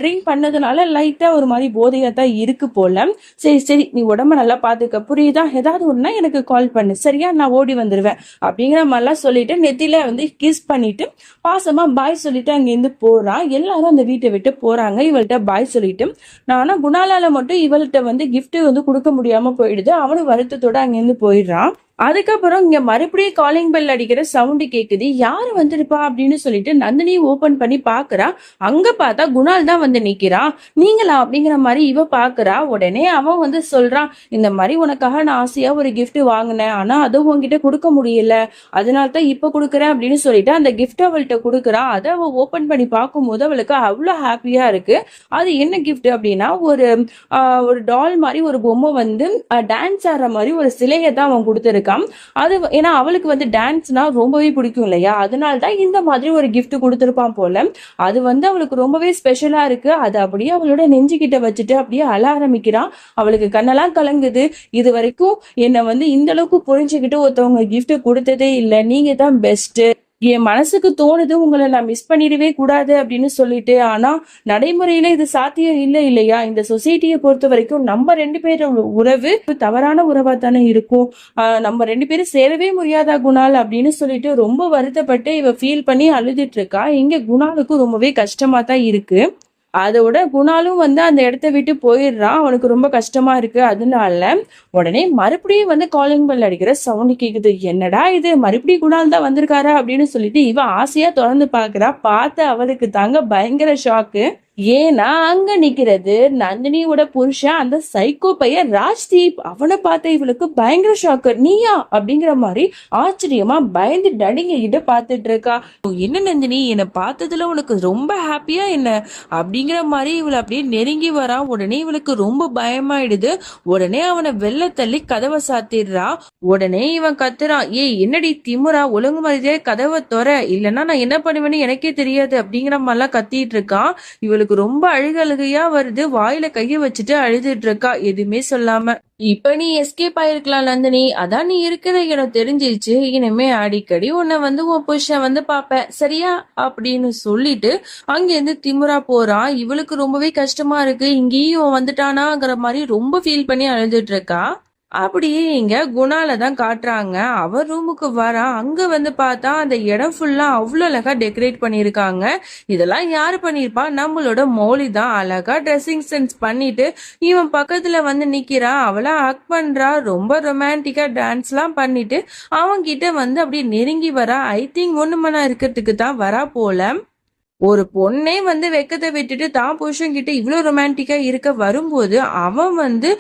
ட்ரிங்க் பண்ணதுனால லைட்டா ஒரு மாதிரி போதையா தான் இருக்கு போல. சரி சரி, நீ உடம்ப நல்லா பாத்துக்க, புரியுதா, ஏதாவது ஒண்ணுனா எனக்கு கால் பண்ணு சரியா, நான் ஓடி வந்துருவேன் அப்படிங்கிற மாதிரிலாம் சொல்லிட்டு நெத்தில வந்து கிஸ் பண்ணிட்டு பாசமா பாய் சொல்லிட்டு அங்கிருந்து போறான். எல்லாரும் அந்த வீட்டை விட்டு போறாங்க இவள்கிட்ட பாய் சொல்லிட்டு. ஆனா குணாலால மட்டும் இவள்கிட்ட வந்து கிஃப்ட் வந்து கொடுக்க முடியாம போயிடுது. அவனும் வருத்தத்தோட அங்கிருந்து போயிடுறான். அதுக்கப்புறம் இங்க மறுபடியும் காலிங் பெல் அடிக்கிற சவுண்டு கேக்குது. யாரு வந்திருப்பா அப்படின்னு சொல்லிட்டு நந்தினி ஓபன் பண்ணி பாக்குறா. அங்க பார்த்தா குணால் தான் வந்து நிக்கிறான். நீங்களா அப்படிங்கிற மாதிரி இவ பாக்குறா. உடனே அவன் வந்து சொல்றான், இந்த மாதிரி உனக்காக நான் ஆசையா ஒரு கிஃப்ட் வாங்கினேன், ஆனா அதுவும் உன்கிட்ட கொடுக்க முடியல, அதனால்தான் இப்ப கொடுக்குறேன் அப்படின்னு சொல்லிட்டு அந்த கிஃப்ட் அவள்கிட்ட கொடுக்குறா. அதை அவ ஓபன் பண்ணி பார்க்கும்போது அவளுக்கு அவ்வளவு ஹாப்பியா இருக்கு. அது என்ன கிஃப்ட் அப்படின்னா ஒரு டால் மாதிரி ஒரு பொம்மை வந்து டான்ஸ் ஆடுற மாதிரி ஒரு சிலையை தான் அவன் கொடுத்துருக்கான். அது ஏன்னா அவளுக்கு வந்து டான்ஸ்னா ரொம்பவே பிடிக்கும் இல்லையா, அதனால தான் இந்த மாதிரி ஒரு கிஃப்ட் கொடுத்துருப்பான் போல. அது வந்து அவளுக்கு ரொம்பவே ஸ்பெஷலா இருக்கு. அது அப்படியே அவளோட நெஞ்சுகிட்ட வச்சுட்டு அப்படியே அழ ஆரம்பிக்கிறான். அவளுக்கு கண்ணெல்லாம் கலங்குது. இது வரைக்கும் என்னை வந்து இந்த அளவுக்கு புரிஞ்சுக்கிட்டு ஒருத்தவங்க கிஃப்ட் கொடுத்ததே இல்லை, நீங்க தான் பெஸ்ட், என் மனசுக்கு தோணுது உங்களை நான் மிஸ் பண்ணிடவே கூடாது அப்படின்னு சொல்லிட்டு. ஆனா நடைமுறையில இது சாத்தியம் இல்லை இல்லையா, இந்த சொசைட்டியை பொறுத்த வரைக்கும் நம்ம ரெண்டு பேரும் உறவு தவறான உறவா தானே இருக்கும், நம்ம ரெண்டு பேரும் சேரவே முடியாதா குணால் அப்படின்னு சொல்லிட்டு ரொம்ப வருத்தப்பட்டு இவ ஃபீல் பண்ணி அழுதுட்டு இருக்கா. இங்க குணாலுக்கும் ரொம்பவே கஷ்டமா தான் இருக்கு. அதோட குணாலும் வந்து அந்த இடத்த விட்டு போயிடுறான். அவனுக்கு ரொம்ப கஷ்டமா இருக்கு. அதனால உடனே மறுபடியும் வந்து காலிங் பெல் அடிக்கிற சவுண்ட் கேக்குது. என்னடா இது, மறுபடியும் குணால் தான் வந்திருக்காரா அப்படின்னு சொல்லிட்டு இவ ஆசையா திறந்து பாக்குறா. பார்த்து அவளுக்கு தாங்க பயங்கர ஷாக்கு. ஏன்னா அங்க நிக்கிறது நந்தினியோட புருஷன், அந்த சைக்கோ பையன் ராஜ்தீப். அவனை பார்த்த இவளுக்கு பயங்கர ஷாக்கு. நீயா அப்படிங்கிற மாதிரி ஆச்சரியமா பயந்து நடுங்கிட்டு பார்த்துட்டு இருக்கா. என்ன நந்தினி, என்னை பார்த்ததுல உனக்கு ரொம்ப ஹாப்பியா என்ன அப்படிங்கிற மாதிரி இவளை அப்படியே நெருங்கி வரா. உடனே இவளுக்கு ரொம்ப பயமாயிடுது. உடனே அவனை வெள்ள தள்ளி கதவை சாத்திடுறா. உடனே இவன் கத்துறான், ஏய் என்னடி திமுறா, ஒழுங்கு மாதிரியே கதவை தொற, இல்லைன்னா நான் என்ன பண்ணுவேன்னு எனக்கே தெரியாது அப்படிங்கிற மாதிரிலாம் கத்திட்டு இருக்கான். இவளுக்கு ரொம்ப அழுகையா வருது. வாயில கைய வச்சுட்டு அழுதுட்டு இருக்கா எதுவுமே சொல்லாம. இப்ப நீ எஸ்கேப் ஆயிருக்கலாம் நந்தினி, அதான் நீ இருக்கிற இடம் தெரிஞ்சிருச்சு, இனிமே அடிக்கடி உன்னை வந்து உன் புருஷன் வந்து பாப்ப சரியா அப்படின்னு சொல்லிட்டு அங்கிருந்து திமுறா போறான். இவளுக்கு ரொம்பவே கஷ்டமா இருக்கு. இங்கேயும் வந்துட்டானாங்கிற மாதிரி ரொம்ப ஃபீல் பண்ணி அழுதுட்டு இருக்கா. அப்படியே இங்க குணால தான் காட்டுறாங்க. அவர் ரூமுக்கு வரான். அங்க வந்து பார்த்தா அந்த இடம் ஃபுல்லா அவ்வளவு அழகா டெக்கரேட் பண்ணிருக்காங்க. இதெல்லாம் யாரு பண்ணிருப்பா, நம்மளோட மௌலி தான். அழகா ட்ரெஸ்ஸிங் சென்ஸ் பண்ணிட்டு இவன் பக்கத்துல வந்து நிக்கிறா. அவளை ஹக் பண்றா. ரொம்ப ரொமான்டிக்கா டான்ஸ் எல்லாம் பண்ணிட்டு அவங்க கிட்ட வந்து அப்படியே நெருங்கி வரா. ஐ திங்க் ஒண்ணு மணி இருக்கிறதுக்கு தான் வரா போல. ஒரு பொண்ணே வந்து வெக்கத்தை விட்டுட்டு தான் புருஷன் கிட்ட இவ்வளவு ரொமான்டிக்கா இருக்க வரும்போது அவன் வந்து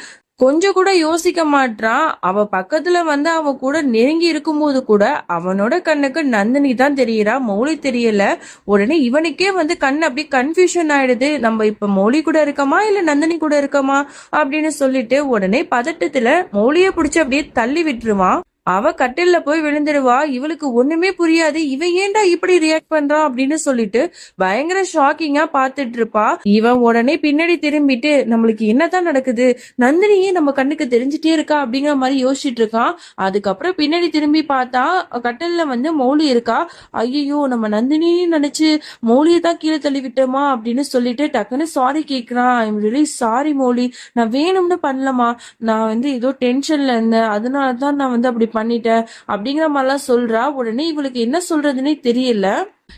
கொஞ்சம் கூட யோசிக்க மாட்டான். அவ பக்கத்துல வந்து அவ கூட நெருங்கி இருக்கும்போது கூட அவனோட கண்ணுக்கு நந்தினி தான் தெரியறா, மௌலி தெரியல. உடனே இவனுக்கே வந்து கண் அப்படி கன்ஃபியூஷன் ஆயிடுது, நம்ம இப்ப மௌலி கூட இருக்கமா இல்ல நந்தினி கூட இருக்கமா அப்படின்னு சொல்லிட்டு உடனே பதட்டத்துல மௌலிய பிடிச்சு அப்படியே தள்ளி விட்டுருவான். அவ கட்டில்ல போய் விழுந்துடுவா. இவளுக்கு ஒண்ணுமே புரியாது, இவன் ஏன்டா இப்படி ரியாக்ட் பண்றான் அப்படின்னு சொல்லிட்டு பயங்கர ஷாக்கிங்கா பாத்துட்டு இருப்பா. இவன் உடனே பின்னாடி திரும்பிட்டு நம்மளுக்கு என்னதான் நடக்குது, நந்தினியே நம்ம கண்ணுக்கு தெரிஞ்சுட்டே இருக்கா அப்படிங்கிற மாதிரி யோசிச்சுட்டு இருக்கான். அதுக்கப்புறம் பின்னாடி திரும்பி பார்த்தா கட்டில்ல வந்து மௌலி இருக்கா. ஐயோ, நம்ம நந்தினின்னு நினைச்சு மௌலியை தான் கீழே தள்ளி விட்டோமா அப்படின்னு சொல்லிட்டு டக்குன்னு சாரி கேக்குறான். ஐம் ரியலி சாரி மௌலி, நான் வேணும்னு பண்ணலமா, நான் வந்து ஏதோ டென்ஷன்ல இருந்தேன், அதனாலதான் நான் வந்து அப்படி பண்ணிட்டேன் அப்படிங்கிற மாதிரிலாம் சொல்றா. உடனே இவளுக்கு என்ன சொல்றதுன்னே தெரியல.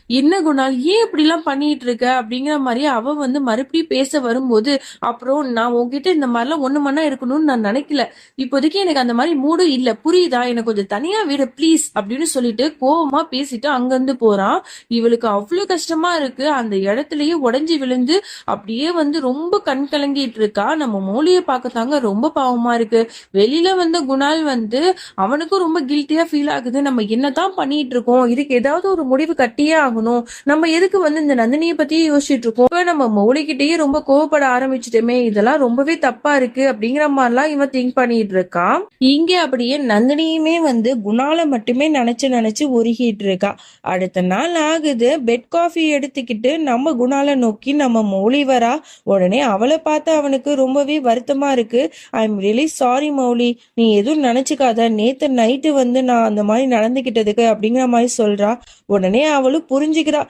என்ன குணால் ஏன் இப்படிலாம் பண்ணிட்டு இருக்க அப்படிங்கிற மாதிரி அவ வந்து மறுபடியும் பேச வரும்போது, அப்புறம் நான் உன்கிட்ட இந்த மாதிரிலாம் ஒண்ணு மண்ணா இருக்கணும்னு நான் நினைக்கல. இப்போதைக்கு எனக்கு அந்த மாதிரி மூடும் இல்ல, புரியுதா? எனக்கு கொஞ்சம் தனியா விடு ப்ளீஸ் அப்படின்னு சொல்லிட்டு கோவமா பேசிட்டு அங்கிருந்து போறான். இவளுக்கு அவ்வளவு கஷ்டமா இருக்கு. அந்த இடத்துலயே உடைஞ்சு விழுந்து அப்படியே வந்து ரொம்ப கண் கலங்கிட்டு இருக்கா. நம்ம மௌலிய பார்க்கத்தாங்க ரொம்ப பாவமா இருக்கு. வெளியில வந்த குணால் வந்து அவனுக்கும் ரொம்ப கில்ட்டியா ஃபீல் ஆகுது. நம்ம என்னதான் பண்ணிட்டு இருக்கோம், இதுக்கு ஏதாவது ஒரு முடிவு கட்டியே ஆகணும். நம்ம எதுக்கு வந்து இந்த நந்தினியை பத்தியே யோசிச்சுட்டு இருக்கோம், இப்ப நம்ம மௌலிகிட்டயே ரொம்ப கோவப்பட ஆரம்பிச்சுட்டோமே, இதெல்லாம் ரொம்பவே தப்பா இருக்கு அப்படிங்கிற மாதிரிலாம் இவன் திங்க் பண்ணிட்டு இருக்கான். இங்க அப்படியே நந்தினியுமே வந்து குணால மட்டுமே நினைச்சு நினைச்சு உருகிட்டு இருக்கா. அடுத்த நாள் ஆகுது, பெட் காஃபி எடுத்துக்கிட்டு நம்ம குணால நோக்கி நம்ம மௌலி வரா. உடனே அவளை பார்த்து அவனுக்கு ரொம்பவே வருத்தமா இருக்கு. I am really sorry Mouli, நீ எதுவும் நினைச்சுக்காத, நேத்து நைட்டு வந்து நான் அந்த மாதிரி நடந்துகிட்டதுக்கு அப்படிங்கிற மாதிரி சொல்றா. உடனே அவளும் புரிஞ்சுக்கிறா.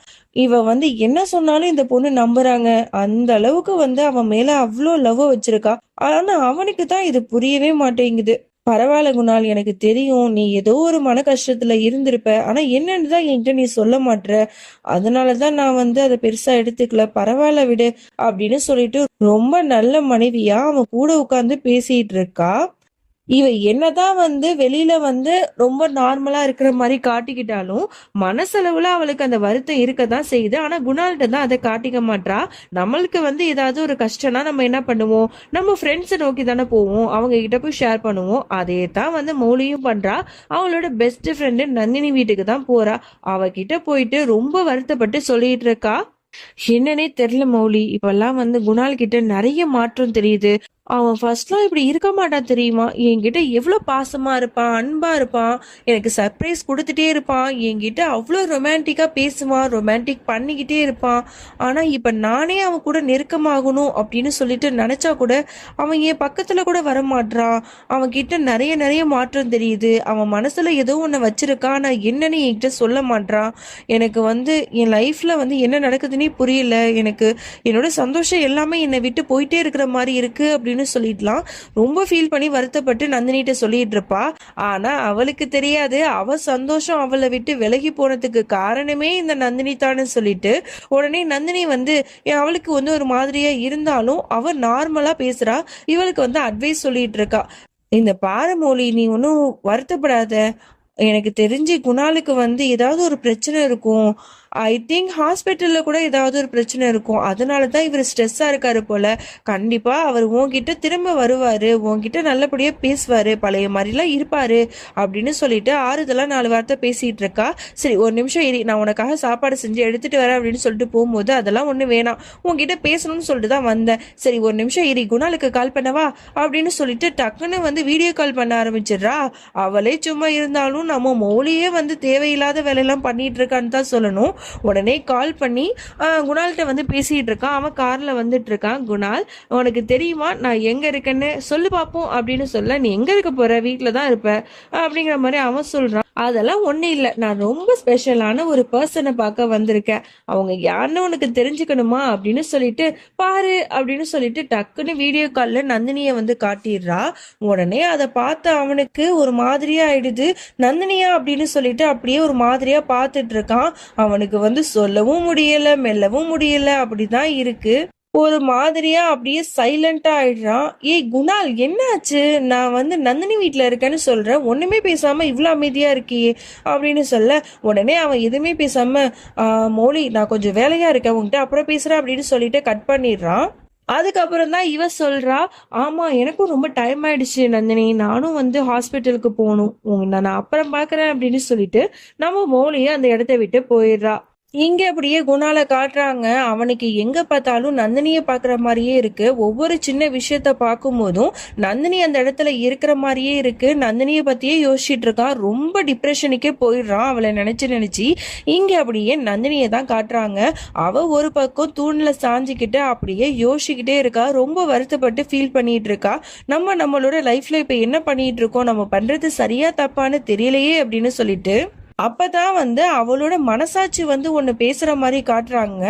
இவ வந்து என்ன சொன்னாலும் இந்த பொண்ணு நம்புறாங்க. அந்த அளவுக்கு வந்து அவன் மேல அவ்வளோ லவ் வச்சிருக்கா. ஆனா அவனுக்கு தான் இது புரியவே மாட்டேங்குது. பரவாயில்ல குணால், எனக்கு தெரியும் நீ ஏதோ ஒரு மன கஷ்டத்துல இருந்திருப்ப. ஆனா என்னன்னு தான் என்கிட்ட நீ சொல்ல மாட்ற. அதனாலதான் நான் வந்து அதை பெருசா எடுத்துக்கல. பரவாயில்ல விடு அப்படின்னு சொல்லிட்டு ரொம்ப நல்ல மனைவியா அவன் கூட உட்கார்ந்து பேசிட்டு இருக்கா. இவ என்னதான் வந்து வெளியில வந்து ரொம்ப நார்மலா இருக்கிற மாதிரி காட்டிக்கிட்டாலும் மனசளவுல அவளுக்கு அந்த வருத்தம் இருக்கதான் செய்யுது. ஆனா குணால்கிட்ட தான் அதை காட்டிக்க மாட்றா. நம்மளுக்கு வந்து ஏதாவது ஒரு கஷ்டம்னா நம்ம என்ன பண்ணுவோம், நம்ம ஃப்ரெண்ட்ஸை நோக்கி தானே போவோம், அவங்க கிட்ட போய் ஷேர் பண்ணுவோம். அதே தான் வந்து மௌலியும் பண்றா. அவளோட பெஸ்ட் ஃப்ரெண்டு நந்தினி வீட்டுக்கு தான் போறா. அவகிட்ட போயிட்டு ரொம்ப வருத்தப்பட்டு சொல்லிட்டு இருக்கா. என்னன்னே தெரியல மௌலி, இப்பெல்லாம் வந்து குணால் கிட்ட நிறைய மாற்றம் தெரியுது. அவன் ஃபர்ஸ்ட்லாம் இப்படி இருக்க மாட்டான் தெரியுமா? என்கிட்ட எவ்வளோ பாசமா இருப்பான், அன்பா இருப்பான், எனக்கு சர்ப்ரைஸ் கொடுத்துட்டே இருப்பான், என்கிட்ட அவ்வளோ ரொமான்டிக்கா பேசுவான், ரொமான்டிக் பண்ணிக்கிட்டே இருப்பான். ஆனா இப்ப நானே அவன் கூட நெருக்கமாகணும் அப்படின்னு சொல்லிட்டு நினைச்சா கூட அவன் என் பக்கத்துல கூட வர மாட்றான். அவன் கிட்ட நிறைய நிறைய மாற்றம் தெரியுது. அவன் மனசுல ஏதோ ஒன்று வச்சிருக்கான், ஆனா என்னன்னு என்கிட்ட சொல்ல மாட்றான். எனக்கு வந்து என் லைஃப்ல வந்து என்ன நடக்குதுன்னே புரியல. எனக்கு என்னோட சந்தோஷம் எல்லாமே என்னை விட்டு போயிட்டே இருக்கிற மாதிரி இருக்கு அப்படின்னு சொல்லிடலாம். ரொம்ப ஃபீல் பண்ணி வருத்தப்பட்டு நந்தினிட்ட சொல்லிட்டு இருப்பா. ஆனா அவளுக்கு தெரியாது, அவ சந்தோஷம் அவளை விட்டு விலகி போனதுக்கு காரணமே இந்த நந்தினி தான்னு சொல்லிட்டு உடனே நந்தினி வந்து அவளுக்கு வந்து ஒரு மாதிரியா இருந்தாலும் அவ நார்மலா பேசுறா. இவளுக்கு வந்து அட்வைஸ் சொல்லிட்டு இருக்கா. இந்த பாரமௌலி, நீ ஒன்னும் வருத்தப்படாத. எனக்கு தெரிஞ்சு குணாலுக்கு வந்து ஏதாவது ஒரு பிரச்சனை இருக்கும். ஐ திங்க் ஹாஸ்பிட்டல்ல கூட ஏதாவது ஒரு பிரச்சனை இருக்கும். அதனாலதான் இவர் ஸ்ட்ரெஸ்ஸா இருக்காரு போல. கண்டிப்பா அவர் உன்கிட்ட திரும்ப வருவாரு, உன்கிட்ட நல்லபடியா பேசுவாரு, பழைய மாதிரிலாம் இருப்பாரு அப்படின்னு சொல்லிட்டு ஆறுதலா 4 வார்த்தை பேசிட்டு இருக்கா. சரி ஒரு நிமிஷம் இரு, நான் உனக்காக சாப்பாடு செஞ்சு எடுத்துட்டு வரேன் அப்படின்னு சொல்லிட்டு போகும்போது அதெல்லாம் ஒண்ணு வேணாம், உன்கிட்ட பேசணும்னு சொல்லிட்டு தான் வந்தேன். சரி ஒரு நிமிஷம் இரு, குணாலுக்கு கால் பண்ணவா அப்படின்னு சொல்லிட்டு டக்குன்னு வந்து வீடியோ கால் பண்ண ஆரம்பிச்சிடுறா. அவளே சும்மா இருந்தாலும் நம்ம மௌலியே வந்து தேவையில்லாத வேலையெல்லாம் பண்ணிட்டு இருக்கான்னு தான் சொல்லணும். உடனே கால் பண்ணி குணால்கிட்ட வந்து பேசிட்டு இருக்கான். அவன் கார்ல வந்துட்டு இருக்கான். குணால், உனக்கு தெரியுமா நான் எங்க இருக்கேன்னு சொல்லு பாப்போம் அப்படின்னு சொல்ல. நீ எங்க இருக்க போற, வீட்டுல தான் இருப்ப அப்படிங்கிற மாதிரி அவன் சொல்றான். அதெல்லாம் ஒண்ணு இல்ல, நான் ரொம்ப ஸ்பெஷலான ஒரு பர்சனை பார்க்க வந்திருக்கேன், அவங்க யாருன்னு உனக்கு தெரிஞ்சுக்கணுமா அப்படின்னு சொல்லிட்டு பாரு அப்படின்னு சொல்லிட்டு டக்குன்னு வீடியோ கால்ல நந்தினிய வந்து காட்டிடுறா. உடனே அதை பார்த்து அவனுக்கு ஒரு மாதிரியா ஆயிடுது. நந்தினியா அப்படின்னு சொல்லிட்டு அப்படியே ஒரு மாதிரியா பார்த்துட்டு இருக்கான். அவனுக்கு வந்து சொல்லவும் முடியல, மெல்லவும் முடியல, அப்படிதான் இருக்கு. ஒரு மாதிரியா அப்படியே சைலண்டா ஆயிடுறான். ஏய் குணால், என்னாச்சு? நான் வந்து நந்தினி வீட்டுல இருக்கேன்னு சொல்றேன், ஒண்ணுமே பேசாம இவ்வளவு அமைதியா இருக்கியே அப்படின்னு சொல்ல. உடனே அவன் எதுவுமே பேசாம மௌலி, நான் கொஞ்சம் வேலையா இருக்கேன், உன்கிட்ட அப்புறம் பேசுறேன் அப்படின்னு சொல்லிட்டு கட் பண்ணிடுறான். அதுக்கப்புறம் தான் இவ சொல்றா, ஆமா எனக்கும் ரொம்ப டைம் ஆயிடுச்சு நந்தினி, நானும் வந்து ஹாஸ்பிட்டலுக்கு போகணும், நான் அப்புறம் பாக்குறேன் அப்படின்னு சொல்லிட்டு நம்ம மௌலியை அந்த இடத்த விட்டு போயிடுறா. இங்க அப்படியே குணால காட்டுறாங்க. அவனுக்கு எங்க பார்த்தாலும் நந்தினிய பாக்குற மாதிரியே இருக்கு. ஒவ்வொரு சின்ன விஷயத்த பார்க்கும் போதும் நந்தினி அந்த இடத்துல இருக்கிற மாதிரியே இருக்கு. நந்தினிய பத்தியே யோசிச்சுட்டு இருக்கான். ரொம்ப டிப்ரெஷனுக்கே போயிடுறான் அவளை நினைச்சு நினைச்சு. இங்க அப்படியே நந்தினியை தான் காட்டுறாங்க. அவ ஒரு பக்கம் தூண்ல சாஞ்சிக்கிட்டு அப்படியே யோசிச்சுக்கிட்டே இருக்கா. ரொம்ப வருத்தப்பட்டு ஃபீல் பண்ணிட்டு இருக்கா. நம்மளோட லைஃப்ல இப்ப என்ன பண்ணிட்டு இருக்கோம், நம்ம பண்றது சரியா தப்பான்னு தெரியலையே அப்படின்னு சொல்லிட்டு அப்பதான் வந்து அவளோட மனசாட்சி வந்து ஒண்ணு பேசுற மாதிரி காட்டுறாங்க.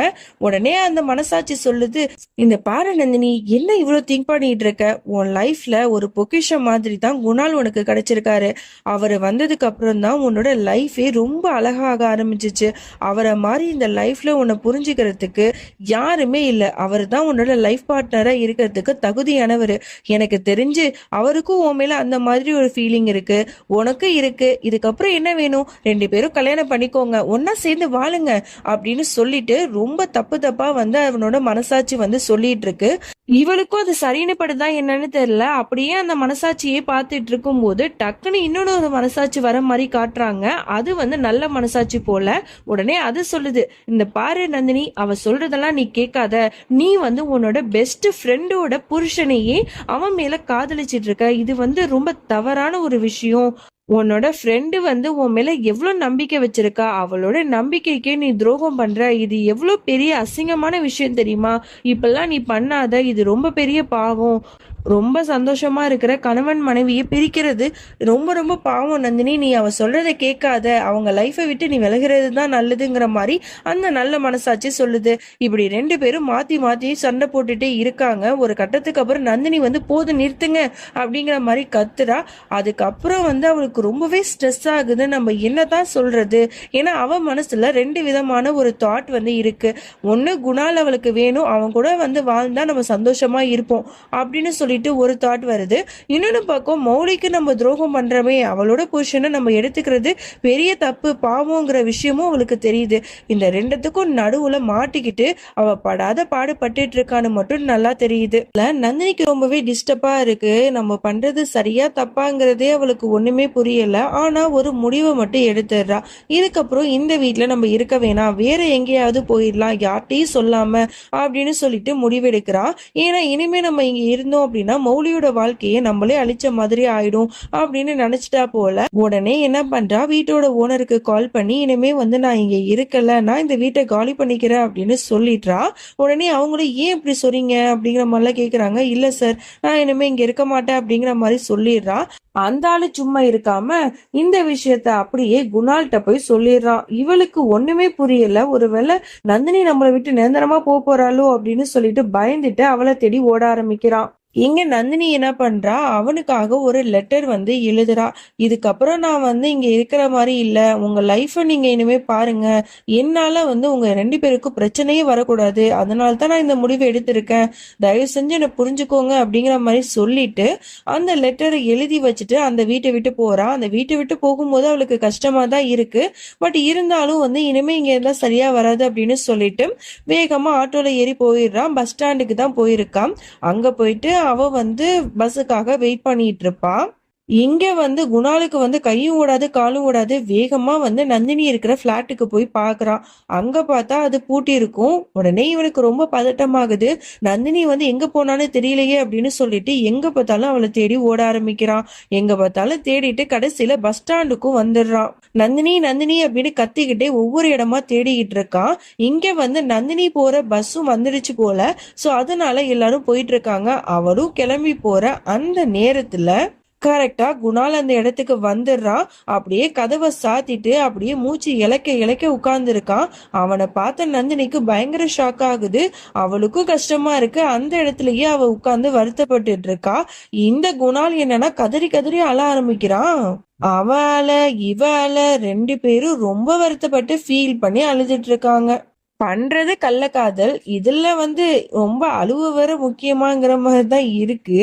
உடனே அந்த மனசாட்சி சொல்லுது, இந்த பாரு நந்தினி, என்ன இவ்வளவு திங்க் பண்ணிட்டு இருக்க? உன் லைஃப்ல ஒரு பொக்கிஷம் மாதிரி தான் குணால் உனக்கு கிடைச்சிருக்காரு. அவரு வந்ததுக்கு அப்புறம் தான் உன்னோட லைஃபே ரொம்ப அழகாக ஆரம்பிச்சிச்சு. அவரை மாதிரி இந்த லைஃப்ல உன்னை புரிஞ்சுக்கிறதுக்கு யாருமே இல்லை. அவர் தான் உன்னோட லைஃப் பார்ட்னரா இருக்கிறதுக்கு தகுதியானவர். எனக்கு தெரிஞ்சு அவருக்கும் உன் மேல அந்த மாதிரி ஒரு ஃபீலிங் இருக்கு, உனக்கு இருக்கு. இதுக்கப்புறம் என்ன வேணும்? ரெண்டு பேரும் கல்யாணம் பண்ணிக்கோங்க, ஒன்னா சேர்ந்து வாழுங்க அப்படின்னு சொல்லிட்டு ரொம்ப தப்பு தப்பா வந்து அவனோட மனசாட்சி வந்து சொல்லிட்டு இருக்கு. இவளுக்கும் அது சரின்னு படுதா என்னன்னு தெரியல. அப்படியே அந்த மனசாட்சியே பார்த்துட்டு இருக்கும் போது டக்குன்னு இன்னொன்னு ஒரு மனசாட்சி வர மாதிரி காட்டுறாங்க. அது வந்து நல்ல மனசாட்சி போல. உடனே அது சொல்லுது, இந்த பாரு நந்தினி, அவ சொல்றதெல்லாம் நீ கேட்காத. நீ வந்து உன்னோட பெஸ்ட் ஃப்ரெண்டோட புருஷனையே அவன் மேல காதலிச்சிட்டு இருக்க. இது வந்து ரொம்ப தவறான ஒரு விஷயம். உன்னோட ஃப்ரெண்டு வந்து உன் மேல எவ்வளவு நம்பிக்கை வச்சிருக்கா, அவளோட நம்பிக்கைக்கே நீ துரோகம் பண்ற. இது எவ்வளவு பெரிய அசிங்கமான விஷயம் தெரியுமா? இப்பெல்லாம் நீ பண்ணாத, இது ரொம்ப பெரிய பாவம். ரொம்ப சந்தோஷமா இருக்கிற கணவன் மனைவியை பிரிக்கிறது ரொம்ப ரொம்ப பாவம் நந்தினி. நீ அவ சொல்றத கேட்காத, அவங்க லைஃபை விட்டு நீ விலகிறது தான் நல்லதுங்கிற மாதிரி அந்த நல்ல மனசாட்சி சொல்லுது. இப்படி ரெண்டு பேரும் மாத்தி மாத்தி சண்டை போட்டுட்டே இருக்காங்க. ஒரு கட்டத்துக்கு அப்புறம் நந்தினி வந்து போது நிறுத்துங்க அப்படிங்கிற மாதிரி கத்துறா. அதுக்கப்புறம் வந்து அவளுக்கு ரொம்பவே ஸ்ட்ரெஸ் ஆகுது. நம்ம என்னதான் சொல்றது? ஏன்னா அவ மனசுல ரெண்டு விதமான ஒரு தாட் வந்து இருக்கு. ஒண்ணு, குணால் அவளுக்கு வேணும், அவன் கூட வந்து வாழ்ந்தா நம்ம சந்தோஷமா இருப்போம் அப்படின்னு சொல்லிட்டு ஒரு தாட் வருது. இன்னொன்னு பக்கம் மௌலிக்கு நம்ம துரோகம் பண்றமே, அவளோட புருஷனை நம்ம எடுத்துக்கிறது பெரிய தப்பு, பாவங்கிற விஷயமும் அவளுக்கு தெரியுது. இந்த ரெண்டுத்துக்கும் நடுவுல மாட்டிக்கிட்டு அவ படாத பாடுபட்டு இருக்கான்னு மட்டும் நல்லா தெரியுது. நந்தினிக்கு ரொம்பவே டிஸ்டர்பா இருக்கு. நம்ம பண்றது சரியா தப்பாங்கிறதே அவளுக்கு ஒண்ணுமே புரியல. ஆனா ஒரு முடிவை மட்டும் எடுத்துடுறா. இதுக்கப்புறம் இந்த வீட்டுல நம்ம இருக்க வேணாம், வேற எங்கேயாவது போயிடலாம், யார்ட்டையும் சொல்லாம அப்படின்னு சொல்லிட்டு முடிவெடுக்கிறா. ஏன்னா இனிமே நம்ம இங்க இருந்தோம் அப்படின்னா மௌலியோட வாழ்க்கையை நம்மளே அழிச்ச மாதிரி ஆயிடும் அப்படின்னு நினைச்சிட்டா போல. உடனே என்ன பண்றா, வீட்டோட ஓனருக்கு கால் பண்ணி இனிமே வந்து நான் இங்க இருக்கல, நான் இந்த வீட்டை காலி பண்ணிக்கிறேன் அப்படின்னு சொல்லிடுறா. உடனே அவங்களும் ஏன் இப்படி சொல்றீங்க அப்படிங்கிற மாதிரிலாம் கேக்குறாங்க. இல்ல சார், நான் இனிமே இங்க இருக்க மாட்டேன் அப்படிங்கிற மாதிரி சொல்லிடுறா. அந்த ஆளு சும்மா இருக்காம இந்த விஷயத்த அப்படியே குணால்கிட்ட போய் சொல்லிடுறான். இவளுக்கு ஒண்ணுமே புரியல. ஒருவேளை நந்தினி நம்மளை விட்டு நிரந்தரமா போறாளோ அப்படின்னு சொல்லிட்டு பயந்துட்டு அவளை தேடி ஓட ஆரம்பிக்கிறான். இங்க நந்தினி என்ன பண்றா, அவனுக்காக ஒரு லெட்டர் வந்து எழுதுறா. இதுக்கப்புறம் நான் வந்து இங்க இருக்கிற மாதிரி இல்ல, உங்க லைஃப நீங்க இனிமே பாருங்க, என்னால வந்து உங்க ரெண்டு பேருக்கும் பிரச்சனையே வரக்கூடாது, அதனால தான் நான் இந்த முடிவை எடுத்திருக்கேன், தயவு செஞ்சு என்ன புரிஞ்சுக்கோங்க அப்படிங்கிற மாதிரி சொல்லிட்டு அந்த லெட்டரை எழுதி வச்சுட்டு அந்த வீட்டை விட்டு போறா. அந்த வீட்டை விட்டு போகும்போது அவளுக்கு கஷ்டமா தான் இருக்கு. பட் இருந்தாலும் வந்து இனிமே இங்க இருந்தா சரியா வராது அப்படின்னு சொல்லிட்டு வேகமா ஆட்டோல ஏறி போயிடுறான். பஸ் ஸ்டாண்டுக்கு தான் போயிருக்கான். அங்க போயிட்டு அவ வந்து பஸ்ஸுக்காக வெயிட் பண்ணிட்டு இருப்பா. இங்க வந்து குணாலுக்கு வந்து கையும் ஓடாது காலும் ஓடாது. வேகமா வந்து நந்தினி இருக்கிற பிளாட்டுக்கு போய் பாக்குறான். அங்க பார்த்தா அது பூட்டி இருக்கும். உடனே இவனுக்கு ரொம்ப பதட்டமாகுது. நந்தினி வந்து எங்க போனான்னு தெரியலையே அப்படின்னு சொல்லிட்டு எங்க பார்த்தாலும் அவளை தேடி ஓட ஆரம்பிக்கிறான். எங்க பார்த்தாலும் தேடிட்டு கடைசியில பஸ் ஸ்டாண்டுக்கும் வந்துடுறான். நந்தினி நந்தினி அப்படின்னு கத்திக்கிட்டே ஒவ்வொரு இடமா தேடிக்கிட்டு இருக்கான். இங்க வந்து நந்தினி போற பஸ்ஸும் வந்துடுச்சு போல. சோ அதனால எல்லாரும் போயிட்டு இருக்காங்க. அவளும் கிளம்பி போற அந்த நேரத்துல கரெக்டா குணால் அந்த இடத்துக்கு வந்துடுறான். அப்படியே கதவை சாத்திட்டு அப்படியே மூச்சு இழைக்க இழைக்க உட்கார்ந்து இருக்கான். அவனை பார்த்த நந்தினிக்கு பயங்கர ஷாக் ஆகுது. அவளுக்கும் கஷ்டமா இருக்கு. அந்த இடத்துலயே அவ உட்கார்ந்து வருத்தப்பட்டு இருக்கா. இந்த குணால் என்னன்னா கதறி கதறி அழ ஆரம்பிக்கிறான். அவள இவள ரெண்டு பேரும் ரொம்ப வருத்தப்பட்டு ஃபீல் பண்ணி அழுதுட்டு இருக்காங்க. பண்றது கள்ளக்காதல். இதுல வந்து ரொம்ப அழுவ வர முக்கியமாங்கிற மாதிரி தான் இருக்கு.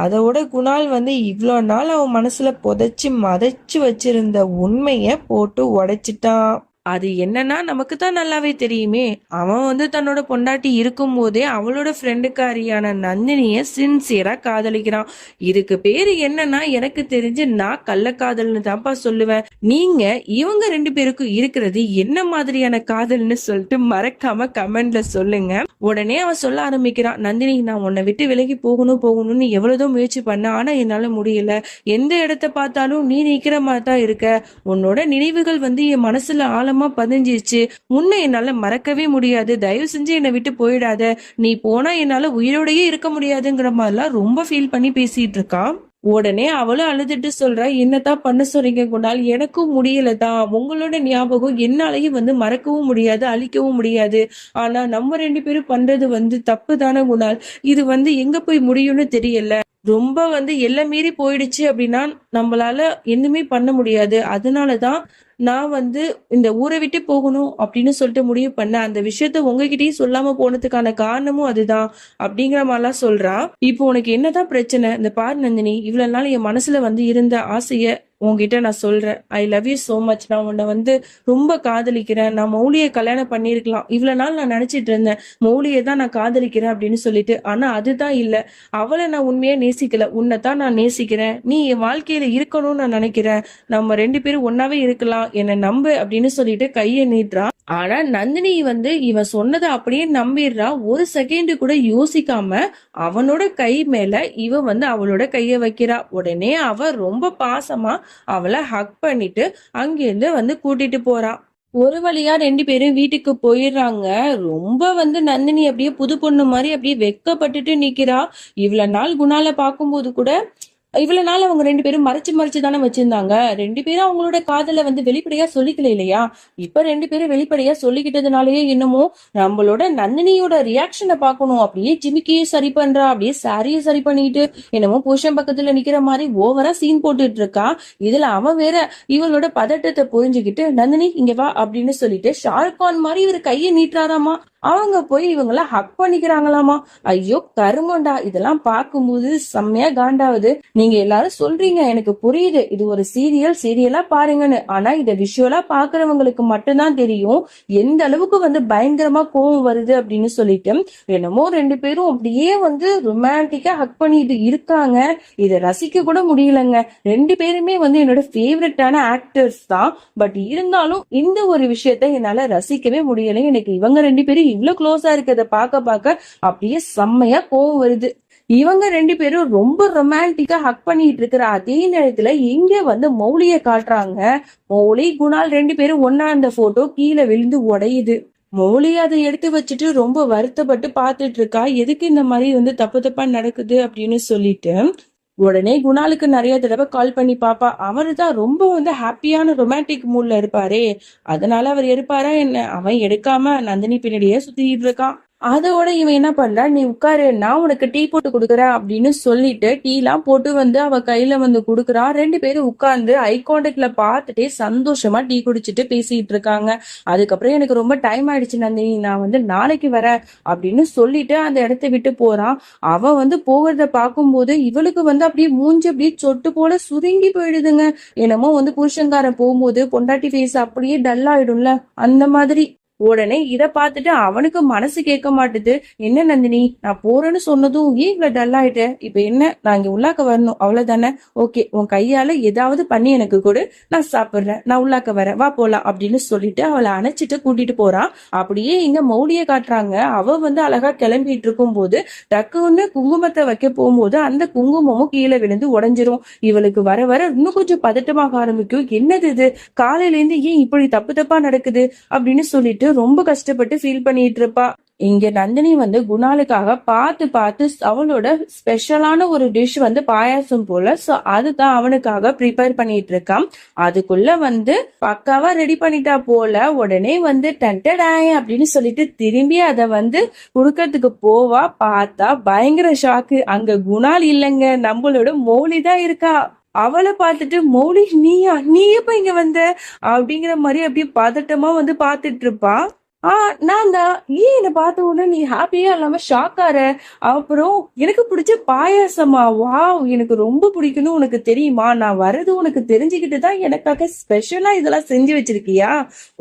அதோட குணால் வந்து இவ்வளோ நாள் அவன் மனசுல புதைச்சு மதைச்சு வச்சிருந்த உண்மைய போட்டு உடைச்சிட்டான். அது என்னன்னா நமக்கு தான் நல்லாவே தெரியுமே. அவன் வந்து தன்னோட பொண்டாட்டி இருக்கும் போதே அவளோட ஃப்ரெண்டுக்காரியான நந்தினிய சின்சியரா காதலிக்கிறான். இதுக்கு பேரு என்னன்னா எனக்கு தெரிஞ்சு நான் கள்ளக்காதல்னு தான்ப்பா சொல்லுவேன். நீங்க இவங்க ரெண்டு பேருக்கும் இருக்கிறது என்ன மாதிரியான காதல்னு சொல்லிட்டு மறக்காம கமெண்ட்ல சொல்லுங்க. உடனே அவன் சொல்ல ஆரம்பிக்கிறான், நந்தினி நான் உன்னை விட்டு விலகி போகணும்னு எவ்வளவுதான் முயற்சி பண்ண, ஆனா என்னால முடியல. எந்த இடத்த பார்த்தாலும் நீ நிக்கிற மாதிரி தான் இருக்க. உன்னோட நினைவுகள் வந்து என் மனசுல ஆழமா பதிஞ்சிருச்சு. உன்னை என்னால மறக்கவே முடியாது. தயவு செஞ்சு என்னை விட்டு போயிடாத. நீ போனா என்னால உயிரோடையே இருக்க முடியாதுங்கிற மாதிரிலாம் ரொம்ப ஃபீல் பண்ணி பேசிட்டு இருக்கான். உடனே அவளும் அழுதுட்டு சொல்றா, என்னதான் பண்ண சொல்றீங்க குணால், எனக்கும் முடியலதான். உங்களோட ஞாபகம் என்னாலயும் வந்து மறக்கவும் முடியாது, அழிக்கவும் முடியாது. ஆனா நம்ம 2 பேரும் பண்றது வந்து தப்பு தானே குணால். இது வந்து எங்க போய் முடியும்னு தெரியல. ரொம்ப வந்து எல்லை மீறி போயிடுச்சு அப்படின்னா நம்மளால எதுவுமே பண்ண முடியாது. அதனாலதான் நான் வந்து இந்த ஊரை விட்டு போகணும் அப்படின்னு சொல்லிட்டு முடிவு பண்ணேன். அந்த விஷயத்த உங்ககிட்டயும் சொல்லாம போனதுக்கான காரணமும் அதுதான் அப்படிங்கிற மாதிரிலாம் சொல்றா. இப்போ உனக்கு என்னதான் பிரச்சனை? இந்த பாரு நந்தினி, இவ்வளவு நாள் என் மனசுல வந்து இருந்த ஆசைய உன்கிட்ட நான் சொல்றேன். I love you so much. நான் உன்னை வந்து ரொம்ப காதலிக்கிறேன். நான் மௌலியை கல்யாணம் பண்ணியிருக்கலாம். இவ்வளவு நாள் நான் நினைச்சிட்டு இருந்தேன் மௌலியை தான் நான் காதலிக்கிறேன் அப்படின்னு சொல்லிட்டு. ஆனா அதுதான் இல்ல. அவளை நான் உண்மையா நேசிக்கல. உன்னை தான் நான் நேசிக்கிறேன். நீ என் வாழ்க்கையில இருக்கணும்னு நான் நினைக்கிறேன். நம்ம 2 பேரும் ஒன்னாவே இருக்கலாம். என்னை நம்பு அப்படின்னு சொல்லிட்டு கையை நீட்டுறான். ஆனா நந்தினி வந்து இவன் சொன்னதை அப்படியே நம்பிடுறா. ஒரு செகண்ட் கூட யோசிக்காம அவனோட கை மேல இவ வந்து அவளோட கைய வைக்கிறா. உடனே அவ ரொம்ப பாசமா அவளை ஹக் பண்ணிட்டு அங்கிருந்து வந்து கூட்டிட்டு போறா. ஒரு வழியா 2 பேரும் வீட்டுக்கு போயிடுறாங்க. ரொம்ப வந்து நந்தினி அப்படியே புது பொண்ணு மாதிரி அப்படியே வெக்கப்பட்டுட்டு நிக்கிறா. இவ்வளவு நாள் குணால பார்க்கும்போது கூட இவ்வளவு நாள் அவங்க 2 பேரும் மறைச்சு மறைச்சு தானே வச்சிருந்தாங்க. 2 பேரும் அவங்களோட காதலை வந்து வெளிப்படையா சொல்லிக்கல இல்லையா? இப்ப 2 பேரும் வெளிப்படையா சொல்லிக்கிட்டதுனாலயே என்னமோ நம்மளோட நந்தினியோட ரியாக்ஷனை பார்க்கணும். அப்படியே ஜிமிக்கியே சரி பண்றா, அப்படியே சாரியை சரி பண்ணிட்டு என்னமோ புருஷன் பக்கத்துல நிக்கிற மாதிரி ஓவரா சீன் போட்டுட்டு இருக்கா. இதுல அவன் வேற இவளோட பதட்டத்தை புரிஞ்சுக்கிட்டு நந்தினி இங்க வா அப்படின்னு சொல்லிட்டு ஷாருக்கான் மாதிரி இவர் கையை நீட்டுறாராமா. அவங்க போய் இவங்கள ஹக் பண்ணிக்கிறாங்களாமா. ஐயோ கருமண்டா, இதெல்லாம் பார்க்கும்போது செம்மையா காண்டாவது. நீங்க எல்லாரும் சொல்றீங்க, எனக்கு புரியுது, இது ஒரு சீரியலா பாருங்கன்னு. ஆனா இத விஷுவலா பாக்குறவங்களுக்கு மட்டும்தான் தெரியும் எந்த அளவுக்கு வந்து பயங்கரமா கோவம் வருது அப்படின்னு சொல்லிட்டு. என்னமோ 2 பேரும் அப்படியே வந்து ரொமான்டிக்கா ஹக் பண்ணிட்டு இருக்காங்க. இத ரசிக்க கூட முடியலங்க. 2 பேருமே வந்து என்னோட ஃபேவரட்டான ஆக்டர்ஸ் தான். பட் இருந்தாலும் இந்த ஒரு விஷயத்த என்னால ரசிக்கவே முடியல. எனக்கு இவங்க 2 பேரும் இவ்வளவு க்ளோஸா இருக்கிறத பார்க்க அப்படியே செம்மையா கோவம் வருது. இவங்க 2 பேரும் ரொம்ப ரொமான்டிக்கா ஹக் பண்ணிட்டு இருக்கிற அதே நேரத்துல இங்க வந்து மௌலிய காட்டுறாங்க. மௌலி குணால் 2 பேரும் ஒன்னா அந்த போட்டோ கீழே விழுந்து உடையுது. மௌலி அதை எடுத்து வச்சுட்டு ரொம்ப வருத்தப்பட்டு பார்த்துட்டு இருக்கா. எதுக்கு இந்த மாதிரி வந்து தப்பு தப்பா நடக்குது அப்படின்னு சொல்லிட்டு. உடனே குணாலுக்கு நிறைய தடவை கால் பண்ணி பாப்பா. அவரு தான் ரொம்ப வந்து ஹாப்பியான ரொமான்டிக் மூட்ல இருப்பாரே, அதனால அவர் எடுப்பாரா என்ன? அவன் எடுக்காம நந்தினி பின்னாடியே சுத்திட்டு இருக்கான். அதோட இவன் என்ன பண்றா, நீ உட்காரு, நான் உனக்கு டீ போட்டு கொடுக்குறேன் அப்படின்னு சொல்லிட்டு டீ எல்லாம் போட்டு வந்து அவ கையில வந்து கொடுக்குறான். 2 பேரும் உட்கார்ந்து ஐ கான்டாக்ட்ல பார்த்துட்டே சந்தோஷமா டீ குடிச்சிட்டு பேசிட்டு இருக்காங்க. அதுக்கப்புறம் எனக்கு ரொம்ப டைம் ஆயிடுச்சு நந்தினி, நான் வந்து நாளைக்கு வரேன் அப்படின்னு சொல்லிட்டு அந்த இடத்த விட்டு போறான். அவன் வந்து போகிறத பார்க்கும்போது இவளுக்கு வந்து அப்படியே மூஞ்சி அப்படியே சொட்டு போல சுருங்கி போயிடுதுங்க. என்னமோ வந்து புருஷங்காரன் போகும்போது பொண்டாட்டி ஃபேஸ் அப்படியே டல் ஆயிடும்ல, அந்த மாதிரி. உடனே இத பார்த்துட்டு அவனுக்கு மனசு கேட்க மாட்டுது. என்ன நந்தினி, நான் போறேன்னு சொன்னதும் ஏன் இவ்வளவு டல் ஆயிட்ட? இப்ப என்ன, நான் இங்க உள்ளாக்க வரணும் அவ்வளவுதானே? ஓகே, உன் கையால ஏதாவது பண்ணி எனக்கு கொடு, நான் சாப்பிடுறேன், நான் உள்ளாக்க வரேன், வா போலாம் அப்படின்னு சொல்லிட்டு அவளை அணைச்சிட்டு கூட்டிட்டு போறான். அப்படியே இங்க மௌலிய காட்டுறாங்க. அவ வந்து அழகா கிளம்பிட்டு இருக்கும் போது டக்குன்னு குங்குமத்தை வைக்க போகும்போது அந்த குங்குமமும் கீழே விழுந்து உடைஞ்சிரும். இவளுக்கு வர வர இன்னும் கொஞ்சம் பதட்டமாக ஆரம்பிக்கும். என்னது இது, காலையில இருந்து ஏன் இப்படி தப்பு தப்பா நடக்குது அப்படின்னு சொல்லிட்டு ரொம்ப கஷ்டப்பட்டு ஃபீல் பண்ணிட்டு இருப்பா. இங்க நந்தினி வந்து குணாலுக்காக பார்த்து பார்த்து அவளோட ஸ்பெஷலான ஒரு டிஷ் வந்து பாயாசம் போல, சோ அதுதான் அவனுக்காக ப்ரிப்பேர் பண்ணிட்டு இருக்கான். அதுக்குள்ள வந்து பக்காவா ரெடி பண்ணிட்டா போல. உடனே வந்து டன்டடாய் அப்படின்னு சொல்லிட்டு திரும்பி அதை வந்து குடுக்கறதுக்கு போவா. பார்த்தா பயங்கர ஷாக்கு. அங்க குணால் இல்லைங்க, நம்மளோட மௌலி தான் இருக்கா. அவளை பார்த்துட்டு மௌலி நீயா, நீ எப்ப இங்க வந்த அப்படிங்கிற மாதிரி அப்படியே பதட்டமா வந்து பார்த்துட்டு இருப்பா. நான் தான். ஏன் என்னை பார்த்த உடனே நீ ஹாப்பியா இல்லாம ஷாக்கார? அப்புறம் எனக்கு பிடிச்ச பாயாசமா? வாவ், எனக்கு ரொம்ப பிடிக்கும்னு உனக்கு தெரியுமா? நான் வர்றது உனக்கு தெரிஞ்சுக்கிட்டு தான் எனக்காக ஸ்பெஷலா இதெல்லாம் செஞ்சு வச்சிருக்கியா?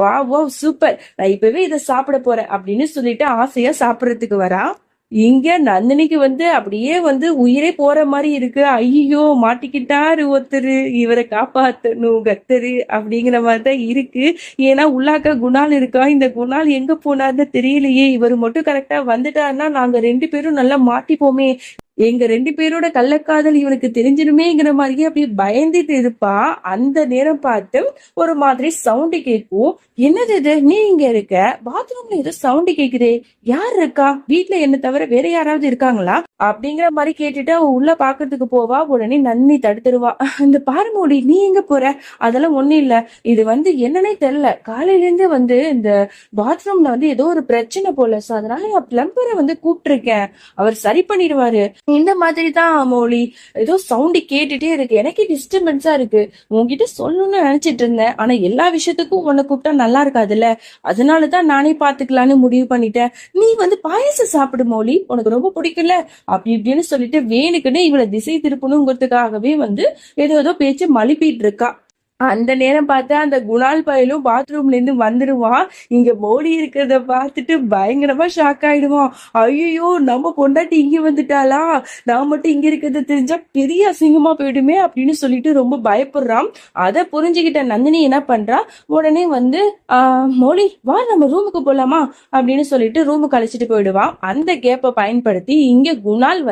வா வா சூப்பர், நான் இப்பவே இதை சாப்பிட போறேன் அப்படின்னு சொல்லிட்டு ஆசையா சாப்பிடறதுக்கு வரா. இங்க நந்தினிக்கு வந்து அப்படியே வந்து உயிரே போற மாதிரி இருக்கு. ஐயோ மாட்டிக்கிட்டாரு ஒருத்தரு, இவரை காப்பாத்தணும் கத்தரு அப்படிங்கிற மாதிரிதான் இருக்கு. ஏன்னா உள்ளாக்க குணால் இருக்கா. இந்த குணால் எங்க போனார்னு தெரியலையே. இவர் மட்டும் கரெக்டா வந்துட்டாருன்னா நாங்க 2 பேரும் நல்லா மாட்டிப்போமே. எங்க 2 பேரோட கள்ளக்காதல் இவனுக்கு தெரிஞ்சிருமேங்கிற மாதிரியே அப்படியே பயந்துட்டு இருப்பா. அந்த நேரம் பார்த்து ஒரு மாதிரி சவுண்ட் கேட்கும். என்னது இது, நீ இங்க இருக்க, பாத்ரூம்ல ஏதோ சவுண்ட் கேக்குதே, யார் இருக்கா, வீட்ல என்ன தவிர வேற யாராவது இருக்காங்களா அப்படிங்கிற மாதிரி கேட்டுட்டு அவ உள்ள பாக்குறதுக்கு போவா. உடனே நந்தினி தடுத்துருவா. இந்த பாரு மௌலி, நீ எங்க போற, அதெல்லாம் ஒண்ணும் இல்ல, இது என்னன்னே தெரியல, காலையில இருந்து இந்த பாத்ரூம்ல ஏதோ ஒரு பிரச்சனை போல, சோ அதனால பிளம்பரை கூப்பிட்டு இருக்கேன், அவர் சரி பண்ணிடுவாரு. இந்த மாதிரி தான் மௌலி, ஏதோ சவுண்ட் கேட்டுட்டே இருக்கு, எனக்கே டிஸ்டர்பன்ஸா இருக்கு, உன்கிட்ட சொல்லணும்னு நினைச்சிட்டு இருந்தேன், ஆனா எல்லா விஷயத்துக்கும் உன்னை கூப்பிட்டா நல்லா இருக்காதுல்ல, அதனாலதான் நானே பாத்துக்கலான்னு முடிவு பண்ணிட்டேன். நீ பாயசம் சாப்பிடு மௌலி, உனக்கு ரொம்ப பிடிக்கல அப்படி இப்படின்னு சொல்லிட்டு வேணுக்குன்னு இவளை திசை திருப்பணுங்கிறதுக்காகவே ஏதோ ஏதோ பேச்சு மழுப்பிட்டு இருக்கா. அந்த நேரம் பார்த்து அந்த குணால் பயலும் பாத்ரூம்ல இருந்து வந்துடுவான். இங்க மௌலி இருக்கிறத பார்த்துட்டு பயங்கரமா ஷாக் ஆயிடுவான். ஐயோ, நம்ம பொண்டாட்டி இங்க வந்துட்டாளா, நான் மட்டும் இங்க இருக்கிறது தெரிஞ்சா பெரிய அசிங்கமா போயிடுமே அப்படின்னு சொல்லிட்டு ரொம்ப பயப்படுறான். அதை புரிஞ்சுக்கிட்ட நந்தினி என்ன பண்றா, உடனே மௌலி வா நம்ம ரூமுக்கு போலாமா அப்படின்னு சொல்லிட்டு ரூமுக்கு அழைச்சிட்டு போயிடுவான். அந்த கேப்பை பயன்படுத்தி இங்க குணால்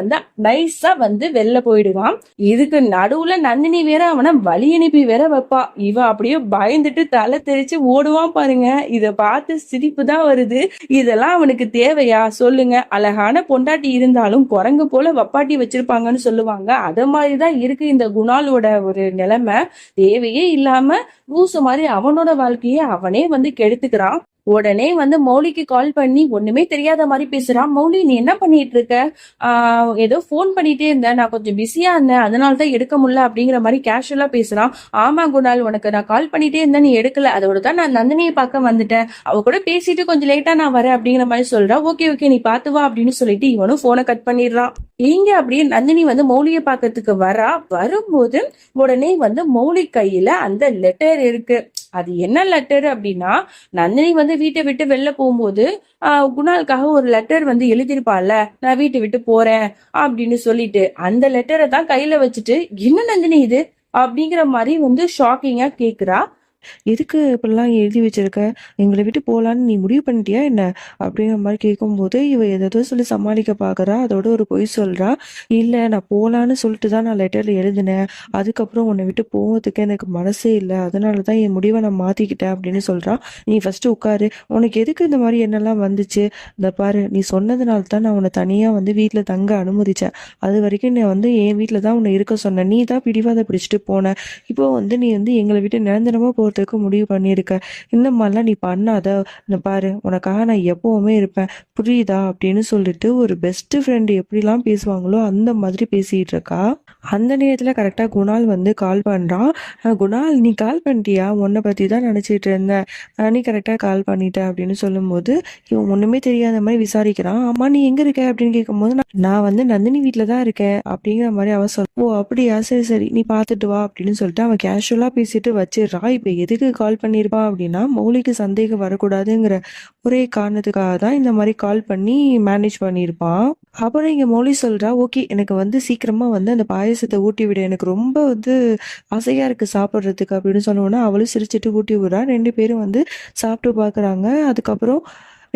நைஸா வெளில போயிடுவான். இதுக்கு நடுவுல நந்தினி வேற அவனை வழி அனுப்பி வேற வைப்பா. இவன் அப்படியே பயந்துட்டு தலை தெரிச்சு ஓடுவான் பாருங்க. இத பார்த்து சிரிப்பு தான் வருது. இதெல்லாம் அவனுக்கு தேவையா சொல்லுங்க? அழகான பொண்டாட்டி இருந்தாலும் குரங்கு போல வப்பாட்டி வச்சிருப்பாங்கன்னு சொல்லுவாங்க. அத மாதிரிதான் இருக்கு இந்த குணாலோட ஒரு நிலைமை. தேவையே இல்லாம லூசு மாதிரி அவனோட வாழ்க்கையை அவனே கெடுத்துக்கிறான். உடனே மௌலிக்கு கால் பண்ணி ஒண்ணுமே தெரியாத மாதிரி பேசுறான். மௌலி, நீ என்ன பண்ணிட்டு இருக்க? ஏதோ போன் பண்ணிட்டே இருந்தேன், நான் கொஞ்சம் பிஸியா இருந்தேன், அதனாலதான் எடுக்க முடியல அப்படிங்கிற மாதிரி கேஷுவலா பேசுறான். ஆமா குணால், உனக்கு நான் கால் பண்ணிட்டே இருந்தேன், நீ எடுக்கல, அதோட தான் நான் நந்தினியை பார்க்க வந்துட்டேன், அவ கூட பேசிட்டு கொஞ்சம் லேட்டா நான் வரேன் அப்படிங்கிற மாதிரி சொல்றா. ஓகே ஓகே, நீ பாத்து வா அப்படின்னு சொல்லிட்டு இவனும் போனை கட் பண்ணிடுறான். இங்க அப்படியே நந்தினி மௌலியை பாக்கிறதுக்கு வரா. வரும்போது உடனே மௌலி கையில அந்த லெட்டர் இருக்கு. அது என்ன லெட்டர் அப்படின்னா, நந்தினி வீட்டை விட்டு வெளில போகும்போது குணாலுக்காக ஒரு லெட்டர் எழுதிருப்பாள்ல, நான் வீட்டை விட்டு போறேன் அப்படின்னு சொல்லிட்டு, அந்த லெட்டரை தான் கையில வச்சுட்டு, என்ன நந்தினி இது அப்படிங்கிற மாதிரி ஷாக்கிங்கா கேக்குறா. எதுக்கு இப்படிலாம் எழுதி வச்சிருக்க, எங்களை விட்டு போகலான்னு நீ முடிவு பண்ணிட்டியா என்ன அப்படிங்கிற மாதிரி கேட்கும்போது இவ ஏதோ சொல்லி சமாளிக்க பார்க்குறா. அதோட ஒரு பொய் சொல்கிறா. இல்லை, நான் போகலான்னு சொல்லிட்டு தான் நான் லெட்டரில் எழுதினேன், அதுக்கப்புறம் உன்னை விட்டு போகிறதுக்கு எனக்கு மனசே இல்லை, அதனால தான் என் முடிவை நான் மாற்றிக்கிட்டேன் அப்படின்னு சொல்கிறான். நீ ஃபஸ்ட்டு உட்காரு, உனக்கு எதுக்கு இந்த மாதிரி என்னெல்லாம் வந்துச்சு, இந்த பாரு, நீ சொன்னதுனால தான் நான் உன்னை தனியாக வீட்டில் தங்க அனுமதிச்சேன், அது வரைக்கும் நான் என் வீட்டில் தான் உன்னை இருக்க சொன்னேன், நீ தான் பிடிவாத பிடிச்சிட்டு போன, இப்போ நீ எங்களை விட்டு நிரந்தரமாக போகிறதுக்கு முடிவு பண்ணியிருக்க, இந்த மாதிரிலாம் நீ பண்ணாத, இந்த பாரு, உனக்காக நான் எப்பவுமே இருப்பேன், புரியுதா அப்படின்னு சொல்லிட்டு ஒரு பெஸ்ட் ஃப்ரெண்டு எப்படிலாம் பேசுவாங்களோ அந்த மாதிரி பேசிட்டு இருக்கா. அந்த நேரத்தில் கரெக்டாக குணால் கால் பண்ணுறான். குணால், நீ கால் பண்ணிட்டியா, உன்னை பற்றி தான் நினச்சிட்டு இருந்தேன், நீ கரெக்டாக கால் பண்ணிட்ட அப்படின்னு சொல்லும்போது இவன் ஒன்றுமே தெரியாத மாதிரி விசாரிக்கிறான். ஆமா, நீ எங்கே இருக்க அப்படின்னு கேட்கும்போது நான் நந்தினி வீட்டில் தான் இருக்கேன் அப்படிங்கிற மாதிரி அவன் சொல்ல. ஓ அப்படியா, சரி சரி, நீ பார்த்துட்டு வா அப்படின்னு சொல்லிட்டு அவன் கேஷுவலாக பேசிட்டு வச்சிடுறா. இப்போ எதுக்கு கால் பண்ணியிருப்பான் அப்படின்னா, மௌலிக்கு சந்தேகம் வரக்கூடாதுங்கிற ஒரே காரணத்துக்காக தான் இந்த மாதிரி கால் பண்ணி மேனேஜ் பண்ணியிருப்பான். அப்புறம் இங்கே மௌலி சொல்கிறா, ஓகே, எனக்கு சீக்கிரமாக அந்த பாயசத்தை ஊட்டி விட, எனக்கு ரொம்ப ஆசையாக இருக்குது சாப்பிட்றதுக்கு அப்படின்னு சொன்னோன்னா அவளும் சிரிச்சிட்டு ஊட்டி விடுறா. 2 பேரும் சாப்பிட்டு பார்க்குறாங்க. அதுக்கப்புறம்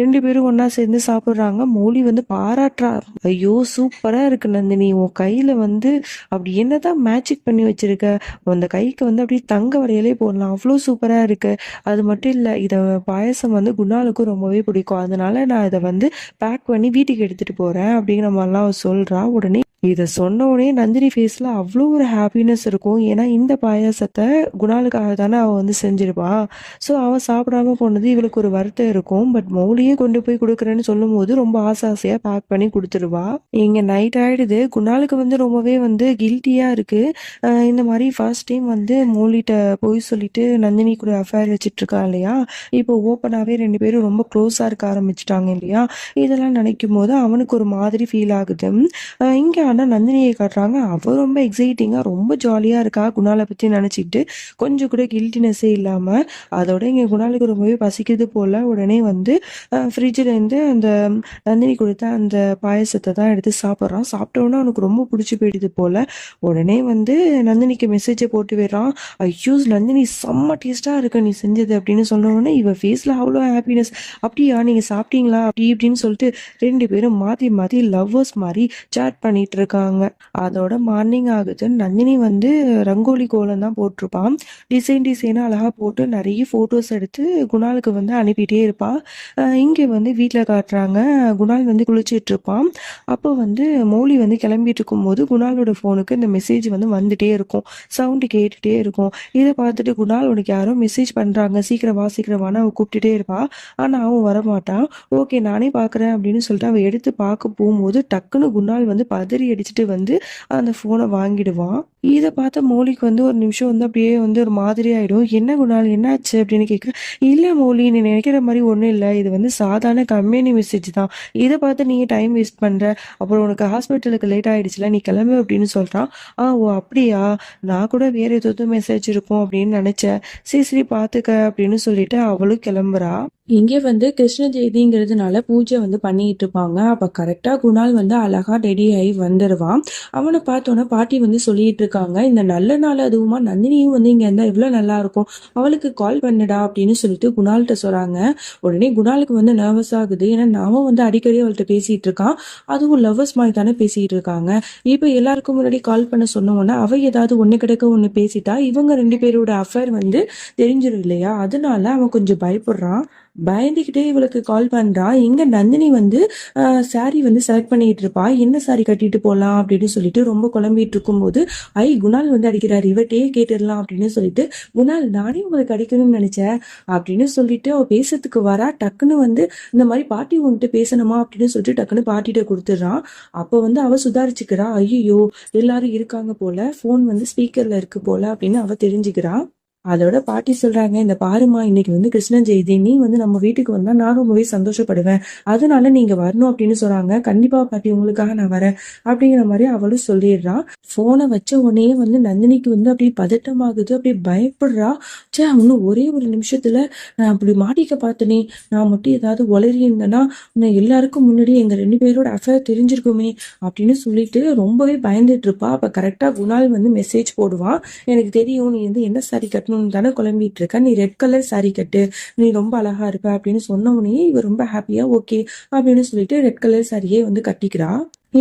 2 பேரும் ஒன்றா சேர்ந்து சாப்பிட்றாங்க. மௌலி பாராட்டுறா. ஐயோ, சூப்பராக இருக்கு நந்தினி, உன் கையில் அப்படி என்னதான் மேஜிக் பண்ணி வச்சிருக்க, அந்த கைக்கு அப்படியே தங்க வளையலே போடலாம், அவ்வளோ சூப்பராக இருக்கு. அது மட்டும் இல்லை, இதை பாயசம் குணாலுக்கும் ரொம்பவே பிடிக்கும், அதனால நான் இதை பேக் பண்ணி வீட்டுக்கு எடுத்துகிட்டு போகிறேன் அப்படிங்கிற மாதிரிலாம் அவள் சொல்கிறா. உடனே இதை சொன்ன உடனே நந்தினி ஃபேஸில் அவ்வளோ ஒரு ஹாப்பினஸ் இருக்கும். ஏன்னா இந்த பாயாசத்தை குணாலுக்காக தானே அவள் செஞ்சிருப்பா. ஸோ அவள் சாப்பிடாம போனது இவளுக்கு ஒரு வருத்தம் இருக்கும். பட் மௌலியே கொண்டு போய் கொடுக்குறேன்னு சொல்லும் போது ரொம்ப ஆசையாக பேக் பண்ணி கொடுத்துருவா. இங்கே நைட் ஆகிடுது. குணாலுக்கு ரொம்பவே கில்ட்டியாக இருக்குது. இந்த மாதிரி ஃபர்ஸ்ட் டைம் மௌலிகிட்ட போய் சொல்லிட்டு நந்தினி கூட அஃபேர் வச்சிட்ருக்கா இல்லையா, இப்போ ஓப்பனாகவே 2 பேரும் ரொம்ப க்ளோஸாக இருக்க ஆரம்பிச்சிட்டாங்க இல்லையா. இதெல்லாம் நினைக்கும் போது அவனுக்கு ஒரு மாதிரி ஃபீல் ஆகுது. இங்கே ஆனால் நந்தினியை காட்டுறாங்க. அவள் ரொம்ப எக்ஸைட்டிங்காக ரொம்ப ஜாலியாக இருக்கா குணாலை பற்றி நினச்சிக்கிட்டு, கொஞ்சம் கூட கில்ட்டினஸ்ஸே இல்லாமல். அதோட இங்கே குணாலுக்கு ரொம்பவே பசிக்குது போல். உடனே ஃப்ரிட்ஜிலேருந்து அந்த நந்தினி கொடுத்த அந்த பாயசத்தை தான் எடுத்து சாப்பிட்றான். சாப்பிட்டோன்னா அவனுக்கு ரொம்ப பிடிச்சி போயிடுது போல். உடனே நந்தினிக்கு மெசேஜை போட்டு விடுறான். ஐயோ நந்தினி, செம்ம டேஸ்ட்டாக இருக்கு நீ செஞ்சது அப்படின்னு சொன்னோடனே இவள் ஃபேஸில் அவ்வளோ ஹாப்பினஸ். அப்படியா, நீங்கள் சாப்பிட்டீங்களா அப்படி இப்படின்னு சொல்லிட்டு 2 பேரும் மாற்றி மாற்றி லவ்வர்ஸ் மாதிரி சேட் பண்ணிட்டு இருக்காங்க. அதோட மார்னிங் ஆகுது. நந்தினி வந்து ரங்கோலி கோலம் தான் போட்டிருப்பான். டிசைனா அழகா போட்டு நிறைய ஃபோட்டோஸ் எடுத்து குணாலுக்கு வந்து அனுப்பிட்டே இருப்பா. இங்கே வந்து வீட்டில் காட்டுறாங்க. குணால் வந்து குளிச்சிட்டு இருப்பான். அப்போ வந்து மௌலி வந்து கிளம்பிட்டு இருக்கும்போது குணாலோட ஃபோனுக்கு இந்த மெசேஜ் வந்து வந்துட்டே இருக்கும். சவுண்டு கேட்டுட்டே இருக்கும். இதை பார்த்துட்டு குணால் உனக்கு யாரோ மெசேஜ் பண்ணுறாங்க, சீக்கிரம் வா சீக்கிரம் வான்னு அவன் கூப்பிட்டுட்டே இருப்பா. ஆனால் அவன் வரமாட்டான். ஓகே நானே பார்க்குறேன் அப்படின்னு சொல்லிட்டு அவன் எடுத்து பார்க்க போகும்போது டக்குன்னு குணால் வந்து பதறி அடிச்சுட்டு வந்து அந்த ஃபோனை வாங்கிடுவான். இதை பார்த்த மௌலிக்கு வந்து ஒரு நிமிஷம் வந்து அப்படியே வந்து ஒரு மாதிரி ஆயிடும். என்ன குணால் என்னாச்சு அப்படின்னு கேட்குறேன். இல்லை மௌலி நீ நினைக்கிற மாதிரி ஒன்றும் இல்லை, இது வந்து சாதாரண கம்பெனி மெசேஜ் தான். இதை பார்த்து நீ டைம் வேஸ்ட் பண்ணுற, அப்புறம் உனக்கு ஹாஸ்பிட்டலுக்கு லேட் ஆயிடுச்சுல நீ கிளம்பு அப்படின்னு சொல்கிறான். ஓ அப்படியா, நான் கூட வேற ஏதாவது மெசேஜ் இருக்கும் அப்படின்னு நினைச்சேன். சரி சரி பார்த்துக்க அப்படின்னு சொல்லிட்டு அவளும் கிளம்புறா. இங்கே வந்து கிருஷ்ண ஜெயந்திங்கிறதுனால பூஜை வந்து பண்ணிட்டு இருப்பாங்க. அப்ப கரெக்டா குணால் வந்து அழகா ரெடி ஆகி வந்துடுவான். அவனை பார்த்தோன்னா பாட்டி வந்து சொல்லிட்டு இருக்காங்க, இந்த நல்ல நாள் அதுவுமா நந்தினியும் வந்து இங்க இருந்தா எவ்வளவு நல்லா இருக்கும், அவளுக்கு கால் பண்ணுடா அப்படின்னு சொல்லிட்டு குணால்கிட்ட சொல்றாங்க. உடனே குணாலுக்கு வந்து நர்வஸ் ஆகுது. ஏன்னா நாம வந்து அடிக்கடி அவள்கிட்ட பேசிட்டு இருக்கான், அதுவும் லவ்வர்ஸ் மாதிரி தானே பேசிட்டு இருக்காங்க. இப்ப எல்லாருக்கும் முன்னாடி கால் பண்ண சொன்னோன்னா அவ ஏதாவது ஒண்ணு கிடக்க ஒண்ணு பேசிட்டா இவங்க ரெண்டு பேரோட அஃபேர் வந்து தெரிஞ்சிடும் இல்லையா, அதனால அவன் கொஞ்சம் பயப்படுறான். பயந்துக்கிட்டே இவளுக்கு கால் பண்றா. இங்க நந்தினி வந்து சாரி வந்து செலக்ட் பண்ணிட்டு இருப்பா. என்ன சாரி கட்டிட்டு போலாம் அப்படின்னு சொல்லிட்டு ரொம்ப குழம்பிட்டு இருக்கும்போது குணால் வந்து அடிக்கிறாரு. இவட்டே கேட்டுடலாம் அப்படின்னு சொல்லிட்டு, குணால் நானே உங்களுக்கு அடிக்கணும்னு நினைச்சேன் அப்படின்னு சொல்லிட்டு அவ பேசுறதுக்கு வரா. டக்குன்னு வந்து இந்த மாதிரி பாட்டி உன்கிட்ட பேசணுமா அப்படின்னு சொல்லிட்டு டக்குன்னு பாட்டிகிட்ட கொடுத்துடுறான். அப்போ வந்து அவ சுதாரிச்சுக்கிறா. ஐயோ எல்லாரும் இருக்காங்க போல, போன் வந்து ஸ்பீக்கர்ல இருக்கு போல அப்படின்னு அவ தெரிஞ்சுக்கிறா. அதோட பாட்டி சொல்றாங்க, இந்த பாருமா இன்னைக்கு வந்து கிருஷ்ண ஜெயந்தி, நீ வந்து நம்ம வீட்டுக்கு வந்தா நான் ரொம்பவே சந்தோஷப்படுவேன், அதனால நீங்க வரணும் அப்படின்னு சொல்றாங்க. கண்டிப்பா பாட்டி உங்களுக்காக நான் வரேன் அப்படிங்கிற மாதிரி அவளும் சொல்லிடுறா. போனை வச்ச உடனே வந்து நந்தினிக்கு வந்து அப்படியே பதட்டமாகுது, அப்படியே பயப்படுறா. இன்னும் ஒரே ஒரு நிமிஷத்துல நான் அப்படி மாட்டிக்க பார்த்தனே, நான் மட்டும் ஏதாவது உளறி இருந்தேன்னா எல்லாருக்கும் முன்னாடி எங்க ரெண்டு பேரோட அஃபேர் தெரிஞ்சிருக்குமே அப்படின்னு சொல்லிட்டு ரொம்பவே பயந்துட்டு இருப்பா. அப்ப கரெக்டா குணால் வந்து மெசேஜ் போடுவான். எனக்கு தெரியும் நீ வந்து என்ன சாரி கட்டணும் தானே குழம்பிட்டு இருக்க, நீ ரெட் கலர் சாரி கட்டு, நீ ரொம்ப அழகா இருப்ப அப்படின்னு சொன்ன உடனே இவ ரொம்ப ஹாப்பியா ஓகே அப்படின்னு சொல்லிட்டு ரெட் கலர் சாரியே வந்து கட்டிக்கிறா.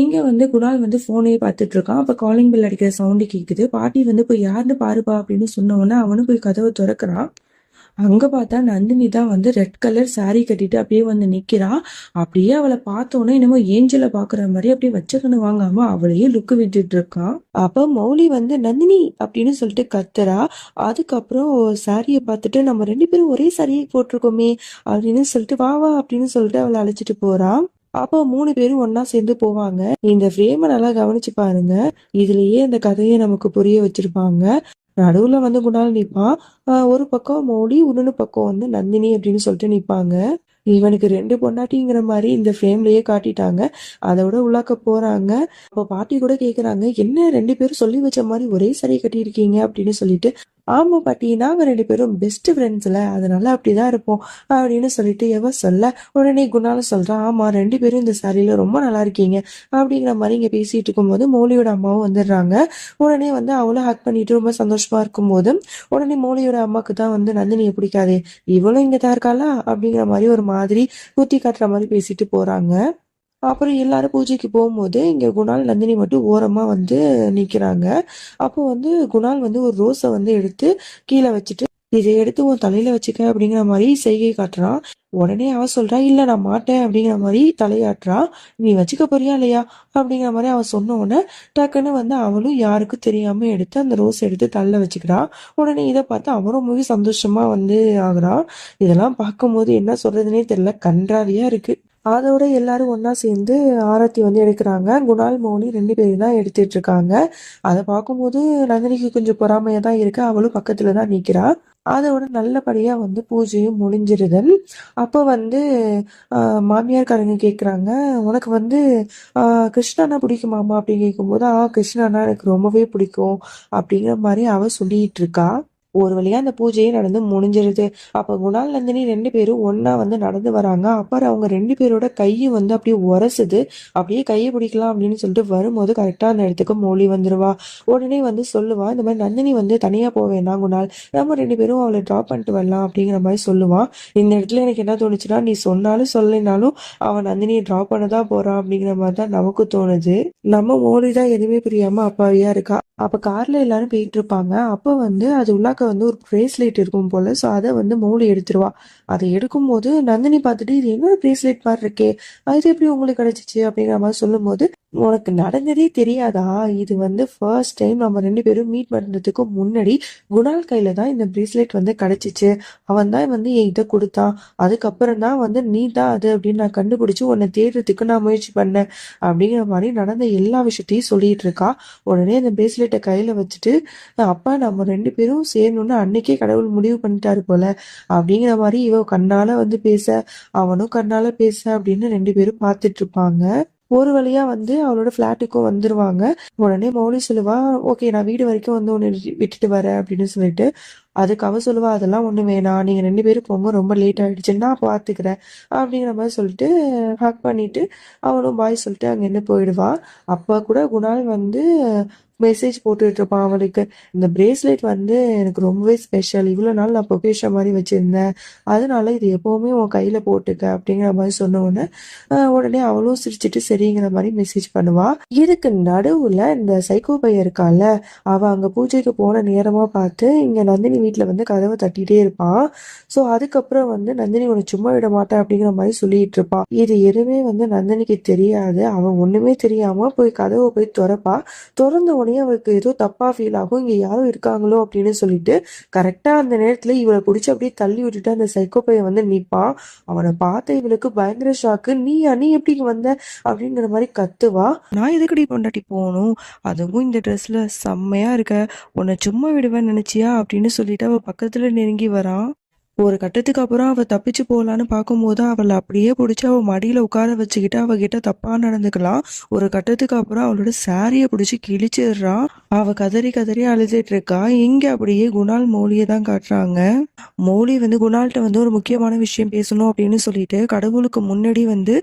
இங்க வந்து குணால் வந்து போனே பார்த்துட்டு இருக்கான். அப்ப காலிங் பெல் அடிக்கிற சவுண்டு கேக்குது. பாட்டி வந்து போய் யாருன்னு பாருப்பா அப்படின்னு சொன்ன உடனே அவனும் போய் கதவை திறக்கிறான். அங்க பார்த்தா நந்தினி தான் வந்து ரெட் கலர் சாரி கட்டிட்டு அப்படியே வந்து நிக்கிறா. அப்படியே அவளை பார்த்தோன்னே என்னமோ ஏஞ்சலை பாக்குற மாதிரி அப்படியே வச்சக்கண்ணு வாங்காம அவளையே லுக்கு விட்டுட்டு இருக்கான். அப்ப மௌலி வந்து நந்தினி அப்படின்னு சொல்லிட்டு கத்துறா. அதுக்கப்புறம் சாரியை பார்த்துட்டு நம்ம ரெண்டு பேரும் ஒரே சாரியை போட்டிருக்கோமே அப்படின்னு சொல்லிட்டு வா வா அப்படின்னு சொல்லிட்டு அவளை அழைச்சிட்டு போறா. அப்போ 3 பேரும் ஒன்னா சேர்ந்து போவாங்க. இந்த ஃப்ரேமை நல்லா கவனிச்சு பாருங்க. இதுலயே அந்த கதையை நமக்கு புரிய வச்சிருப்பாங்க. நடுவுல வந்து குணால் நிப்பான். ஒரு பக்கம் மௌலி, இன்னொரு பக்கம் வந்து நந்தினி அப்படின்னு சொல்லிட்டு நிப்பாங்க. இவனுக்கு 2 பொண்டாட்டிங்கிற மாதிரி இந்த ஃப்ரேம்லயே காட்டிட்டாங்க. அதோட உள்ளாக்க போறாங்க. அப்ப பாட்டி கூட கேக்குறாங்க, என்ன 2 பேரும் சொல்லி வச்ச மாதிரி ஒரே சாரி கட்டியிருக்கீங்க அப்படின்னு சொல்லிட்டு. ஆமா பாட்டி, நாங்க 2 பேரும் பெஸ்ட் ஃப்ரெண்ட்ஸ்ல, அதனால அப்படிதான் இருப்போம் அப்படின்னு சொல்லிட்டு எவ சொல்ல உடனே குணாலும் சொல்றான், ஆமா 2 பேரும் இந்த சாரியில ரொம்ப நல்லா இருக்கீங்க அப்படிங்கிற மாதிரி இங்க பேசிட்டு இருக்கும்போது மௌலியோட அம்மாவும் வந்துடுறாங்க. உடனே வந்து அவளும் ஹக் பண்ணிட்டு ரொம்ப சந்தோஷமா இருக்கும்போது உடனே மௌலியோட அம்மாக்கு தான் வந்து நந்தினியை பிடிக்காதே, இவளும் இங்க தான் இருக்காளா அப்படிங்கிற மாதிரி ஒரு மாதிரி குத்தி காட்டுற மாதிரி பேசிட்டு போறாங்க. அப்புறம் எல்லாரும் பூஜைக்கு போகும்போது இங்க குணால் நந்தினி மட்டும் ஓரமா வந்து நிக்கிறாங்க. அப்போ வந்து குணால் வந்து ஒரு ரோஸை வந்து எடுத்து கீழே வச்சுட்டு, இதை எடுத்து உன் தலையில வச்சுக்க அப்படிங்கிற மாதிரி செய்கை காட்டுறான். உடனே அவ சொல்றா, இல்ல நான் மாட்டேன் அப்படிங்கிற மாதிரி தலையாட்டுறா. நீ வச்சுக்க போறியா இல்லையா அப்படிங்கிற மாதிரி அவ சொன்ன உடனே டக்குன்னு வந்து அவளும் யாருக்கும் தெரியாம எடுத்து அந்த ரோஸ் எடுத்து தள்ள வச்சுக்கிறா. உடனே இதை பார்த்து அவன் ரொம்பவே சந்தோஷமா வந்து ஆகுறான். இதெல்லாம் பார்க்கும்போது என்ன சொல்றதுன்னே தெரியல, கன்றாவியா இருக்கு. அதோட எல்லாரும் ஒன்னா சேர்ந்து ஆரத்தி வந்து எடுக்கிறாங்க. குணால் மௌலி 2 பேரும் தான் எடுத்துட்டு இருக்காங்க. அதை பார்க்கும்போது நந்தினிக்கு கொஞ்சம் பொறாமையா தான் இருக்கு. அவளும் பக்கத்துல தான் நிக்கிறா. அதோட நல்லபடியா வந்து பூஜையும் முடிஞ்சிருதல். அப்போ வந்து மாமியார்காரங்க கேக்குறாங்க, உனக்கு வந்து கிருஷ்ணானா பிடிக்குமாமா அப்படின்னு கேட்கும்போது, கிருஷ்ணானா எனக்கு ரொம்பவே பிடிக்கும் அப்படிங்கிற மாதிரி அவ சொல்லிட்டு இருக்கா. ஒரு வழியா அந்த பூஜையே நடந்து முடிஞ்சிருது. அப்ப குணால் நந்தினி 2 பேரும் ஒண்ணா வந்து நடந்து வராங்க. அப்புறம் அவங்க 2 பேரோட கையும் வந்து அப்படியே உரசுது. அப்படியே கையை பிடிக்கலாம் அப்படின்னு சொல்லிட்டு வரும்போது கரெக்டா அந்த இடத்துக்கு மௌலி வந்துருவா. உடனே வந்து சொல்லுவா, இந்த மாதிரி நந்தினி வந்து தனியா போக வேண்டாம் குணால், நம்ம 2 பேரும் அவளை டிராப் பண்ணிட்டு வரலாம் அப்படிங்கிற மாதிரி சொல்லுவான். இந்த இடத்துல எனக்கு என்ன தோணுச்சுன்னா, நீ சொன்னாலும் சொல்லலைனாலும் அவன் நந்தினியை டிராப் பண்ண தான் போறான் அப்படிங்கிற மாதிரி தான் நமக்கு தோணுது. நம்ம மௌலி தான் எதுவுமே புரியாம அப்பாவியா இருக்கா. அப்ப கார்ல எல்லாரும் போயிட்டு இருப்பாங்க. அப்ப வந்து அது உள்ளாக்க வந்து ஒரு பிரேஸ்லெட் இருக்கும் போல. ஸோ அதை வந்து மௌலி எடுத்துருவா. அதை எடுக்கும்போது நந்தினி பார்த்துட்டு, இது என்னோட பிரேஸ்லெட் மாதிரி இருக்கே, அது எப்படி உங்களுக்கு கிடைச்சிச்சு அப்படிங்கிற மாதிரி சொல்லும்போது, உனக்கு நடந்ததே தெரியாதா, இது வந்து ஃபர்ஸ்ட் டைம் நம்ம 2 பேரும் மீட் பண்றதுக்கு முன்னாடி குணால் கையில தான் இந்த பிரேஸ்லெட் வந்து கிடைச்சிச்சு. அவன் தான் வந்து என்கிட்ட கொடுத்தான். அதுக்கப்புறம் தான் வந்து நீ தான் அது அப்படின்னு நான் கண்டுபிடிச்சு உன்னை தேடுறதுக்கு நான் முயற்சி பண்ணேன் அப்படிங்கிற மாதிரி நடந்த எல்லா விஷயத்தையும் சொல்லிட்டு இருக்கா. உடனே அந்த பிரேஸ்லெட்டை கையில வச்சுட்டு, அப்பா நம்ம 2 பேரும் சேரணும்னு அன்னைக்கே கடவுள் முடிவு பண்ணிட்டாரு போல அப்படிங்கிற மாதிரி இவ கண்ணால வந்து பேச, அவனும் கண்ணால பேச அப்படின்னு 2 பேரும் பார்த்துட்டு இருப்பாங்க. ஒரு வழியா வந்து அவளோட ஃப்ளாட்டுக்கும் வந்துருவாங்க. உடனே மௌலி சொல்லுவா, ஓகே நான் வீடு வரைக்கும் வந்து உன்னை விட்டுட்டு வரேன் அப்படின்னு சொல்லிட்டு. அதுக்கு அவ சொல்லுவா, அதெல்லாம் ஒண்ணு வேணாம், நீங்க 2 பேரும் போங்க, ரொம்ப லேட் ஆயிடுச்சு, நான் பாத்துக்கிறேன் அப்படிங்கிற மாதிரி சொல்லிட்டு ஹக் பண்ணிட்டு அவனும் பாய் சொல்லிட்டு அங்கிருந்து போயிடுவா. அப்ப கூட குணால் வந்து மெசேஜ் போட்டுட்டு இருப்பான் அவளுக்கு, இந்த பிரேஸ்லெட் வந்து எனக்கு ரொம்பவே ஸ்பெஷல், இவ்வளவு நாள் நான் பொக்கிஷம் மாதிரி வச்சிருந்தேன், அதனால இது எப்பவுமே உன் கையில போட்டுக்க அப்படிங்கிற மாதிரி சொன்ன உடனே உடனே அவளும் சிரிச்சிட்டு சரிங்கிற மாதிரி மெசேஜ் பண்ணுவா. இதுக்கு நடுவுல இந்த சைக்கோ பையன் இருக்கால, அவ அங்க பூஜைக்கு போன நேரமா பார்த்து இங்க நந்தினி வீட்டுல வந்து கதவை தட்டிட்டே இருப்பான். சோ அதுக்கப்புறம் வந்து நந்தினி உன்னை சும்மா விட மாட்டேன் அப்படிங்கிற மாதிரி சொல்லிட்டு இருப்பான். இது எதுவுமே வந்து நந்தினிக்கு தெரியாது. அவன் ஒண்ணுமே தெரியாம போய் கதவை போய் திறப்பா. திறந்த உடனே அவளுக்கு ஏதோ தப்பா ஃபீல் ஆகும், இங்க யாரும் இருக்காங்களோ அப்படின்னு சொல்லிட்டு கரெக்டா அந்த நேரத்துல இவளை பிடிச்சி அப்படியே தள்ளி விட்டுட்டு அந்த சைக்கோ பையன் வந்து நிப்பான். அவனை பார்த்த இவளுக்கு பயங்கர ஷாக்கு. நீ எப்படி இங்க வந்த அப்படிங்கிற மாதிரி கத்துவா. நான் எதுக்கடி பொண்டாட்டி போகணும், அதுவும் இந்த ட்ரெஸ்ல செம்மையா இருக்க, உன்னை சும்மா விடுவேன்னு நினைச்சியா அப்படின்னு சொல்லிட்டு அவ பக்கத்துல நெருங்கி வரான். ஒரு கட்டத்துக்கு அப்புறம் அவ தப்பிச்சு போகலான்னு பார்க்கும்போது அவளை அப்படியே பிடிச்சி அவ மடியில உட்கார வச்சுக்கிட்டு அவகிட்ட தப்பா நடந்துக்கலாம். ஒரு கட்டத்துக்கு அப்புறம் அவளோட சாரிய பிடிச்சி கிழிச்சிடுறான். அவ கதறி கதறி அழுதுட்டு இருக்கா. இங்க அப்படியே குணால் மௌலியை தான் காட்டுறாங்க. மௌலி வந்து குணால்கிட்ட வந்து ஒரு முக்கியமான விஷயம் பேசணும் அப்படின்னு சொல்லிட்டு கடவுளுக்கு முன்னாடி வந்து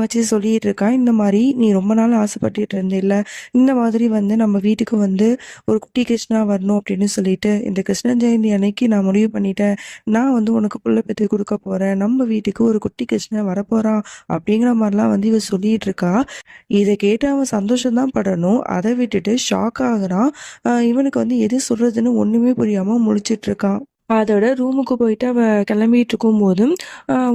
வச்சு சொல்லிட்டு இருக்கா. இந்த மாதிரி நீ ரொம்ப நாள் ஆசைப்பட்டுட்டு இருந்தில்ல, இந்த மாதிரி வந்து நம்ம வீட்டுக்கு வந்து ஒரு குட்டி கிருஷ்ணா வரணும் அப்படின்னு சொல்லிட்டு, இந்த கிருஷ்ண ஜெயந்தி அன்னைக்கு நான் முடிவு பண்ணிட்டேன், நான் வந்து உனக்கு புள்ள பெற்று கொடுக்க போறேன், நம்ம வீட்டுக்கு ஒரு குட்டி கிருஷ்ணன் வரப்போறான் அப்படிங்கிற மாதிரிலாம் வந்து இவ சொல்லிட்டு இருக்கா. இதை கேட்டு அவன் சந்தோஷம்தான் படணும், அதை விட்டுட்டு ஷாக் ஆகுறான். இவனுக்கு வந்து எது சொல்றதுன்னு ஒண்ணுமே புரியாம முழிச்சிட்டு இருக்கான். அதோட ரூமுக்கு போயிட்டு அவ கிளம்பிட்டு இருக்கும் போதும்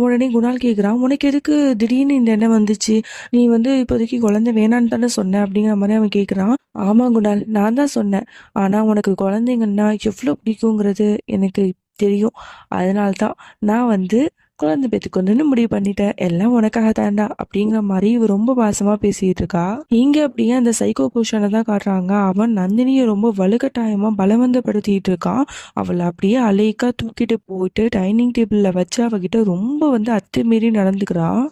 உடனே குணால் கேட்குறான், உனக்கு எதுக்கு திடீர்னு இந்த எண்ணம் வந்துச்சு, நீ வந்து இப்போதைக்கு குழந்தை வேணான்னு தானே சொன்ன அப்படிங்கிற மாதிரி அவன் கேட்குறான். ஆமா குணால், நான் தான் சொன்னேன், ஆனா உனக்கு குழந்தைங்கன்னா எவ்வளோ பிடிக்குங்கிறது எனக்கு தெரியும், அதனால தான் நான் வந்து குழந்தை பெற்றுக்கொண்டுன்னு முடிவு பண்ணிட்டேன், எல்லாம் உனக்காக தாண்டா அப்படிங்கிற மாதிரி இவ ரொம்ப பாசமா பேசிட்டு இருக்கா. இங்க அப்படியே அந்த சைக்கோ புருஷனை தான் காட்டுறாங்க. அவன் நந்தினியை ரொம்ப வலுக்கட்டாயமா பலவந்தப்படுத்திட்டு இருக்கான். அவளை அப்படியே அலைக்கா தூக்கிட்டு போயிட்டு டைனிங் டேபிள்ல வச்சு அவகிட்ட ரொம்ப வந்து அத்துமீறி நடந்துக்கிறான்.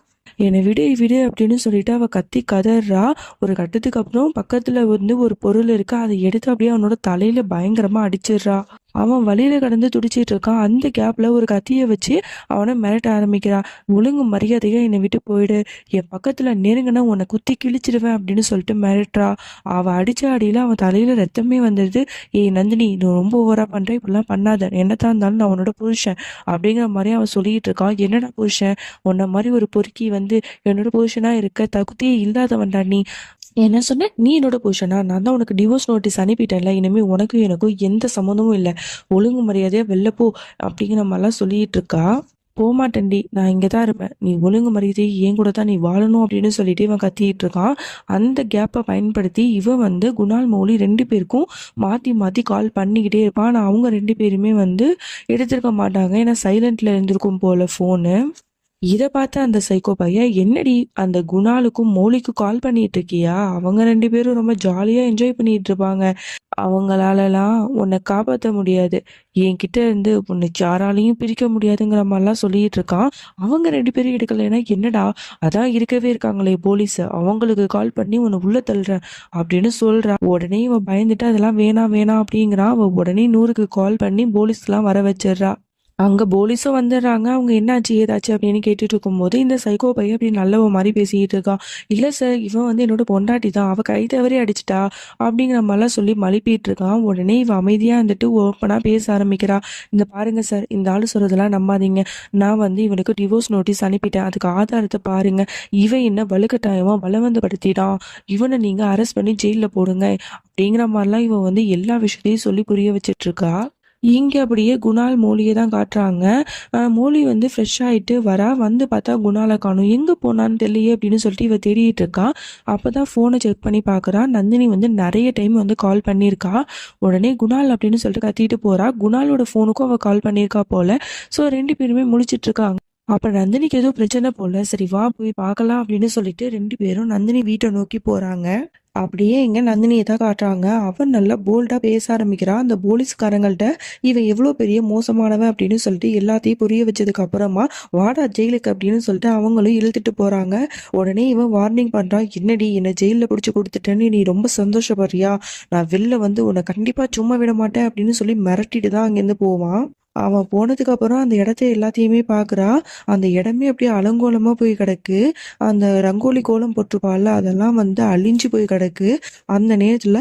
என்னை விடு விடு அப்படின்னு சொல்லிட்டு அவ கத்தி கதறா. ஒரு கட்டத்துக்கு அப்புறம் பக்கத்துல வந்து ஒரு பொருள் இருக்கு, அதை எடுத்து அப்படியே அவனோட தலையில பயங்கரமா அடிச்சிடுறா. அவன் வழியில கடந்து துடிச்சிட்டு இருக்கான். அந்த கேப்ல ஒரு கத்தியை வச்சு அவனை மிரட்ட ஆரம்பிக்கிறான். ஒழுங்கு மரியாதையா என்னை விட்டு போயிடு, என் பக்கத்துல நெருங்கினா உன்னை குத்தி கிழிச்சிடுவேன் அப்படின்னு சொல்லிட்டு மிரட்டுறா. அவ அடிச்ச அடியில அவன் தலையில ரத்தமே வந்துடுது. ஏய் நந்தினி, நீ ரொம்ப ஓவரா பண்ற, இப்படிலாம் பண்ணாத, என்னதான் இருந்தாலும் நான் உன்னோட புருஷன் அப்படிங்கிற மாதிரி அவன் சொல்லிட்டு இருக்கான். என்னடா புருஷன், உன்ன மாதிரி ஒரு பொறுக்கி வந்து என்னோட புருஷனா இருக்க தகுதியே இல்லாதவன்டா நீ. என்ன சொன்ன, நீ என்னோட புருஷனா, நான் தான் உனக்கு டிவோர்ஸ் நோட்டீஸ் அனுப்பிட்டேன்ல, இனிமே உனக்கும் எனக்கும் எந்த சம்மந்தமும் இல்லை, ஒழுங்கு மரியாதையா வெளில போ அப்படிங்கிற மாதிரிலாம் சொல்லிட்டு இருக்கா. போமாட்டேன்டி, நான் இங்கே தான் இருப்பேன், நீ ஒழுங்கு மரியாதையை என் கூட தான் நீ வாழணும் அப்படின்னு சொல்லிட்டு இவன் கத்திட்டு இருக்கான். அந்த கேப்பை பயன்படுத்தி இவன் வந்து குணால் மௌலி 2 பேருக்கும் மாற்றி மாற்றி கால் பண்ணிக்கிட்டே இருப்பான். ஆனால் அவங்க 2 பேருமே வந்து எடுத்திருக்க மாட்டாங்க, ஏன்னா சைலண்ட்ல இருந்திருக்கும் போல ஃபோனு. இத பார்த்த அந்த சைக்கோ பையன், என்னடி அந்த குணாலுக்கும் மௌலிக்கும் கால் பண்ணிட்டு இருக்கியா? அவங்க 2 பேரும் ரொம்ப ஜாலியா என்ஜாய் பண்ணிட்டு இருப்பாங்க. அவங்களாலலாம் உன்னை காப்பாத்த முடியாது. என்கிட்ட இருந்து உன்னை யாராலையும் பிரிக்க முடியாதுங்கிற மாதிரிலாம் சொல்லிட்டு இருக்கான். அவங்க 2 பேரும் எடுக்கலைன்னா என்னடா, அதான் இருக்கவே இருக்காங்களே போலீஸ், அவங்களுக்கு கால் பண்ணி உன்னை உள்ள தள்ளுறேன் அப்படின்னு சொல்றான். உடனே இவன் பயந்துட்டு அதெல்லாம் வேணாம் வேணாம் அப்படிங்கிறான். அவன் உடனே 100க்கு கால் பண்ணி போலீஸ்லாம் வர வச்சிடுறா. அங்க போலீஸும் வந்துடுறாங்க. அவங்க என்னாச்சு ஏதாச்சு அப்படின்னு கேட்டுட்டு இருக்கும்போது இந்த சைக்கோ பையன் அப்படி நல்லவ மாதிரி பேசிக்கிட்டு இருக்கான். இல்ல சார், இவன் வந்து என்னோட பொண்டாட்டி தான், அவ கை தவறி அடிச்சிட்டா அப்படிங்கிற மாதிரிலாம் சொல்லி மழுப்பிட்டு இருக்கான். உடனே இவன் அமைதியா இருந்துட்டு ஓப்பனா பேச ஆரம்பிக்கிறா. இந்த பாருங்க சார், இந்த ஆளு சொல்றதெல்லாம் நம்பாதீங்க. நான் வந்து இவனுக்கு டிவோர்ஸ் நோட்டீஸ் அனுப்பிட்டேன், அதுக்கு ஆதாரத்தை பாருங்க. இவன் என்ன வலுக்கட்டாயமா பலவந்தப்படுத்திட்டான், இவனை நீங்க அரெஸ்ட் பண்ணி ஜெயில போடுங்க அப்படிங்கிற மாதிரிலாம் இவன் வந்து எல்லா விஷயத்தையும் சொல்லி புரிய வச்சிட்டு இருக்கா. இங்க அப்படியே குணால் மோலியை தான் காட்டுறாங்க. மோலி வந்து ஃப்ரெஷ் ஆயிட்டு வரா. வந்து பார்த்தா குணாலை காணும். எங்க போனான்னு தெரியலையே அப்படின்னு சொல்லிட்டு இவ தேடிட்டு இருக்கா. அப்பதான் போனை செக் பண்ணி பார்க்கறா. நந்தினி வந்து நிறைய டைம் வந்து கால் பண்ணியிருக்கா. உடனே குணால் அப்படின்னு சொல்லிட்டு கத்திட்டு போறா. குணாலோட போனுக்கும் அவ கால் பண்ணியிருக்கா போல. ஸோ 2 பேருமே முழிச்சிட்டு இருக்காங்க. அப்ப நந்தினிக்கு ஏதோ பிரச்சனை போல. சரி வா போய் பார்க்கலாம் அப்படின்னு சொல்லிட்டு 2 பேரும் நந்தினி வீட்டை நோக்கி போறாங்க. அப்படியே இங்க நந்தினியை தான் காட்டுறாங்க. அவன் நல்லா போல்டா பேச ஆரம்பிக்கிறா. அந்த போலீஸ்காரங்கள்ட்ட இவன் எவ்வளவு பெரிய மோசமானவன் அப்படின்னு சொல்லிட்டு எல்லாத்தையும் புரிய வச்சதுக்கு அப்புறமா வாடா ஜெயிலுக்கு அப்படின்னு சொல்லிட்டு அவங்களும் இழுத்துட்டு போறாங்க. உடனே இவன் வார்னிங் பண்றான். என்னடி என்ன ஜெயில புடிச்சு கொடுத்துட்டேன்னு நீ ரொம்ப சந்தோஷப்படுறியா? நான் வெளில வந்து உன்னை கண்டிப்பா சும்மா விட மாட்டேன் அப்படின்னு சொல்லி மிரட்டிட்டு தான் அங்கிருந்து போவான். அவன் போனதுக்கு அப்புறம் அந்த இடத்த எல்லாத்தையுமே பாக்குறா. அந்த இடமே அப்படியே அலங்கோலமா போய் கிடக்கு. அந்த ரங்கோலி கோலம் போட்டிருப்பாள்ல, அதெல்லாம் வந்து அழிஞ்சு போய் கிடக்கு. அந்த நேரத்துல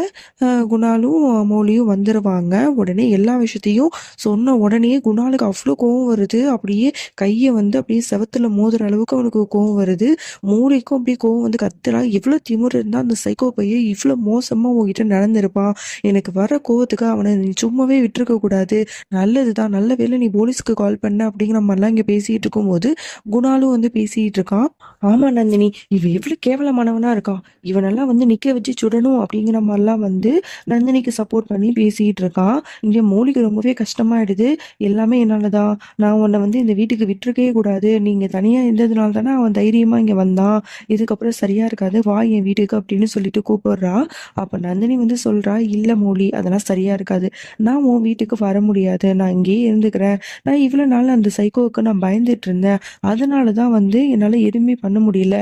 குணாலும் மௌலியும் வந்துருவாங்க. உடனே எல்லா விஷயத்தையும் சொன்ன உடனே குணாலுக்கு அவ்வளோ கோவம் வருது. அப்படியே கையை வந்து அப்படியே செவத்துல மோதுற அளவுக்கு அவனுக்கு கோவம் வருது. மௌலிக்கும் அப்படியே கோவம் வந்து கத்துறா. எவ்வளவு திமிரு இருந்தா அந்த சைக்கோ பையன் இவ்வளவு மோசமா உங்ககிட்ட நடந்திருப்பான். எனக்கு வர கோவத்துக்கு அவனை நீ சும்மாவே விட்டுருக்க கூடாது. நல்லதுதான், நல்ல வேளை நீ போலீஸ்க்கு கால் பண்ண அப்படிங்கிற மாதிரிலாம் இங்க பேசிட்டு இருக்கும்போது குணாலும் வந்து பேசிட்டு இருக்கான். ஆமா நந்தினி, இவன் எவ்வளவு கேவலமானவனா இருக்கான், இவனெல்லாம் வந்து நிக்க வச்சு சுடணும் அப்படிங்கிற மாதிரிலாம் வந்து நந்தினிக்கு சப்போர்ட் பண்ணி பேசிட்டு இருக்கான். இங்க மௌலிக்கு ரொம்பவே கஷ்டமாயிடுது. எல்லாமே என்னாலதான், நான் உன்னை வந்து இந்த வீட்டுக்கு விட்டுருக்கவே கூடாது, நீங்க தனியா இருந்ததுனால தானே அவன் தைரியமா இங்க வந்தான், இதுக்கப்புறம் சரியா இருக்காது, வா என் வீட்டுக்கு அப்படின்னு சொல்லிட்டு கூப்பிடுறா. அப்ப நந்தினி வந்து சொல்றா, இல்ல மௌலி அதெல்லாம் சரியா இருக்காது, நான் உன் வீட்டுக்கு வர முடியாது, நான் இங்கேயே இருந்துக்கிறேன். நான் இவ்வளவு நாள் அந்த சைக்கோவுக்கு நான் பயந்துட்டு இருந்தேன், அதனாலதான் வந்து என்னால எதுவுமே பண்ண முடியல.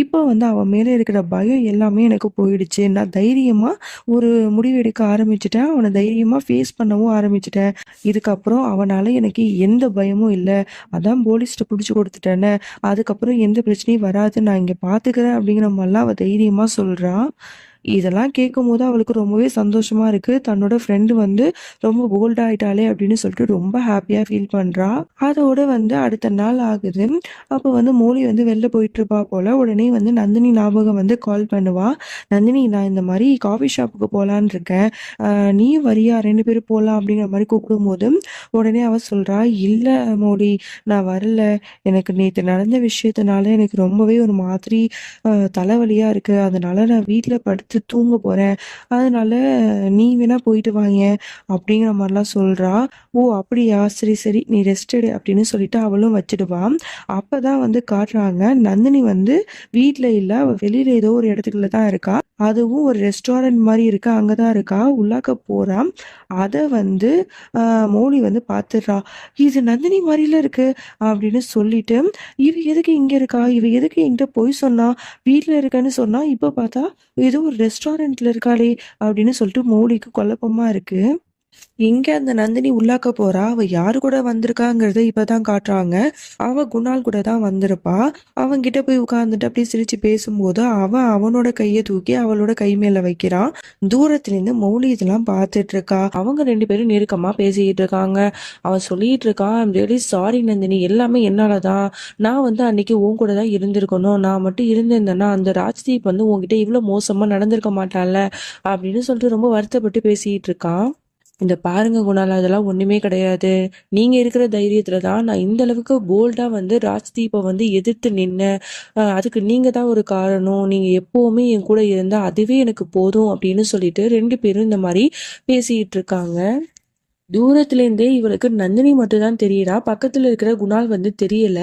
இப்போ வந்து அவன் மேல இருக்கிற பயம் எல்லாமே எனக்கு போயிடுச்சு. நான் தைரியமா ஒரு முடிவு எடுக்க ஆரம்பிச்சுட்டேன், அவனை தைரியமா ஃபேஸ் பண்ணவும் ஆரம்பிச்சுட்டேன். இதுக்கப்புறம் அவனால எனக்கு எந்த பயமும் இல்லை, அதான் போலீஸ்ட்ட பிடிச்சு கொடுத்துட்டேன்னு, அதுக்கப்புறம் எந்த பிரச்சனையும் வராது, நான் இங்க பாத்துக்கிறேன் அப்படிங்கிற மாதிரிலாம் அவ தைரியமா சொல்றான். இதெல்லாம் கேட்கும் போது அவளுக்கு ரொம்பவே சந்தோஷமா இருக்கு. தன்னோட ஃப்ரெண்டு வந்து ரொம்ப போல்ட் ஆயிட்டாளே அப்படின்னு சொல்லிட்டு ரொம்ப ஹாப்பியா ஃபீல் பண்றா. அதோட வந்து அடுத்த நாள் ஆகுது. அப்போ வந்து மௌலி வந்து வெளில போயிட்டு இருப்பா போல. உடனே வந்து நந்தினி ஞாபகம் வந்து கால் பண்ணுவா. நந்தினி, நான் இந்த மாதிரி காஃபி ஷாப்புக்கு போலான்னு இருக்கேன், நீயும் வரியா, 2 பேரும் போகலாம் அப்படிங்கிற மாதிரி கூப்பிடும்போது உடனே அவ சொல்றா, இல்ல மௌலி நான் வரல, எனக்கு நேற்று நடந்த விஷயத்தினால எனக்கு ரொம்பவே ஒரு மாதிரி தலைவலியா இருக்கு, அதனால நான் வீட்டில் படுத்து தூங்க போறேன், அதனால நீ வேணா போயிட்டு வாங்க அப்படிங்கிற மாதிரிலாம் சொல்றா. ஓ அப்படியா, சரி சரி நீ ரெஸ்ட் எடு அப்படின்னு சொல்லிட்டு அவளும் வச்சிடுவா. அப்பதான் வந்து காட்டுறாங்க நந்தினி வந்து வீட்ல இல்ல, அவ வெளியில ஏதோ ஒரு இடத்துக்குள்ள தான் இருக்கா. அதுவும் ஒரு ரெஸ்டாரண்ட் மாதிரி இருக்கு, அங்கதான் இருக்கா. உள்ளாக்க போறா. அத வந்து மௌலி வந்து பாத்துடுறா. இது நந்தினி மாதிரில இருக்கு அப்படின்னு சொல்லிட்டு, இவ எதுக்கு இங்க இருக்கா, இவ எதுக்கு என்கிட்ட போய் சொன்னா, வீட்ல இருக்கேன்னு சொன்னா, இப்ப பார்த்தா ஏதோ ஒரு ரெஸ்டாரண்ட்ல இருக்காளே அப்படின்னு சொல்லிட்டு மௌலிக்கு குழப்பமா இருக்கு. இங்க அந்த நந்தினி உள்ளாக்க போறா. அவ யாரு கூட வந்திருக்காங்கிறத இப்பதான் காட்டுறாங்க. அவ குணால் கூட தான் வந்திருப்பா. அவன்கிட்ட போய் உட்கார்ந்துட்டு அப்படியே சிரிச்சு பேசும்போது அவனோட கையை தூக்கி அவளோட கை மேல வைக்கிறான். தூரத்துல இருந்து மௌலி இதெல்லாம் பார்த்துட்டு இருக்கா. அவங்க 2 பேரும் நெருக்கமா பேசிட்டு இருக்காங்க. அவன் சொல்லிட்டு இருக்கான், ஐம் ரியலி சாரி நந்தினி, எல்லாமே என்னாலதான், நான் வந்து அன்னைக்கு உன் கூட தான் இருந்திருக்கணும், நான் மட்டும் இருந்திருந்தேன்னா அந்த ராஜ்தீப் வந்து உன்கிட்ட இவ்வளவு மோசமா நடந்திருக்க மாட்டான்ல அப்படின்னு சொல்லிட்டு ரொம்ப வருத்தப்பட்டு பேசிட்டு இருக்கான். இந்த பாருங்க குணால், அதெல்லாம் ஒண்ணுமே கிடையாது, நீங்க இருக்கிற தைரியத்துல தான் நான் இந்த அளவுக்கு போல்டா வந்து ராஜ்தீப்பை வந்து எதிர்த்து நின்னேன், அதுக்கு நீங்க தான் ஒரு காரணம், நீங்க எப்பவுமே என் கூட இருந்தா அதுவே எனக்கு போதும் அப்படின்னு சொல்லிட்டு 2 பேரும் இந்த மாதிரி பேசிட்டு இருக்காங்க. தூரத்துல இருந்தே இவளுக்கு நந்தினி மட்டும் தான் தெரியுறா. பக்கத்துல இருக்கிற குணால் வந்து தெரியல.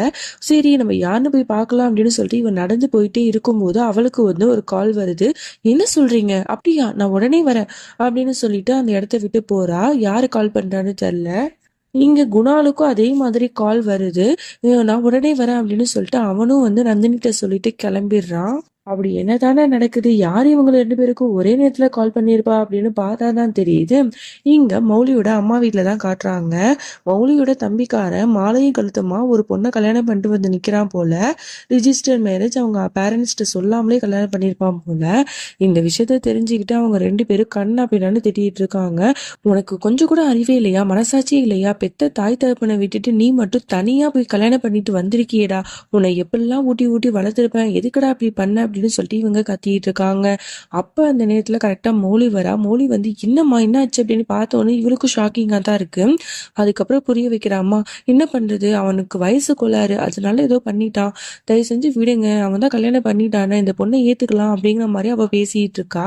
சரி நம்ம யாருன்னு போய் பார்க்கலாம் அப்படின்னு சொல்லிட்டு இவன் நடந்து போயிட்டே இருக்கும்போது அவளுக்கு வந்து ஒரு கால் வருது. என்ன சொல்றீங்க? அப்படியா, நான் உடனே வரேன் அப்படின்னு சொல்லிட்டு அந்த இடத்த விட்டு போறா. யாரு கால் பண்றான்னு தெரியல. இங்க குணாலுக்கும் அதே மாதிரி கால் வருது. நான் உடனே வரேன் அப்படின்னு சொல்லிட்டு அவனும் வந்து நந்தினிட்ட சொல்லிட்டு கிளம்பிடுறான். அப்படி என்னதானே நடக்குது? யார் இவங்க 2 பேருக்கும் ஒரே நேரத்துல கால் பண்ணியிருப்பா அப்படின்னு பார்த்தா தான் தெரியுது. இங்க மௌலியோட அம்மா வீட்ல தான் காட்டுறாங்க. மௌலியோட தம்பிக்காரன் மாலையும் கழுத்துமா ஒரு பொண்ணை கல்யாணம் பண்ணிட்டு வந்து நிக்கிறான் போல. ரிஜிஸ்டர் மேரேஜ் அவங்க பேரண்ட்ஸ்ட்ட சொல்லாமலே கல்யாணம் பண்ணியிருப்பான் போல. இந்த விஷயத்த தெரிஞ்சுக்கிட்டு அவங்க 2 பேரும் கண்ணா பின்னான்னு திட்டிட்டு இருக்காங்க. உனக்கு கொஞ்சம் கூட அறிவே இல்லையா? மனசாட்சியே இல்லையா? பெத்த தாய் தகப்பனை விட்டுட்டு நீ மட்டும் தனியா போய் கல்யாணம் பண்ணிட்டு வந்திருக்கியேடா. உன்னை எப்படிலாம் ஊட்டி ஊட்டி வளர்த்துருப்பேன், எதுக்குடா அப்படி பண்ண அப்படின்னு சொல்லிட்டு இவங்க கத்திட்டு இருக்காங்க. அப்ப அந்த நேரத்துல கரெக்டா மௌலி வரா. மௌலி வந்து என்னம்மா என்னாச்சு அப்படின்னு பார்த்தோன்னே இவளுக்கும் ஷாக்கிங்கா தான் இருக்கு. அதுக்கப்புறம் புரிய வைக்கிற அம்மா, என்ன பண்றது, அவனுக்கு வயசு கோளாறு, அதனால ஏதோ பண்ணிட்டான், தயவு செஞ்சு விடுங்க, அவன் தான் கல்யாணம் பண்ணிட்டானே, இந்த பொண்ணை ஏத்துக்கலாம் அப்படிங்கிற மாதிரி அவ பேசிட்டு இருக்கா.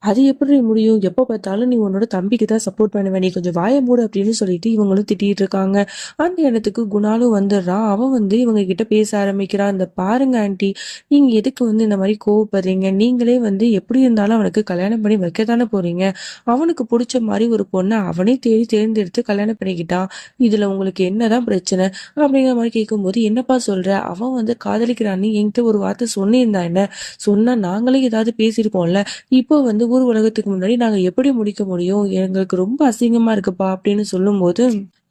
அது எப்படி முடியும்? எப்போ பார்த்தாலும் நீ உன்னோட தம்பிக்கு தான் சப்போர்ட் பண்ணுவ, நீ கொஞ்சம் வாய மூடு அப்படின்னு சொல்லிட்டு இவங்களும் திட்டிட்டு இருக்காங்க. அந்த இடத்துக்கு குணாலும் வந்துடுறான். அவன் வந்து இவங்க கிட்ட பேச ஆரம்பிக்கிறான். இந்த பாருங்க ஆண்டி, நீங்க எதுக்கு வந்து இந்த மாதிரி கோவப்படுறீங்க? நீங்களே வந்து எப்படி இருந்தாலும் அவனுக்கு கல்யாணம் பண்ணி வைக்க தானே போறீங்க. அவனுக்கு பிடிச்ச மாதிரி ஒரு பொண்ணை அவனே தேடி தேர்ந்தெடுத்து கல்யாணம் பண்ணிக்கிட்டான். இதுல உங்களுக்கு என்னதான் பிரச்சனை அப்படிங்கிற மாதிரி கேட்கும்போது, என்னப்பா சொல்ற, அவன் வந்து காதலிக்கிறான்னு என்கிட்ட ஒரு வார்த்தை சொன்னிருந்தா என்ன, சொன்னா நாங்களே ஏதாவது பேசியிருப்போம்ல. இப்போ வந்து ஊர் உலகத்துக்கு முன்னாடி நாங்க எப்படி முடிக்க முடியும், எங்களுக்கு ரொம்ப அசிங்கமா இருக்குப்பா அப்படின்னு சொல்லும்போது,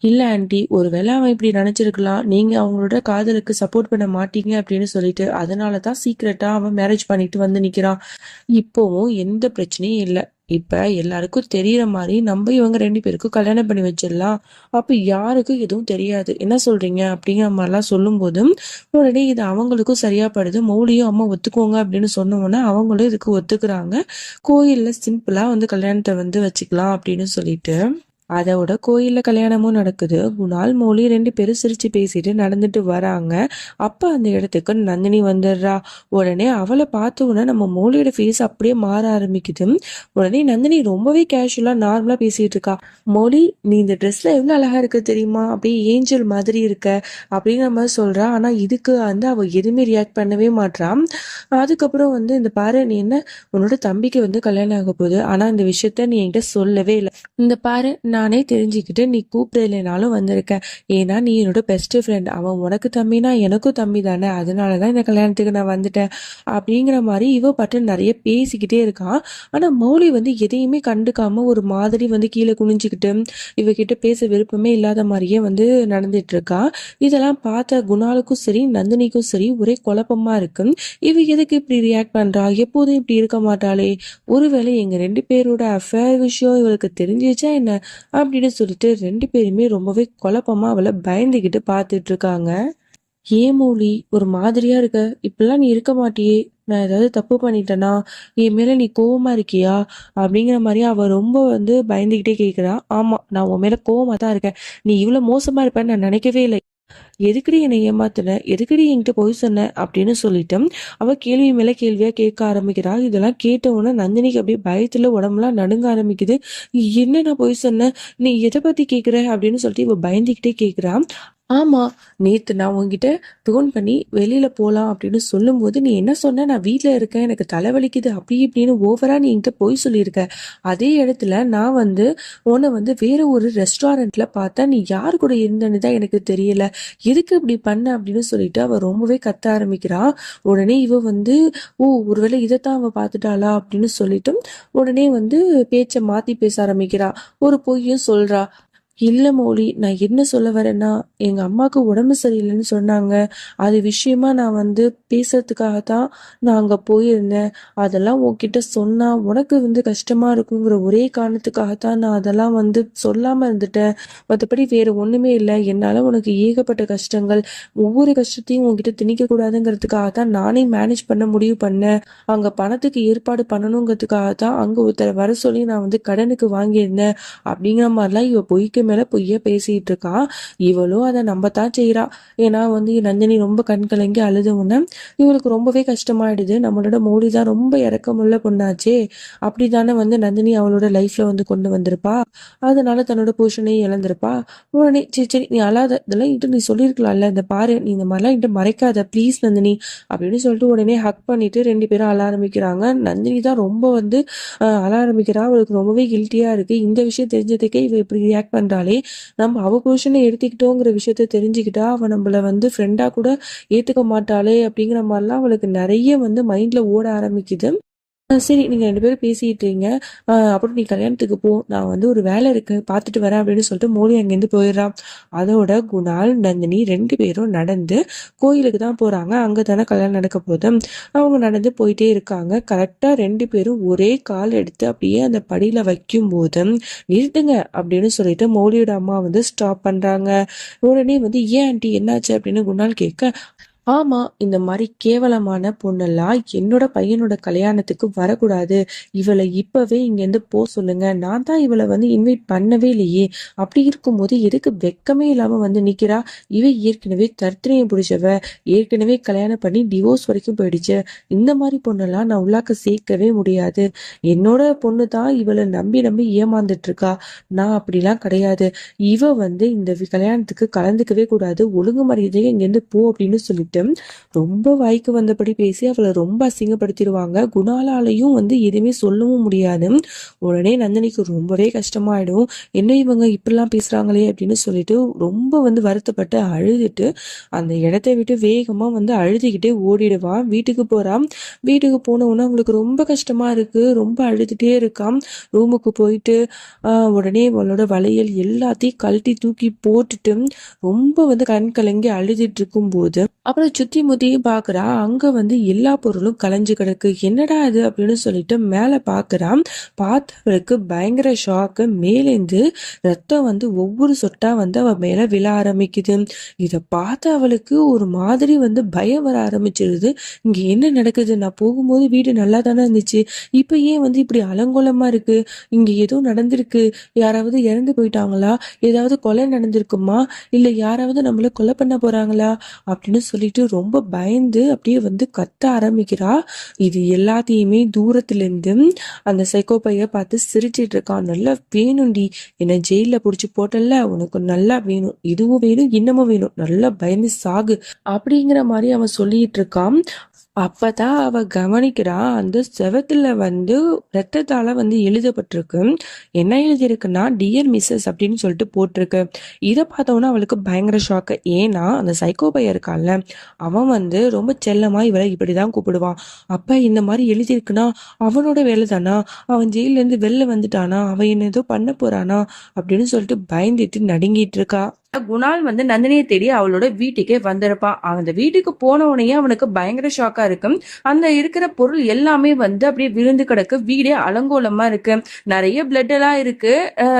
இல்ல ஆண்டி, ஒருவேளை அவன் இப்படி நினைச்சிருக்கலாம், நீங்க அவங்களோட காதலுக்கு சப்போர்ட் பண்ண மாட்டீங்க அப்படின்னு சொல்லிட்டு, அதனாலதான் சீக்கிரட்டா அவன் மேரேஜ் பண்ணிட்டு வந்து நிக்கிறான். இப்போவும் எந்த பிரச்சனையும் இல்ல. இப்ப எல்லாருக்கும் தெரியற மாதிரி நம்ம இவங்க 2 பேருக்கும் கல்யாணம் பண்ணி வச்சிடலாம். அப்ப யாருக்கும் எதுவும் தெரியாது, என்ன சொல்றீங்க அப்படிங்கிற மாதிரிலாம் சொல்லும் போதும் உடனே இது அவங்களுக்கும் சரியா படுது. மௌலியும் அம்மா ஒத்துக்கோங்க அப்படின்னு சொன்ன உடனே அவங்களும் இதுக்கு ஒத்துக்குறாங்க. கோயில்ல சிம்பிளா வந்து கல்யாணத்தை வந்து வச்சுக்கலாம் அப்படின்னு சொல்லிட்டு அதோட கோயில்ல கல்யாணமும் நடக்குது. குணால் மௌலி 2 பேரும் சிரிச்சு பேசிட்டு நடந்துட்டு வராங்க. அப்ப அந்த இடத்துக்கு நந்தினி வந்துடுறா. உடனே அவளை பார்த்த உடனே நம்ம மௌலியோட ஃபேஸ் அப்படியே மாற ஆரம்பிக்குது. உடனே நந்தினி ரொம்பவே கேஷுவலா நார்மலா பேசிட்டு இருக்கா. மௌலி, நீ இந்த ட்ரெஸ்ல எவ்வளவு அழகா இருக்கு தெரியுமா, அப்படியே ஏஞ்சல் மாதிரி இருக்க அப்படிங்கிற மாதிரி சொல்றா. ஆனா இதுக்கு வந்து அவ எதுவுமே ரியாக்ட் பண்ணவே மாட்றான். அதுக்கப்புறம் வந்து இந்த பாரு, நீ என்ன, உன்னோட தம்பிக்கு வந்து கல்யாணம் ஆக போகுது, ஆனா இந்த விஷயத்த நீ என்கிட்ட சொல்லவே இல்லை. இந்த பாரு, நானே தெரிஞ்சுக்கிட்டு நீ கூப்பிடலைனாலும் வந்திருக்கேன். ஏன்னா நீ என்னோட பெஸ்ட் ஃப்ரெண்ட், அவன் உனக்கு தம்பினா எனக்கும் தம்பி தானே, அதனாலதான் இந்த கல்யாணத்துக்கு நான் வந்துட்டேன் அப்படிங்கிற மாதிரி இவ பட்டு நிறைய பேசிக்கிட்டே இருக்கான். ஆனா மௌலி வந்து எதையுமே கண்டுக்காம ஒரு மாதிரி வந்து கீழே குனிஞ்சுக்கிட்டு இவகிட்ட பேச விருப்பமே இல்லாத மாதிரியே வந்து நடந்துட்டு இருக்கா. இதெல்லாம் பார்த்த குணாலுக்கும் சரி நந்தினிக்கும் சரி ஒரே குழப்பமா இருக்கு. இவ எதுக்கு இப்படி ரியாக்ட் பண்றா, எப்போதும் இப்படி இருக்க மாட்டாளே, ஒருவேளை எங்க 2 பேரோட அஃபேர் விஷயம் இவளுக்கு தெரிஞ்சிச்சா என்ன அப்படின்னு சொல்லிட்டு 2 பேருமே ரொம்பவே குழப்பமா அவளை பயந்துகிட்டு பார்த்துட்டு இருக்காங்க. ஏன் மௌலி ஒரு மாதிரியா இருக்க, இப்பெல்லாம் நீ இருக்க மாட்டியே, நான் ஏதாவது தப்பு பண்ணிட்டேனா, என் மேல நீ கோவமா இருக்கியா அப்படிங்கிற மாதிரி அவ ரொம்ப வந்து பயந்துகிட்டே கேக்குறா. ஆமா, நான் உன் மேல கோவமா தான் இருக்கேன், நீ இவ்வளவு மோசமா இருப்பேன்னு நான் நினைக்கவே இல்லை, எதுக்குடி என்னை ஏமாத்துன, எதுக்குடி என்கிட்ட போய் சொன்ன அப்படின்னு சொல்லிட்டு அவ கேள்வி மேல கேள்வியா கேட்க ஆரம்பிக்கிறா. இதெல்லாம் கேட்ட உடனே நந்தினிக்கு அப்படியே பயத்துல உடம்புலாம் நடுங்க ஆரம்பிக்குது. என்ன நான் போய் சொன்னேன், நீ எதை பத்தி கேக்குற அப்படின்னு சொல்லிட்டு இவ பயந்துகிட்டே கேக்குறா. ஆமா, நேத்து நான் உன்கிட்ட ஃபோன் பண்ணி வெளியில போலாம் அப்படின்னு சொல்லும்போது நீ என்ன சொன்ன, நான் வீட்ல இருக்கேன், எனக்கு தலைவலிக்குது அப்படி இப்படின்னு ஓவரா நீ என்கிட்ட போய் சொல்லியிருக்க. அதே இடத்துல நான் வந்து உன்னை வந்து வேற ஒரு ரெஸ்டாரண்ட்ல பார்த்தா, நீ யாரு கூட இருந்தன்னு தான் எனக்கு தெரியல, எதுக்கு இப்படி பண்ண அப்படின்னு சொல்லிட்டு அவ ரொம்பவே கத்த ஆரம்பிக்கிறா. உடனே இவ வந்து, ஓ ஒருவேளை இதைத்தான் அவ பார்த்துட்டாளா அப்படின்னு சொல்லிட்டு உடனே வந்து பேச்சை மாத்தி பேச ஆரம்பிக்கிறா. ஒரு பொய்யும் சொல்றா. இல்ல மௌலி, நான் என்ன சொல்ல வரேன்னா, எங்க அம்மாவுக்கு உடம்பு சரியில்லைன்னு சொன்னாங்க, அது விஷயமா நான் வந்து பேசுறதுக்காகத்தான் நான் அங்க போயிருந்தேன். அதெல்லாம் உன்கிட்ட சொன்னா உனக்கு வந்து கஷ்டமா இருக்குங்கிற ஒரே காரணத்துக்காகத்தான் நான் அதெல்லாம் வந்து சொல்லாம இருந்துட்டேன். மற்றபடி வேற ஒண்ணுமே இல்லை. என்னால உனக்கு ஏகப்பட்ட கஷ்டங்கள், ஒவ்வொரு கஷ்டத்தையும் உன்கிட்ட திணிக்க கூடாதுங்கிறதுக்காகத்தான் நானே மேனேஜ் பண்ண முடிவு பண்ணேன். அங்க பணத்துக்கு ஏற்பாடு பண்ணணுங்கிறதுக்காகத்தான் அங்க ஒருத்தரை வர சொல்லி நான் வந்து கடனுக்கு வாங்கியிருந்தேன் அப்படிங்கிற மாதிரிலாம் இவ பொய்க்க பொய்க்கு மேல பொய்ய பேசிட்டு இருக்கான். இவளும் அதை நம்பத்தான் செய்றா. ஏன்னா வந்து நந்தினி ரொம்ப கண் கலங்கி அழுத உடனே இவளுக்கு ரொம்பவே கஷ்டமாயிடுது. நம்மளோட மோடி தான் ரொம்ப இரக்கமுள்ள பொண்ணாச்சே, அப்படித்தானே வந்து நந்தினி அவளோட லைஃப்ல வந்து கொண்டு வந்திருப்பா. அதனால தன்னோட புருஷனையும் இழந்திருப்பா. உடனே சரி சரி நீ அழாத, இதெல்லாம் என்கிட்ட நீ சொல்லியிருக்கலாம்ல, இந்த பாரு நீ இந்த மாதிரிலாம் என்கிட்ட மறைக்காத ப்ளீஸ் நந்தினி அப்படின்னு சொல்லிட்டு உடனே ஹக் பண்ணிட்டு 2 பேரும் அழ ஆரம்பிக்கிறாங்க. நந்தினி தான் ரொம்ப வந்து அழ ஆரம்பிக்கிறா. அவளுக்கு ரொம்பவே கில்ட்டியா இருக்கு. இந்த விஷயம் தெரிஞ்சதுக்கே இவ இப்படி ரியாக்ட் பண்றாளே, நம்ம அவ புருஷனை எடுத்துக்கிட்டோங்கிற விஷயத்த தெரிஞ்சுக்கிட்டா அவ நம்மள வந்து ஃப்ரெண்டா கூட ஏத்துக்க மாட்டாளே அப்படிங்கிற மாதிரிலாம் அவளுக்கு நிறைய வந்து மைண்ட்ல ஓட ஆரம்பிக்குது. சரி நீங்க 2 பேரும் பேசிட்டு இருங்க. அப்புறம் நீ கல்யாணத்துக்கு போ. நான் வந்து ஒரு வேலை இருக்கு பார்த்துட்டு வரேன் அப்படின்னு சொல்லிட்டு மோலி அங்கேருந்து போயிடுறான். அதோட குணால், நந்தினி 2 பேரும் நடந்து கோயிலுக்கு தான் போறாங்க. அங்க தானே கல்யாணம் நடக்க போகுது. அவங்க நடந்து போயிட்டே இருக்காங்க. கரெக்டா 2 பேரும் ஒரே கால் எடுத்து அப்படியே அந்த படியில வைக்கும்போது, நிறுத்துங்க அப்படின்னு சொல்லிட்டு மோலியோட அம்மா வந்து ஸ்டாப் பண்றாங்க. உடனே வந்து ஏன் ஆண்டி என்னாச்சு அப்படின்னு குணால் கேட்க, ஆமா இந்த மாதிரி கேவலமான பொண்ணெல்லாம் என்னோட பையனோட கல்யாணத்துக்கு வரக்கூடாது. இவளை இப்பவே இங்கேருந்து போ சொல்லுங்க. நான் தான் இவளை வந்து இன்வைட் பண்ணவே இல்லையே. அப்படி இருக்கும்போது எதுக்கு வெக்கமே இல்லாம வந்து நிக்கிறா. இவ ஏற்கனவே தர்த்தனையை பிடிச்சவ, ஏற்கனவே கல்யாணம் பண்ணி டிவோர்ஸ் வரைக்கும் போயிடுச்சு. இந்த மாதிரி பொண்ணெல்லாம் நான் உள்ளாக்க சேர்க்கவே முடியாது. என்னோட பொண்ணு தான் இவளை நம்பி நம்பி ஏமாந்துட்டு இருக்கா. நான் அப்படிலாம் கிடையாது. இவ வந்து இந்த கல்யாணத்துக்கு கலந்துக்கவே கூடாது. ஒழுங்கு மரியாதையை இங்கேருந்து போ அப்படின்னு சொல்லிட்டு ரொம்ப வாய்க்கு வந்தபடி பேசி அவளை ரொம்ப அசிங்கப்படுத்திடுவாங்க. குணாலாலையும் வந்து எதுவுமே சொல்லவும் முடியாது. உடனே நந்தினிக்கு ரொம்பவே கஷ்டமாயிடும். என்ன இவங்க இப்படிலாம் பேசுறாங்களே அப்படின்னு சொல்லிட்டு ரொம்ப வந்து வருத்தப்பட்டு அழுதுட்டு அந்த இடத்த விட்டு வேகமா வந்து அழுதுகிட்டே ஓடிடுவா. வீட்டுக்கு போறான். வீட்டுக்கு போன உடனே அவங்களுக்கு ரொம்ப கஷ்டமா இருக்கு. ரொம்ப அழுதுட்டே இருக்கான். ரூமுக்கு போயிட்டு உடனே அவளோட வளையல் எல்லாத்தையும் கழட்டி தூக்கி போட்டுட்டு ரொம்ப வந்து கண் கலங்கி அழுதுட்டு இருக்கும் போது அப்புறம் சுத்தி முத்தியும் பாக்குறா. அங்க வந்து எல்லா பொருளும் கலைஞ்சு கிடக்கு. என்னடா இது அப்படின்னு சொல்லிட்டு மேல பாக்குறான். பார்த்தவளுக்கு பயங்கர ஷாக்கு. மேலேந்து ரத்தம் வந்து ஒவ்வொரு சொட்டா வந்து அவ மேல விழ ஆரம்பிக்குது. இத பார்த்து அவளுக்கு ஒரு மாதிரி வந்து பயம் வர ஆரம்பிச்சிருது. இங்க என்ன நடக்குது? நான் போகும்போது வீடு நல்லா தானே இருந்துச்சு. இப்ப ஏன் வந்து இப்படி அலங்கோலமா இருக்கு? இங்க ஏதோ நடந்திருக்கு. யாராவது இறந்து போயிட்டாங்களா? ஏதாவது கொலை நடந்திருக்குமா? இல்ல யாராவது நம்மள கொலை பண்ண போறாங்களா அப்படின்னு சொல்லிட்டு ரொம்ப பயந்து அப்படியே வந்து கத்த ஆரம்பிக்கிறா. இது எல்லாத்தையுமே தூரத்துல இருந்து அந்த சைக்கோ பைய பார்த்து சிரிச்சிட்டு இருக்கான். நல்லா வேணும்டி, என்ன ஜெயில புடிச்சு போட்டல, உனக்கு நல்லா வேணும், இதுவும் வேணும் இன்னமும் வேணும், நல்லா பயந்து சாகு அப்படிங்கிற மாதிரி அவன் சொல்லிட்டு இருக்கான். அப்பதான் அவ கவனிக்கிறா, அந்த செவத்துல வந்து ரத்தத்தால வந்து எழுதப்பட்டிருக்கு. என்ன எழுதியிருக்குன்னா டியர் மிஸ்ஸஸ் அப்படின்னு சொல்லிட்டு போட்டிருக்கு. இதை பார்த்தோன்னா அவளுக்கு பயங்கர ஷாக்கு. ஏன்னா அந்த சைக்கோ பையன் இருக்கான்ல, அவன் வந்து ரொம்ப செல்லமா இவளை இப்படிதான் கூப்பிடுவான். அப்ப இந்த மாதிரி எழுதியிருக்குன்னா அவனோட வேலை தானா? அவன் ஜெயில இருந்து வெளில வந்துட்டானா? அவன் என்ன ஏதோ பண்ண போறானா அப்படின்னு சொல்லிட்டு பயந்துட்டு நடுங்கிட்டு இருக்கா. குணால் வந்து நந்தினியை தேடி அவளோட வீட்டுக்கே வந்திருப்பான். அந்த வீட்டுக்கு போன உடனே அவனுக்கு பயங்கர ஷாக்கா இருக்கும். அந்த இருக்கிற பொருள் எல்லாமே வந்து அப்படியே விழுந்து கிடக்கு. வீடே அலங்கோலமா இருக்கு. நிறைய பிளட் எல்லாம் இருக்கு.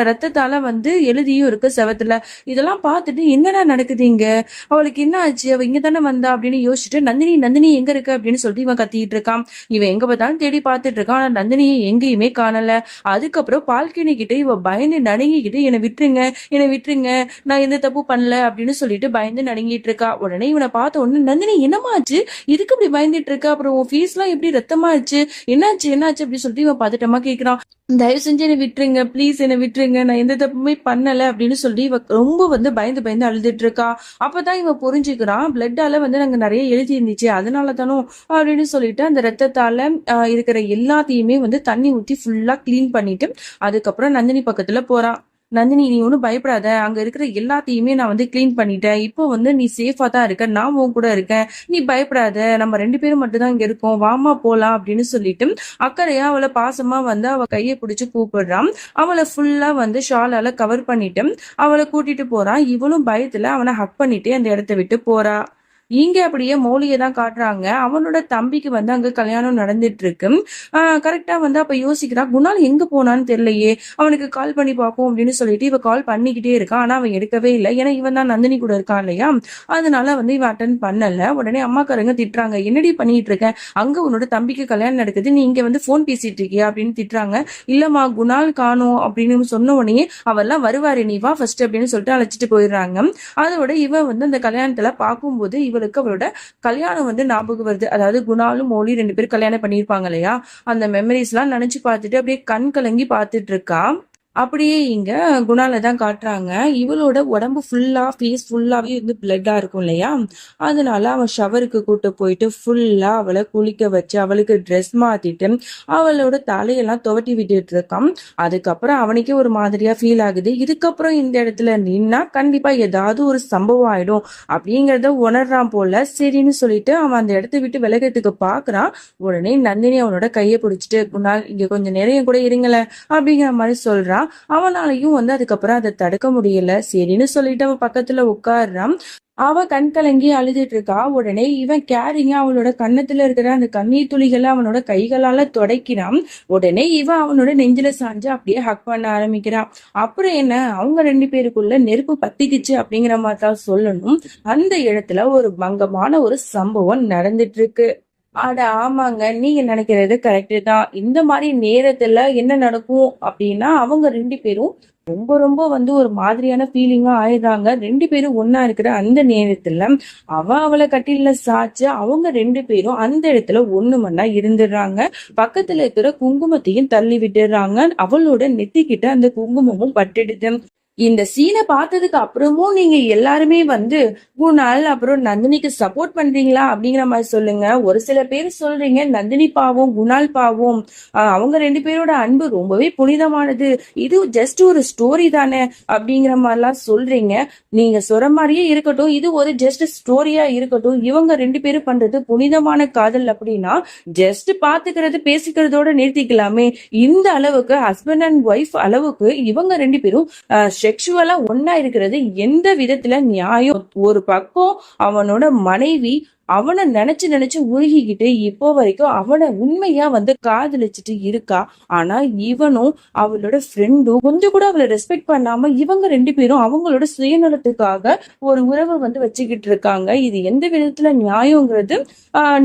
ரத்தத்தால வந்து எழுதியும் இருக்கு செவத்துல. இதெல்லாம் பார்த்துட்டு என்னடா நடக்குது இங்க, அவளுக்கு என்ன ஆச்சு, அவ இங்க தானே வந்தா அப்படின்னு யோசிச்சுட்டு நந்தினி நந்தினி எங்க இருக்கு அப்படின்னு சொல்லிட்டு இவன் கத்திட்டு இருக்கான். இவன் எங்க பார்த்தாலும் தேடி பார்த்துட்டு இருக்கான். ஆனா நந்தினியை எங்கேயுமே காணல. அதுக்கப்புறம் பால்கனி கிட்ட இவ பயந்து நடுங்கிக்கிட்டு என்னை விட்டுருங்க, என்னை விட்டுருங்க, நான் எந்த தப்பு பண்ணல அப்படின்னு சொல்லிட்டு பயந்து நடுங்கிட்டு இருக்கா. உடனே இவனை பார்த்த உடனே நந்தினி என்னமாச்சு, இதுக்கு இப்படி பயந்துட்டு இருக்க, அப்புறம் உன் ஃபீஸ் எல்லாம் எப்படி ரத்தமாச்சு, என்னாச்சு என்னாச்சு அப்படின்னு சொல்லிட்டு இவன் பதட்டமா கேட்கிறான். தயவு செஞ்சு என்னை விட்டுருங்க ப்ளீஸ், என்னை விட்டுருங்க, நான் எந்த தப்புமே பண்ணல அப்படின்னு சொல்லி இவ ரொம்ப வந்து பயந்து பயந்து அழுதுட்டு இருக்கா. அப்பதான் இவன் புரிஞ்சுக்கிறான், பிளட்டால வந்து நாங்க நிறைய எழுதி இருந்துச்சு அதனால தானோ அப்படின்னு சொல்லிட்டு அந்த ரத்தத்தால இருக்கிற எல்லாத்தையுமே வந்து தண்ணி ஊத்தி ஃபுல்லா கிளீன் பண்ணிட்டு அதுக்கப்புறம் நந்தினி பக்கத்துல போறான். நந்தினி நீ ஒன்றும் பயப்படாத, அங்க இருக்கிற எல்லாத்தையுமே நான் வந்து கிளீன் பண்ணிட்டேன். இப்போ வந்து நீ சேஃபா தான் இருக்க, நான் உன் கூட இருக்கேன், நீ பயப்படாத, நம்ம 2 பேரும் மட்டும் தான் இங்க இருக்கோம், வாமா போலாம் அப்படின்னு சொல்லிட்டு அக்கறையா அவளை பாசமா வந்து அவ கையை பிடிச்சு கூப்பிடுறான். அவளை ஃபுல்லா வந்து ஷாலால கவர் பண்ணிட்டு அவளை கூட்டிட்டு போறான். இவளும் பயத்துல அவனை ஹக் பண்ணிட்டு அந்த இடத்த விட்டு போறா. இங்க அப்படியே மௌலியை தான் காட்டுறாங்க. அவனோட தம்பிக்கு வந்து அங்க கல்யாணம் நடந்துட்டு இருக்கு. கரெக்டா வந்து அப்ப யோசிக்கிறா, குணால் எங்க போனான்னு தெரியலையே, அவனுக்கு கால் பண்ணி பார்ப்போம் அப்படின்னு சொல்லிட்டு இவ கால் பண்ணிக்கிட்டே இருக்கான். ஆனா அவன் எடுக்கவே இல்லை. ஏன்னா இவன் தான் நந்தினி கூட இருக்கான் இல்லையா, அதனால வந்து இவன் அட்டன் பண்ணல. உடனே அம்மாக்காரங்க திட்டுறாங்க, என்னடி பண்ணிட்டு இருக்க, அங்க உன்னோட தம்பிக்கு கல்யாணம் நடக்குது, நீ இங்க வந்து போன் பேசிட்டு இருக்கியா அப்படின்னு திட்டுறாங்க. இல்லம்மா குணால் காணோம் அப்படின்னு சொன்ன உடனே அவெல்லாம் வருவாரு, நீ வா ஃபர்ஸ்ட் அப்படின்னு சொல்லிட்டு அழைச்சிட்டு போயிடுறாங்க. அதோட இவ வந்து அந்த கல்யாணத்துல பார்க்கும்போது இவளுக்கு அவளோட கல்யாணம் வந்து ஞாபகம் வருது. அதாவது குணாலும் மௌலி 2 பேரும் கல்யாணம் பண்ணியிருப்பாங்க இல்லையா, அந்த மெமரிஸ் எல்லாம் நினைச்சு பார்த்துட்டு அப்படியே கண் கலங்கி பார்த்துட்டு இருக்கா. அப்படியே இங்க குணால தான் காட்டுறாங்க. இவளோட உடம்பு ஃபுல்லா ஃபேஸ் ஃபுல்லாவே வந்து பிளட்டா இருக்கும் இல்லையா, அதனால அவன் ஷவருக்கு கூட்டு போயிட்டு ஃபுல்லா அவளை குளிக்க வச்சு அவளுக்கு ட்ரெஸ் மாத்திட்டு அவளோட தலையெல்லாம் துவட்டி விட்டுட்டு இருக்கான். அதுக்கப்புறம் அவனுக்கே ஒரு மாதிரியா ஃபீல் ஆகுது. இதுக்கப்புறம் இந்த இடத்துல நின்னா கண்டிப்பா ஏதாவது ஒரு சம்பவம் ஆயிடும் அப்படிங்கறத உணர்றான் போல. சரின்னு சொல்லிட்டு அவன் அந்த இடத்த விட்டு விலகிறதுக்கு பாக்குறான். உடனே நந்தினி அவனோட கையை பிடிச்சிட்டு, குணால் இங்க கொஞ்சம் நிறைய கூட இருங்களேன் அப்படிங்கிற மாதிரி சொல்றான். அவனாலையும் வந்து அதுக்கப்புறம் அதை தடுக்க முடியல. சரின்னு சொல்லிட்டு அவன் பக்கத்துல உட்கார்றான். அவ கண் கலங்கி அழுதுட்டு இருக்கா. உடனே இவன் கேரிங்க அவளோட கன்னத்துல இருக்கிற அந்த கண்ணீர் துளிகளை அவனோட கைகளால துடைக்கிறான். உடனே இவன் அவனோட நெஞ்சில சாஞ்சு அப்படியே ஹக் பண்ண ஆரம்பிக்கிறான். அப்புறம் என்ன, அவங்க 2 பேருக்குள்ள நெருப்பு பத்திக்குச்சு அப்படிங்கிற மாதிரி தான் சொல்லணும். அந்த இடத்துல ஒரு பங்கமான ஒரு சம்பவம் நடந்துட்டு இருக்கு. அட ஆமாங்க, நீங்க நினைக்கிறது கரெக்டு தான். இந்த மாதிரி நேரத்துல என்ன நடக்கும் அப்படின்னா, அவங்க 2 பேரும் ரொம்ப ரொம்ப வந்து ஒரு மாதிரியான ஃபீலிங்கா ஆயிடுறாங்க. 2 பேரும் ஒன்னா இருக்கிற அந்த நேரத்துல அவளை கட்டில சாச்சு அவங்க 2 பேரும் அந்த இடத்துல ஒண்ணு மண்ணா இருந்துடுறாங்க. பக்கத்துல இருக்கிற குங்குமத்தையும் தள்ளி விட்டுடுறாங்க. அவளோட நெத்திக்கிட்ட அந்த குங்குமமும் பட்டுடுது. இந்த சீனை பார்த்ததுக்கு அப்புறமும் நீங்க எல்லாருமே வந்து குணால் அப்புறம் நந்தினிக்கு சப்போர்ட் பண்றீங்களா அப்படிங்கிற மாதிரி சொல்லுங்க. ஒரு சில பேர் சொல்றீங்க நந்தினி பாவம் குணால் பாவம், அவங்க 2 பேரோட அன்பு ரொம்பவே புனிதமானது, இது ஜஸ்ட் ஒரு ஸ்டோரி தானே அப்படிங்கிற மாதிரிலாம் சொல்றீங்க. நீங்க சொல்ற மாதிரியே இருக்கட்டும், இது ஒரு ஜஸ்ட் ஸ்டோரியா இருக்கட்டும். இவங்க 2 பேரும் பண்றது புனிதமான காதல் அப்படின்னா ஜஸ்ட் பாத்துக்கிறது பேசிக்கிறதோட நிறுத்திக்கலாமே. இந்த அளவுக்கு ஹஸ்பண்ட் அண்ட் ஒய்ஃப் அளவுக்கு இவங்க 2 பேரும் செக்ஷுவலா ஒன்னா இருக்கிறது எந்த விதத்துல நியாயம்? ஒரு பக்கம் அவனோட மனைவி அவனை நினைச்சு நினைச்சு உருகிக்கிட்டு இப்போ வரைக்கும் அவனை உண்மையா வந்து காதலிச்சுட்டு இருக்கா. ஆனா இவனும் அவளோட ஃப்ரெண்டும் கொஞ்சம் கூட அவளை ரெஸ்பெக்ட் பண்ணாம இவங்க 2 பேரும் அவங்களோட சுயநலத்துக்காக ஒரு உறவை வந்து வச்சுக்கிட்டு இருக்காங்க. இது எந்த விதத்துல நியாயங்கிறது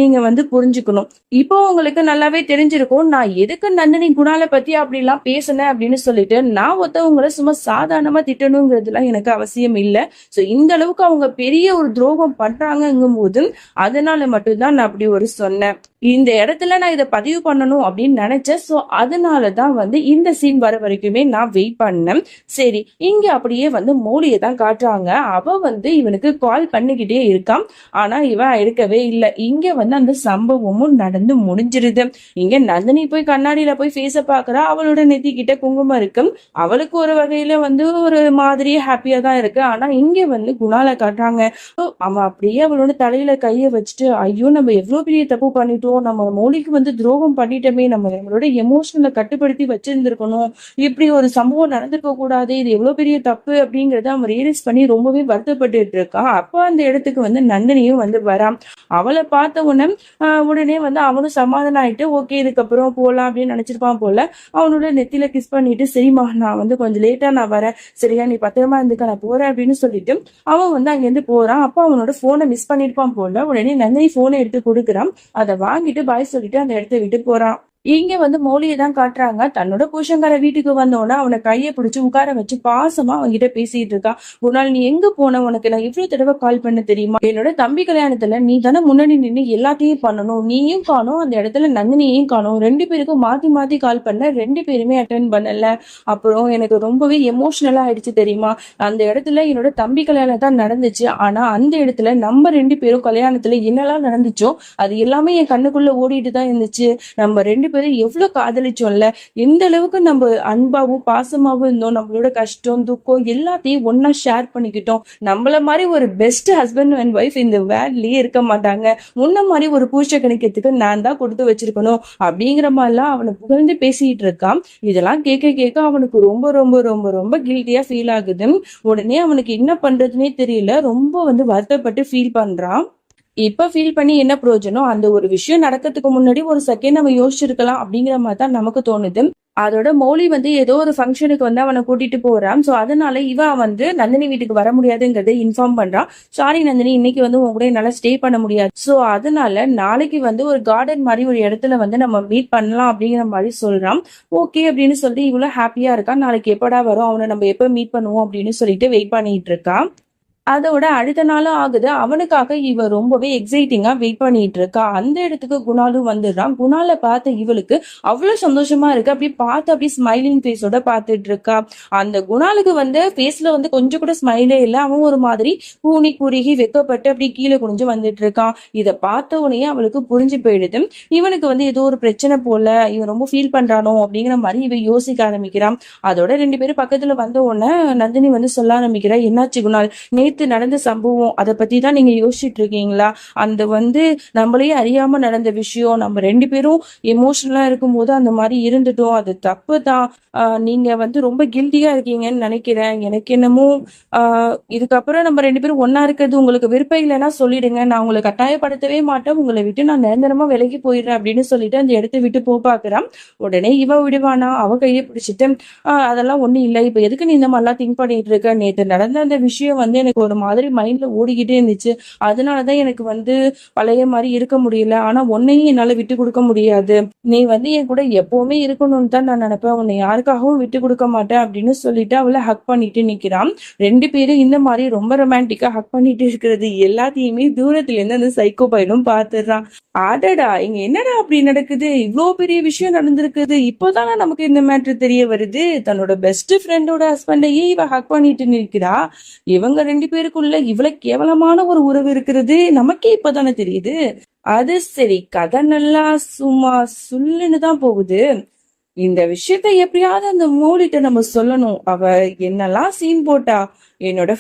நீங்க வந்து புரிஞ்சுக்கணும். இப்போ உங்களுக்கு நல்லாவே தெரிஞ்சிருக்கும் நான் எதுக்கு நந்தினி குணாலை பத்தி அப்படிலாம் பேசினேன் அப்படின்னு சொல்லிட்டு. நான் ஒருத்தவங்களை சும்மா சாதாரணமா திட்டணுங்கிறதுலாம் எனக்கு அவசியம் இல்லை. சோ இந்த அளவுக்கு அவங்க பெரிய ஒரு துரோகம் பண்றாங்கும் போது அதனால மட்டும்தான் நான் அப்படி ஒரு சொன்னேன். இந்த இடத்துல நான் இதை பதிவு பண்ணணும் அப்படின்னு நினைச்சேன். சோ அதனாலதான் வந்து இந்த சீன் வர வரைக்குமே நான் வெயிட் பண்ணேன். சரி, இங்க அப்படியே வந்து மௌலியை தான் காட்டுறாங்க. அவ வந்து இவனுக்கு கால் பண்ணிக்கிட்டே இருக்கான். ஆனா இவன் எடுக்கவே இல்லை. இங்க வந்து அந்த சம்பவமும் நடந்து முடிஞ்சிருது. இங்க நந்தினி போய் கண்ணாடியில போய் ஃபேஸ பாக்குறா. அவளோட நெத்தி கிட்ட குங்குமம் இருக்கு. அவளுக்கு ஒரு வகையில வந்து ஒரு மாதிரியே ஹாப்பியா தான் இருக்கு. ஆனா இங்க வந்து குணால காட்டுறாங்க. அவன் அப்படியே அவளோட தலையில கைய வச்சுட்டு, ஐயோ நம்ம எவ்வளவு பெரிய தப்பு பண்ணிட்டோம், நம்ம மௌலிக்கு வந்து துரோகம் பண்ணிட்டோமே, நம்மளோட எமோஷனலை கட்டுப்படுத்தி வச்சிருந்திருக்கணும், இப்படி ஒரு சம்பவம் நடந்திருக்க கூடாது, இது எவ்வளவு பெரிய தப்பு அப்படிங்கறத அவன் ரியலைஸ் பண்ணி ரொம்பவே வருத்தப்பட்டு இருக்கான். அப்ப அந்த இடத்துக்கு வந்து நந்தினியும் வந்து வரான். அவளை பார்த்த உடனே வந்து அவனும் சமாதானம் ஆயிட்டு ஓகே இதுக்கப்புறம் போலாம் அப்படின்னு நினைச்சிருப்பான் போல. அவனோட நெத்தில கிஸ் பண்ணிட்டு, சரிம்மா நான் வந்து கொஞ்சம் லேட்டா நான் வரேன், சரியா நீ பத்திரமா இருந்துக்க நான் போறேன் அப்படின்னு சொல்லிட்டு அவன் வந்து அங்கிருந்து போறான். அப்ப அவனோட போனை மிஸ் பண்ணிருப்பான் போல. உடனே நந்தினி போனை எடுத்து கொடுக்குறான். அதை வாங்கிட்டு பாய் சொல்லிட்டு அந்த இடத்த விட்டு போறான். இங்க வந்து மௌலியை தான் காட்டுறாங்க. தன்னோட புருஷங்கார வீட்டுக்கு வந்தோடனே அவனை கையை பிடிச்சு உட்கார வச்சு பாசமா அவன்கிட்ட பேசிட்டு இருக்கா. குணால் நீ எங்க போன, உனக்கு நான் இவ்வளவு தடவை கால் பண்ண தெரியுமா, என்னோட தம்பி கல்யாணத்துல நீ தானே முன்னாடி நின்று எல்லாத்தையும் பண்ணணும், நீயும் காணும் அந்த இடத்துல நந்தினியையும் காணும், 2 பேருக்கும் மாத்தி மாத்தி கால் பண்ண, 2 பேருமே அட்டென்ட் பண்ணல. அப்புறம் எனக்கு ரொம்பவே எமோஷனலா ஆயிடுச்சு தெரியுமா, அந்த இடத்துல என்னோட தம்பி கல்யாணம் தான் நடந்துச்சு. ஆனா அந்த இடத்துல நம்ம 2 பேரும் கல்யாணத்துல என்னெல்லாம் நடந்துச்சோ அது எல்லாமே என் கண்ணுக்குள்ள ஓடிட்டு தான் இருந்துச்சு. நம்ம 2 எவ்வளவு காதலிச்சோம்ல, எந்த அளவுக்கு நம்ம அன்பாவும் பாசமாவும் இருந்தோம், நம்மளோட கஷ்டம் துக்கம் எல்லாத்தையும் ஒன்னா ஷேர் பண்ணிக்கிட்டோம். நம்மள மாதிரி ஒரு பெஸ்ட் ஹஸ்பண்ட் அண்ட் ஒய்ஃப் இந்த வேர்ல்ட்லயே இருக்க மாட்டாங்க, முன்ன மாதிரி ஒரு பூச்ச கணிக்கிறதுக்கு நான் தான் கொடுத்து வச்சிருக்கணும் அப்படிங்கிற மாதிரிலாம் அவனை புகழ்ந்து பேசிட்டு இருக்கான். இதெல்லாம் கேட்க கேட்க அவனுக்கு ரொம்ப ரொம்ப ரொம்ப ரொம்ப கில்ட்டியா ஃபீல் ஆகுது. உடனே அவனுக்கு என்ன பண்றதுன்னே தெரியல, ரொம்ப வந்து வருத்தப்பட்டு ஃபீல் பண்றான். இப்ப ஃபீல் பண்ணி என்ன பிரயோஜனம்? அந்த ஒரு விஷயம் நடக்கிறதுக்கு முன்னாடி ஒரு செகண்ட் நம்ம யோசிச்சிருக்கலாம் அப்படிங்கிற மாதிரி தான் நமக்கு தோணுது. அதோட மௌலி வந்து ஏதோ ஒரு ஃபங்க்ஷனுக்கு வந்து அவனை கூட்டிட்டு போறான். சோ அதனால இவ வந்து நந்தினி வீட்டுக்கு வர முடியாதுங்கிறத இன்ஃபார்ம் பண்றான். சாரி நந்தினி, இன்னைக்கு வந்து உங்க கூட என்னால ஸ்டே பண்ண முடியாது. சோ அதனால நாளைக்கு வந்து ஒரு கார்டன் மாதிரி ஒரு இடத்துல வந்து நம்ம மீட் பண்ணலாம் அப்படிங்கிற மாதிரி சொல்றான். ஓகே அப்படின்னு சொல்லி இவ்வளவு ஹாப்பியா இருக்கா. நாளைக்கு எப்படா வரும், அவனை நம்ம எப்ப மீட் பண்ணுவோம் அப்படின்னு சொல்லிட்டு வெயிட் பண்ணிட்டு இருக்கா. அதோட அடுத்த நாளும் ஆகுது. அவனுக்காக இவ ரொம்பவே எக்ஸைட்டிங்கா வெயிட் பண்ணிட்டு இருக்கா. அந்த இடத்துக்கு குணாலும் வந்துடுறான். குணால பார்த்த இவளுக்கு அவ்வளவு சந்தோஷமா இருக்கு. அப்படி பார்த்து அப்படியே ஸ்மைலிங் ஃபேஸோட பார்த்துட்டு இருக்கா. அந்த குணாலுக்கு வந்து ஃபேஸ்ல வந்து கொஞ்சம் கூட ஸ்மைலே இல்லை. அவன் ஒரு மாதிரி கூனி குறுகி வெக்கப்பட்டு அப்படி கீழே குனிஞ்சு வந்துட்டு இருக்கான். இதை பார்த்த உடனே அவளுக்கு புரிஞ்சு போயிடுது. இவனுக்கு வந்து ஏதோ ஒரு பிரச்சனை போல, இவன் ரொம்ப ஃபீல் பண்றானோ அப்படிங்கிற மாதிரி இவ யோசிக்க ஆரம்பிக்கிறான். அதோட 2 பேரும் பக்கத்துல வந்த உடனே நந்தினி வந்து சொல்ல ஆரம்பிக்கிறா, என்னாச்சு குணால், நேத்து நடந்த சம்பவம் அதை பத்தி தான் நீங்க யோசிச்சுட்டு இருக்கீங்களா? அந்த வந்து நம்மளே அறியாம நடந்த விஷயம். நம்ம 2 பேரும் எமோஷனலா இருக்கும்போது அந்த மாதிரி இருந்துட்டோம். அது தப்பு தான். நீங்க வந்து ரொம்ப கில்ட்டியா இருக்கீங்கன்னு நினைக்கிறேன். எனக்கு என்னமோ இதுக்கப்புறம் நம்ம 2 பேரும் ஒன்னா இருக்கிறது உங்களுக்கு விருப்பம் இல்லைன்னா சொல்லிடுங்க. நான் உங்களை கட்டாயப்படுத்தவே மாட்டேன். உங்களை விட்டு நான் நிரந்தரமா விலகி போயிடுறேன் அப்படின்னு சொல்லிட்டு அந்த இடத்த விட்டு பாக்குறான். உடனே இவ விடுவானா? அவ கையை பிடிச்சிட்டு அதெல்லாம் ஒண்ணும் இல்லை, இப்ப எதுக்கு நீ இந்த மாதிரிலாம் திங்க் பண்ணிட்டு இருக்க? நேற்று நடந்த அந்த விஷயம் வந்து எனக்கு ஒரு மாதிரி மைண்ட்ல ஓடிக்கிட்டே இருந்துச்சு. அதனாலதான் எனக்கு வந்து பழைய மாதிரி இருக்க முடியல. ஆனா உன்னையும் என்னால விட்டு கொடுக்க முடியாது. நீ வந்து என் கூட எப்பவுமே இருக்கணும்னு தான் நான் நினைப்பேன். உன்னை யாருக்காகவும் விட்டு கொடுக்க மாட்டேன் அப்படின்னு சொல்லிட்டு அவளை ஹக் பண்ணிட்டு நிக்கிறான். 2 பேரும் இந்த மாதிரி ரொம்ப ரொமான்டிக்கா ஹக் பண்ணிட்டு இருக்கிறது எல்லாத்தையுமே தூரத்துல இருந்து அந்த சைக்கோ பையனும் பாத்துடுறான். ஆடடா, இங்க என்னடா அப்படி நடக்குது? இவ்வளவு பெரிய விஷயம் நடந்திருக்குது. இப்போதானே நமக்கு இந்த மேட்ரு தெரிய வருது. தன்னோட பெஸ்ட் ஃப்ரெண்டோட ஹஸ்பண்டையே இவ ஹக் பண்ணிட்டு நிற்கிறா. இவங்க 2 பேருக்குள்ள இவ்வளவு கேவலமான ஒரு உறவு இருக்கிறது நமக்கே இப்பதானே தெரியுது. அது சரி, கதை நல்லா சும்மா சுல்லுன்னு தான் போகுது. இந்த விஷயத்த எப்படியாவது அந்த மௌலிட்ட நம்ம சொல்லணும். அவ என்னெல்லாம் சீன் போட்டா, என்னோட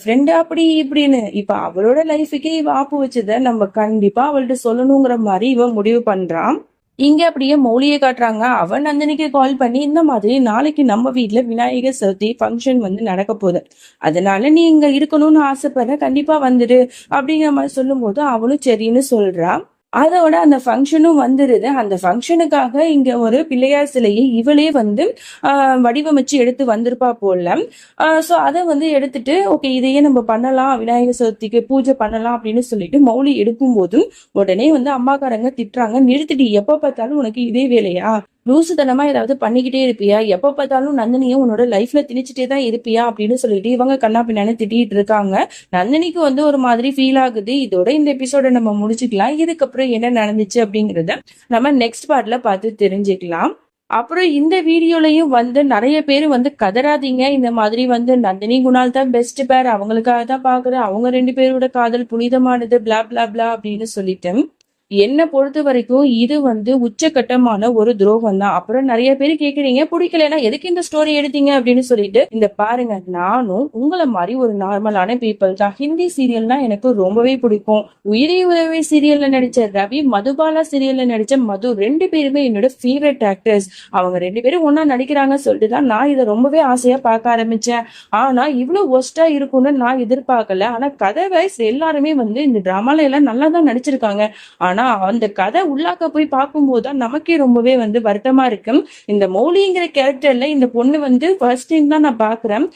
ஃப்ரெண்டு அப்படி இப்படின்னு. இப்ப அவளோட லைஃபுக்கே இவ ஆப்பு வச்சத நம்ம கண்டிப்பா அவள்கிட்ட சொல்லணுங்கிற மாதிரி இவ முடிவு பண்றான். இங்க அப்படியே மௌலியை காட்டுறாங்க. அவன் நந்தினிக்கு கால் பண்ணி, இந்த மாதிரி நாளைக்கு நம்ம வீட்டுல விநாயகர் சதுர்த்தி ஃபங்க்ஷன் வந்து நடக்க போகுது, அதனால நீ இங்க இருக்கணும்னு ஆசைப்படுற, கண்டிப்பா வந்துடு அப்படிங்கிற மாதிரி சொல்லும் போது அவளும் சரின்னு சொல்றா. அதோட அந்த ஃபங்க்ஷனும் வந்துருது. அந்த ஃபங்க்ஷனுக்காக இங்க ஒரு பிள்ளையார் சிலையை இவளே வந்து வடிவமைச்சு எடுத்து வந்திருப்பா போல. சோ அதை வந்து எடுத்துட்டு ஓகே இதையே நம்ம பண்ணலாம், விநாயகர் சதுர்த்திக்கு பூஜை பண்ணலாம் அப்படின்னு சொல்லிட்டு மௌலி எடுக்கும் போதும் உடனே வந்து அம்மாக்காரங்க திட்டுறாங்க, நிறுத்திட்டு, எப்ப பார்த்தாலும் உனக்கு இதே வேலையா? லூசுத்தனமா ஏதாவது பண்ணிக்கிட்டே இருப்பியா? எப்ப பார்த்தாலும் நந்தினியும் உன்னோட லைஃப்ல திணிச்சுட்டே தான் இருப்பியா அப்படின்னு சொல்லிட்டு இவங்க கண்ணா பின்னான்னு திட்டிட்டு இருக்காங்க. நந்தினிக்கு வந்து ஒரு மாதிரி ஃபீல் ஆகுது. இதோட இந்த எபிசோட நம்ம முடிச்சுக்கலாம். இதுக்கப்புறம் என்ன நடந்துச்சு அப்படிங்கறத நம்ம நெக்ஸ்ட் பார்ட்ல பார்த்து தெரிஞ்சுக்கலாம். அப்புறம் இந்த வீடியோலயும் வந்து நிறைய பேர் வந்து கதறாதீங்க, இந்த மாதிரி வந்து நந்தினி குணால் தான் பெஸ்ட் பேர், அவங்களுக்காக தான் பாக்குறேன், அவங்க 2 பேரோட காதல் புனிதமானது, பிளா பிளா பிளா அப்படின்னு சொல்லிட்டேன். என்ன பொறுத்த வரைக்கும் இது வந்து உச்சகட்டமான ஒரு துரோகம் தான். அப்புறம் நிறைய பேர் கேக்குறீங்க, பிடிக்கலன்னா எதுக்கு இந்த ஸ்டோரி எடுத்தீங்க அப்படின்னு சொல்லிட்டு. இந்த பாருங்க, நானும் உங்களை மாதிரி ஒரு நார்மலான பீப்புள் தான். ஹிந்தி சீரியல்னா எனக்கு ரொம்பவே பிடிக்கும். உயிரை உதவி சீரியல்ல நடிச்ச ரவி, மதுபாலா சீரியல்ல நடிச்ச மது 2 பேருமே என்னோட ஃபேவரட் ஆக்டர்ஸ். அவங்க 2 பேரும் ஒன்னா நடிக்கிறாங்க சொல்லிட்டு தான் நான் இதை ரொம்பவே ஆசையா பார்க்க ஆரம்பிச்சேன். ஆனா இவ்வளவு ஒஸ்டா இருக்கும்னு நான் எதிர்பார்க்கல. ஆனா கதை வைஸ் எல்லாருமே வந்து இந்த டிராமால எல்லாம் நல்லா தான் நடிச்சிருக்காங்க. ஆனா அந்த கதை உள்ளாக்க போய் பார்க்கும்போது தான் நமக்கே ரொம்பவே வந்து வருத்தமா இருக்கு. இந்த மௌலிங்கிற கேரக்டர்ல இந்த பொண்ணு வந்து ஃபர்ஸ்ட் டைம் தான் நான் பாக்குறேன்.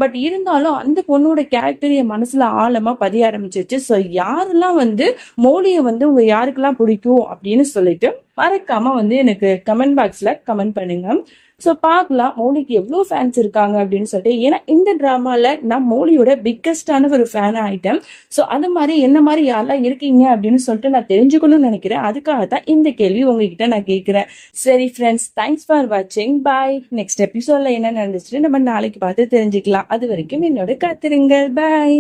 பட் இருந்தாலும் அந்த பொண்ணோட கேரக்டர் என் மனசுல ஆழமா பதிய ஆரம்பிச்சிருச்சு. ஸோ யாரெல்லாம் வந்து மௌலியை வந்து உங்க யாருக்கெல்லாம் பிடிக்கும் அப்படின்னு சொல்லிட்டு மறக்காம வந்து எனக்கு கமெண்ட் பாக்ஸ்ல கமெண்ட் பண்ணுங்க. ஸோ பார்க்கலாம் மௌலிக்கு எவ்வளோ ஃபேன்ஸ் இருக்காங்க அப்படின்னு சொல்லிட்டு. ஏன்னா இந்த டிராமால நான் மௌலியோட பிக்கஸ்டான ஒரு ஃபேன் ஆயிட்டேன். ஸோ அந்த மாதிரி என்ன மாதிரி யாரெல்லாம் இருக்கீங்க அப்படின்னு சொல்லிட்டு நான் தெரிஞ்சுக்கணும்னு நினைக்கிறேன். அதுக்காக தான் இந்த கேள்வி உங்ககிட்ட நான் கேட்கிறேன். சரி ஃப்ரெண்ட்ஸ், தேங்க்ஸ் ஃபார் வாட்சிங். பாய். நெக்ஸ்ட் எபிசோட்ல என்ன நடந்துச்சுன்னு நம்ம நாளைக்கு பார்த்து தெரிஞ்சுக்கலாம். அது வரைக்கும் என்னோட காத்திருங்கள். பாய்.